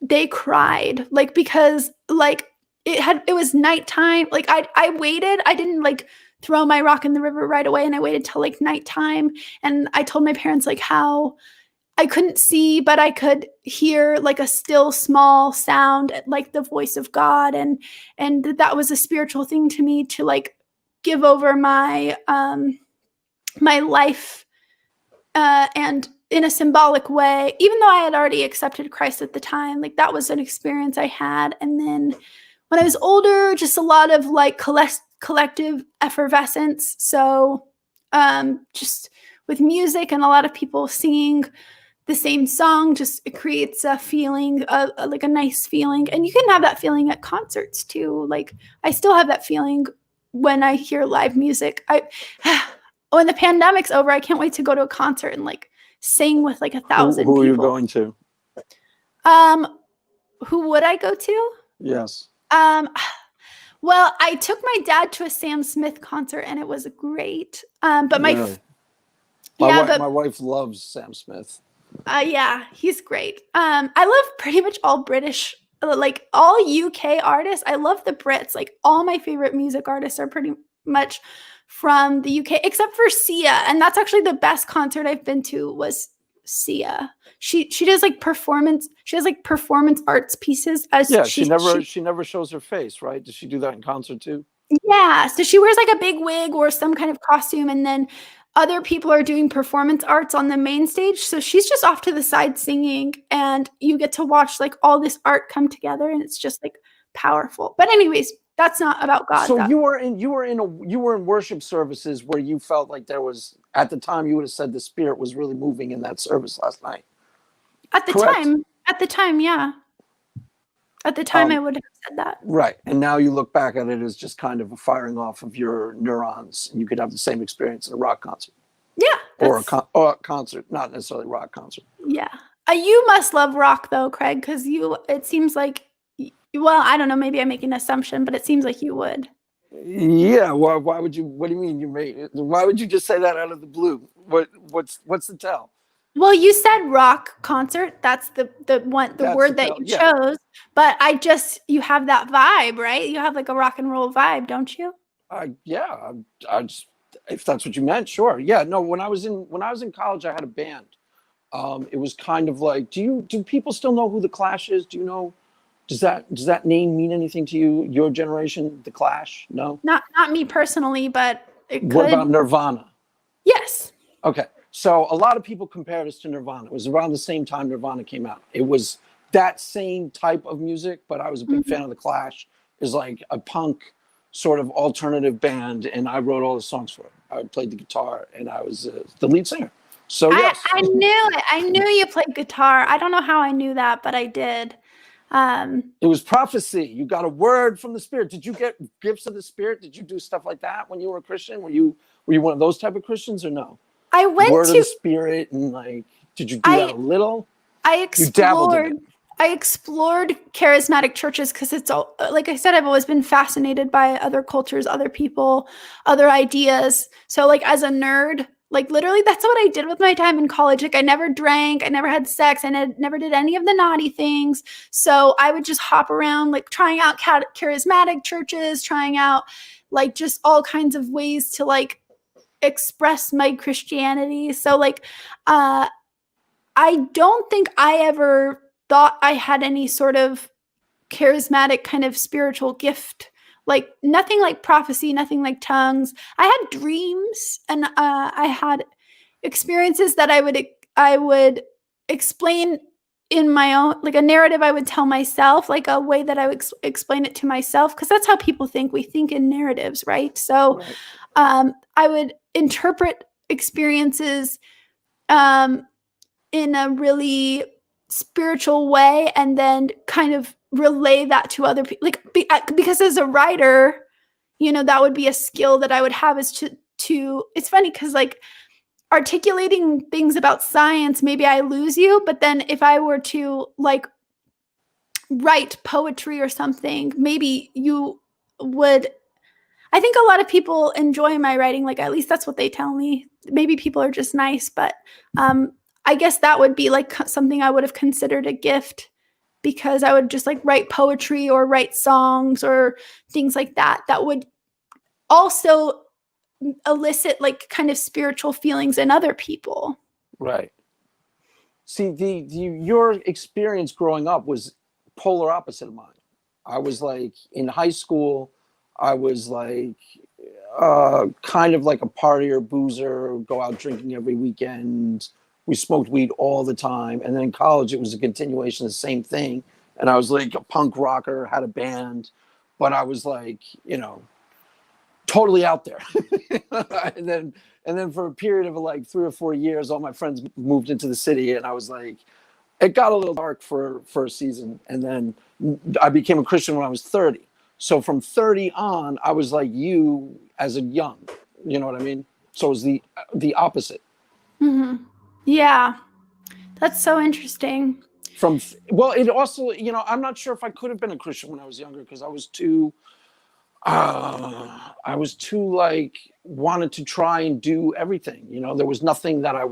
they cried, like, because like it was nighttime. Like I waited. I didn't like throw my rock in the river right away. And I waited till like nighttime. And I told my parents like how I couldn't see, but I could hear like a still small sound, like the voice of God. And that was a spiritual thing to me, to like give over my my life and in a symbolic way, even though I had already accepted Christ at the time. Like that was an experience I had. And then when I was older, just a lot of like collective effervescence. So just with music and a lot of people singing the same song, just it creates a feeling, like a nice feeling. And you can have that feeling at concerts too. Like I still have that feeling when I hear live music. When the pandemic's over, I can't wait to go to a concert and like sing with like 1,000 people. Who are you going to? Who would I go to? Yes. Well, I took my dad to a Sam Smith concert and it was great. But my wife loves Sam Smith. Yeah, he's great. I love pretty much all British, like all UK artists. I love the Brits. Like all my favorite music artists are pretty much from the UK, except for Sia. And that's actually the best concert I've been to was Sia. She does like performance. She has like performance arts pieces. She never shows her face, right? Does she do that in concert too? Yeah. So she wears like a big wig or some kind of costume, and then other people are doing performance arts on the main stage. So she's just off to the side singing, and you get to watch like all this art come together, and it's just like powerful. But anyways, that's not about God. So you were in worship services where you felt like there was, at the time you would have said the Spirit was really moving in that service last night. At the time, yeah. At the time, I would have said that. Right. And now you look back at it as just kind of a firing off of your neurons, and you could have the same experience in a rock concert. Yeah. Or a concert, not necessarily rock concert. Yeah. You must love rock though, Craig, because it seems like, well, I don't know, maybe I make an assumption, but it seems like you would. Yeah. Why would you, what do you mean why would you just say that out of the blue? What's the tell? Well, you said rock concert. That's the word that you chose. But you have that vibe, right? You have like a rock and roll vibe, don't you? Yeah. If that's what you meant, sure. Yeah. No. When I was in college, I had a band. It was kind of like, do people still know who The Clash is? Do you know? Does that name mean anything to you? Your generation, The Clash? No. Not me personally, but it could. What about Nirvana? Yes. Okay. So a lot of people compared us to Nirvana. It was around the same time Nirvana came out. It was that same type of music, but I was a big fan of The Clash. It's like a punk sort of alternative band, and I wrote all the songs for it. I played the guitar, and I was the lead singer. So yes. I knew it. I knew you played guitar. I don't know how I knew that, but I did. It was prophecy. You got a word from the Spirit. Did you get gifts of the Spirit? Did you do stuff like that when you were a Christian? Were you one of those type of Christians or no? I went Word of the Spirit, and like, did you do that a little? You dabbled in it. I explored charismatic churches because it's all, like I said, I've always been fascinated by other cultures, other people, other ideas. So like as a nerd, like literally that's what I did with my time in college. Like I never drank, I never had sex, never did any of the naughty things. So I would just hop around like trying out charismatic churches, trying out like just all kinds of ways to like express my Christianity. So like I don't think I ever thought I had any sort of charismatic kind of spiritual gift. Like nothing like prophecy, nothing like tongues. I had dreams and I had experiences that I would explain in my own, like a narrative I would tell myself, like a way that I would explain it to myself, because that's how people think. We think in narratives, right? So I would interpret experiences in a really spiritual way and then kind of relay that to other people. Like because as a writer, you know, that would be a skill that I would have, is to it's funny because like articulating things about science, maybe I lose you, but then if I were to like write poetry or something, maybe you would. I think a lot of people enjoy my writing, like at least that's what they tell me. Maybe people are just nice, but I guess that would be like something I would have considered a gift, because I would just like write poetry or write songs or things like that that would also elicit like kind of spiritual feelings in other people. Right. See, your experience growing up was polar opposite of mine. I was like in high school, I was like kind of like a partier, boozer, go out drinking every weekend. We smoked weed all the time. And then in college, it was a continuation of the same thing. And I was like a punk rocker, had a band, but I was like, you know, totally out there. and then for a period of like 3 or 4 years, all my friends moved into the city, and I was like, it got a little dark for a season. And then I became a Christian when I was 30. So from 30 on, I was like you as a young, you know what I mean? So it was the opposite. Mm-hmm. Yeah, that's so interesting. Well, it also, you know, I'm not sure if I could have been a Christian when I was younger, because I was too like wanted to try and do everything. You know, there was nothing that I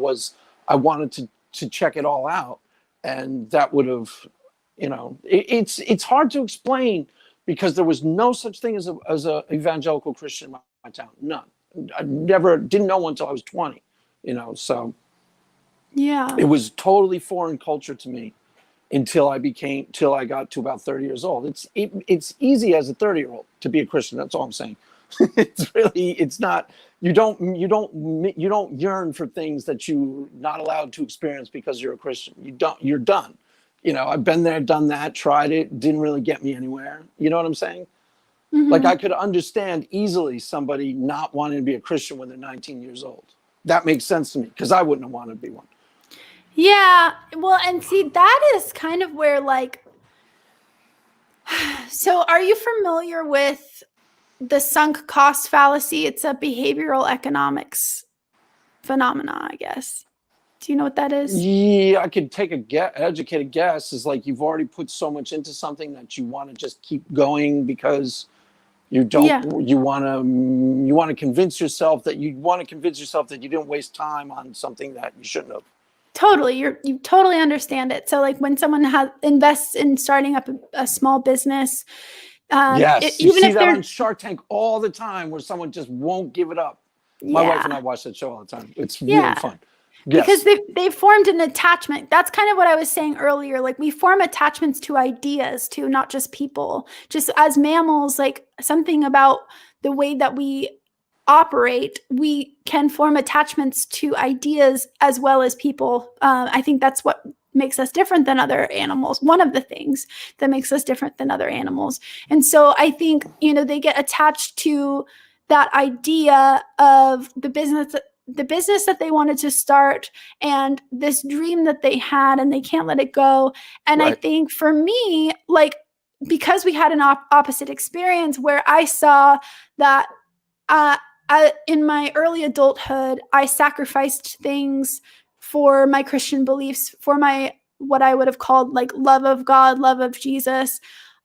wanted to check it all out, and that would have, you know, it's hard to explain, because there was no such thing as a evangelical Christian in my town. None. I didn't know one until I was 20. You know, so yeah, it was totally foreign culture to me till I got to about 30 years old. It's easy as a 30-year-old to be a Christian. That's all I'm saying. It's not, you don't yearn for things that you're not allowed to experience because you're a Christian. You're done. You know, I've been there, done that, tried it, didn't really get me anywhere. You know what I'm saying? mm-hmm. Like I could understand easily somebody not wanting to be a Christian when they're 19 years old. That makes sense to me, because I wouldn't have wanted to be one. Yeah, well, and see, that is kind of where like, so are you familiar with the sunk cost fallacy? It's a behavioral economics phenomena, I guess. Do you know what that is? Yeah, I could take educated guess. Is like you've already put so much into something that you want to just keep going, because you don't. Yeah. You want to convince yourself that you didn't waste time on something that you shouldn't have. Totally. You totally understand it. So like when someone invests in starting up a small business, yes, you even see if that they're on Shark Tank all the time, where someone just won't give it up. yeah. My wife and I watch that show all the time. It's really Yeah. fun. Yes. Because they've formed an attachment. That's kind of what I was saying earlier. Like we form attachments to ideas too, not just people. Just as mammals, like something about the way that we operate, we can form attachments to ideas as well as people. I think that's what makes us different than other animals. One of the things that makes us different than other animals. And so I think, you know, they get attached to that idea of the business that they wanted to start and this dream that they had, and they can't let it go. And right. I think for me, like, because we had an opposite experience where I saw that in my early adulthood, I sacrificed things for my Christian beliefs, for my what I would have called like love of God, love of Jesus.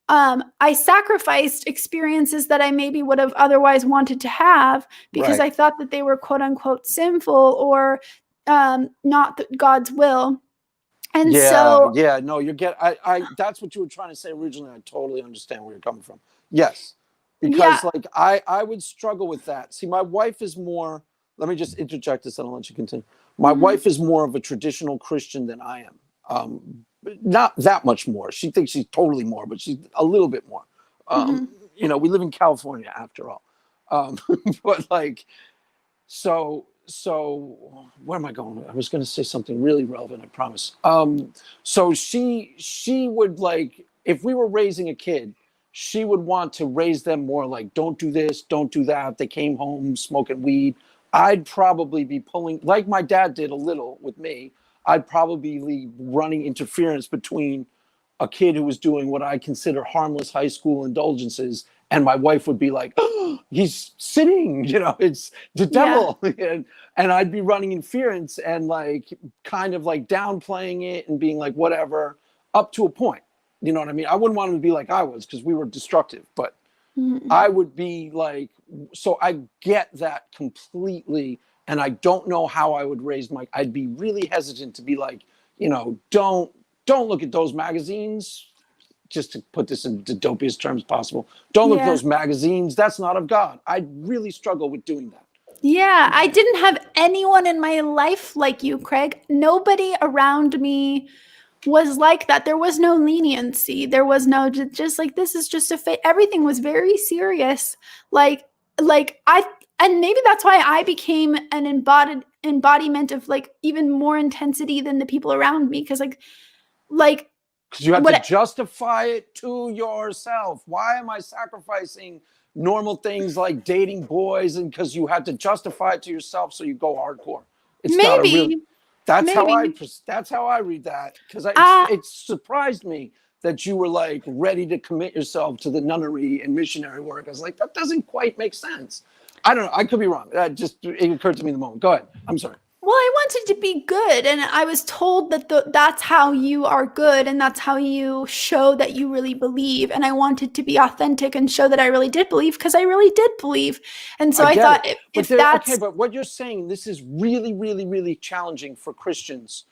I sacrificed experiences that I maybe would have otherwise wanted to have because Right. I thought that they were quote unquote sinful or not God's will. And so, Yeah, no, that's what you were trying to say originally. I totally understand where you're coming from. Yes. yeah. Because like I would struggle with that. See, my wife is more, let me just interject this and I'll let you continue. My wife is more of a traditional Christian than I am. Not that much more. She thinks she's totally more, but she's a little bit more. You know, we live in California after all. But like, so where am I going? I was going to say something really relevant, I promise. So she would like, if we were raising a kid, she would want to raise them more like, don't do this, don't do that. They came home smoking weed. I'd probably be pulling, like my dad did a little with me. I'd probably be running interference between a kid who was doing what I consider harmless high school indulgences, and my wife would be like, oh, he's sinning, you know, it's the devil. Yeah. And I'd be running interference and like kind of like downplaying it and being like, whatever, up to a point. You know what I mean? I wouldn't want him to be like I was because we were destructive, but I would be like, so I get that completely. And I don't know how I would raise I'd be really hesitant to be like, you know, don't look at those magazines, just to put this in the dopiest terms possible. Don't look at those magazines. That's not of God. I'd really struggle with doing that. Yeah, I didn't have anyone in my life like you, Craig. Nobody around me was like that. There was no leniency. There was no just like, this is just a fate. Everything was very serious. Like and maybe that's why I became an embodiment of like even more intensity than the people around me. Cause like, because you have to justify it to yourself. Why am I sacrificing normal things like dating boys? And because you had to justify it to yourself, so you go hardcore. It's not a real. That's how I read that, because it surprised me that you were like ready to commit yourself to the nunnery and missionary work. I was like, that doesn't quite make sense. I don't know. I could be wrong. It occurred to me in the moment. Go ahead. I'm sorry. Well, I wanted to be good, and I was told that that's how you are good, and that's how you show that you really believe. And I wanted to be authentic and show that I really did believe, because I really did believe. And so I thought, if that's okay, but what you're saying, this is really, really, really challenging for Christians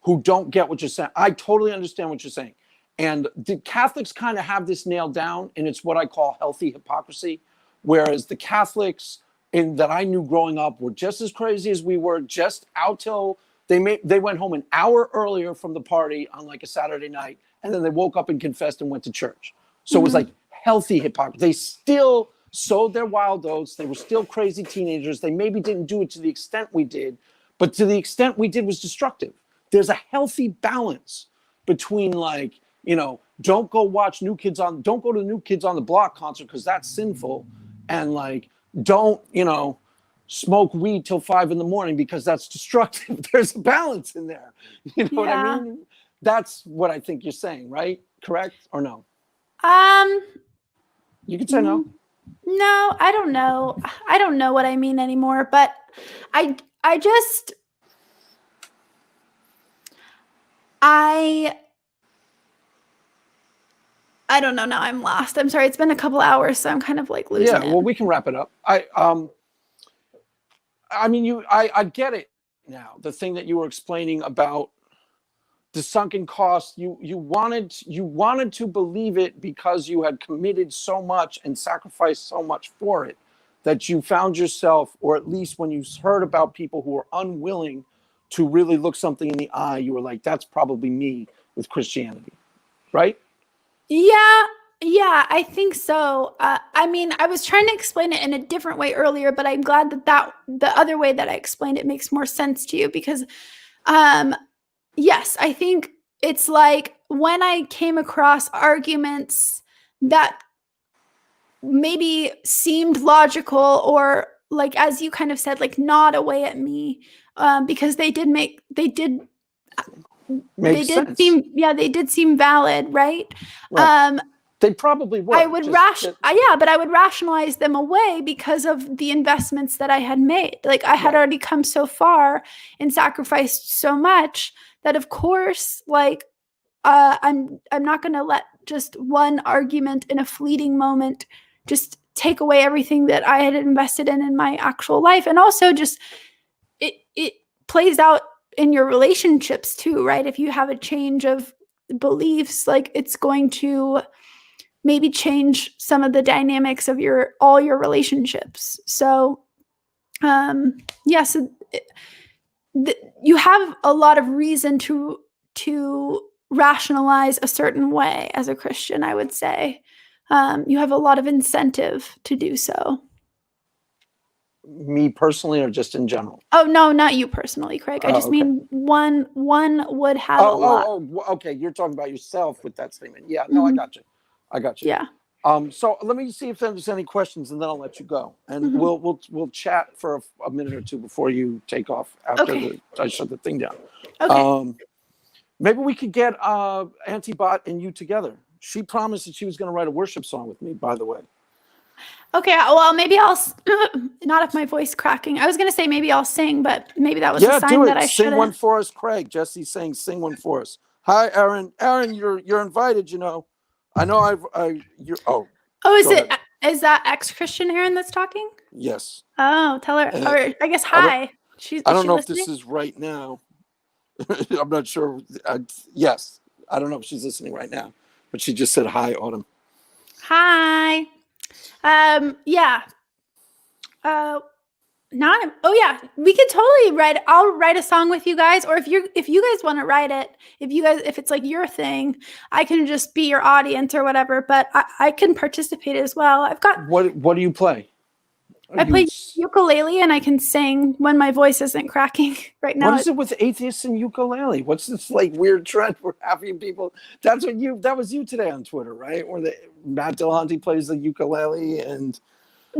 who don't get what you're saying. I totally understand what you're saying, and the Catholics kind of have this nailed down, and it's what I call healthy hypocrisy, whereas the Catholics that I knew growing up were just as crazy as we were, just out till they went home an hour earlier from the party on like a Saturday night, and then they woke up and confessed and went to church. So it was like healthy hypocrisy. They still sowed their wild oats. They were still crazy teenagers. They maybe didn't do it to the extent we did, but to the extent we did was destructive. There's a healthy balance between like, you know, don't go to the New Kids on the Block concert because that's sinful, and like, don't, you know, smoke weed till 5 a.m. because that's destructive. There's a balance in there. You know what I mean? That's what I think you're saying, right? Correct or no? You can say no. No, I don't know. I don't know what I mean anymore, but I don't know. Now I'm lost. I'm sorry. It's been a couple hours, so I'm kind of like losing it. Yeah, well, we can wrap it up. I mean, I get it now. The thing that you were explaining about the sunken cost, you wanted to believe it because you had committed so much and sacrificed so much for it, that you found yourself, or at least when you heard about people who were unwilling to really look something in the eye, you were like, that's probably me with Christianity, right? Yeah, I think so. I mean, I was trying to explain it in a different way earlier, but I'm glad that the other way that I explained it makes more sense to you, because, yes, I think it's like when I came across arguments that maybe seemed logical, or like, as you kind of said, like gnawed away at me, because they did seem valid, right? They probably were. I would rationalize them away because of the investments that I had made. Like, I had already come so far and sacrificed so much that, of course, like, I'm not going to let just one argument in a fleeting moment just take away everything that I had invested in my actual life. And also just it plays out in your relationships too, right? If you have a change of beliefs, like it's going to maybe change some of the dynamics of all your relationships. So you have a lot of reason to rationalize a certain way as a Christian, I would say. You have a lot of incentive to do so. Me personally, or just in general? Oh no, not you personally, Craig. I just okay. mean one would have a lot. Okay. You're talking about yourself with that statement. Yeah. No, I got you. Yeah. So let me see if there's any questions, and then I'll let you go, and we'll chat for a minute or two before you take off after I shut the thing down. Okay. Maybe we could get Antibot and you together. She promised that she was going to write a worship song with me, by the way. Okay, well, maybe I'll not if my voice cracking. I was gonna say maybe I'll sing, but maybe that was a sign that I should sing one for us, Craig. Jesse's saying sing one for us. Hi, Aaron. Aaron, you're invited. You know, I know you're. Oh. Oh, is that ex-Christian Aaron that's talking? Yes. Oh, tell her, or I guess hi. I don't know if this is right now. I'm not sure. Yes, I don't know if she's listening right now, but she just said hi, Autumn. Hi. Yeah. We could totally I'll write a song with you guys, or if you guys want to write it, if it's like your thing, I can just be your audience or whatever, but I can participate as well. I've got What do you play? I play ukulele and I can sing when my voice isn't cracking right now. What is it with atheists and ukulele? What's this like weird trend where having people? That was you today on Twitter, right? Where Matt Dillahunty plays the ukulele and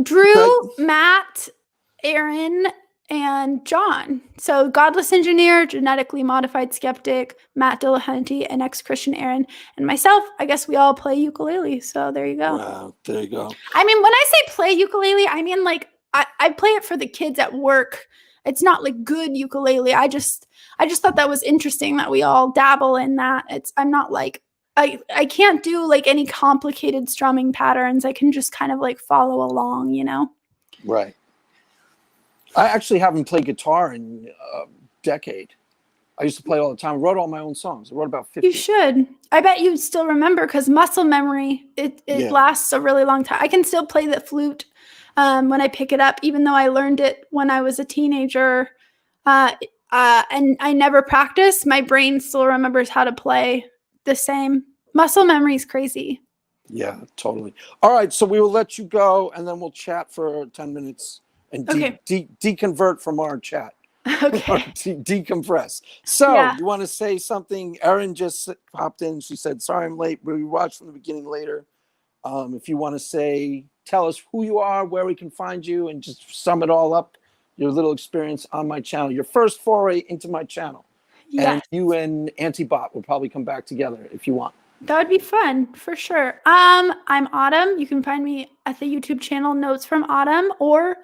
Drew, Matt, Aaron, and John. So Godless Engineer, Genetically Modified Skeptic, Matt Dillahunty, and ex-Christian Aaron, and myself. I guess we all play ukulele. So there you go. Wow, there you go. I mean, when I say play ukulele, I mean like I play it for the kids at work. It's not like good ukulele. I just thought that was interesting that we all dabble in that. I'm not like I can't do like any complicated strumming patterns. I can just kind of like follow along, you know? Right. I actually haven't played guitar in a decade. I used to play all the time. I wrote all my own songs. I wrote about 50. You should. I bet you still remember because muscle memory, it lasts a really long time. I can still play the flute when I pick it up, even though I learned it when I was a teenager. And I never practiced. My brain still remembers how to play the same. Muscle memory is crazy. Yeah, totally. All right, so we will let you go, and then we'll chat for 10 minutes and deconvert from our chat. Okay. Decompress. So you want to say something? Erin just popped in. She said, sorry I'm late. We watched from the beginning later. If you want to tell us who you are, where we can find you, and just sum it all up, your little experience on my channel, your first foray into my channel. Yes. And you and Antibot will probably come back together if you want. That would be fun, for sure. I'm Autumn. You can find me at the YouTube channel Notes from Autumn, or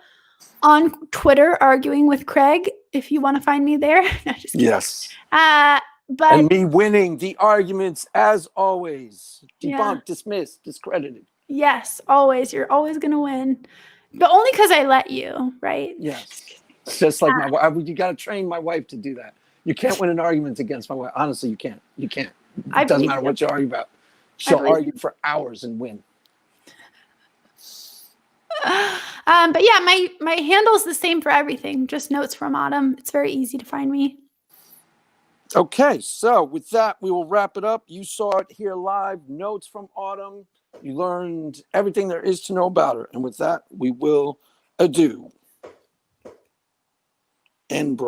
on Twitter, Arguing with Craig, if you want to find me there. No, just kidding. Yes. But and me winning the arguments as always. Debunked, dismissed, discredited. Yes, always. You're always going to win. But only because I let you, right? Yes. It's just like my wife. You got to train my wife to do that. You can't win an argument against my wife. Honestly, you can't. You can't. It doesn't matter what you argue about. She'll argue for hours and win. But yeah, my handle's the same for everything. Just Notes from Autumn. It's very easy to find me. Okay, so with that, we will wrap it up. You saw it here live. Notes from Autumn. You learned everything there is to know about her. And with that, we will adieu. And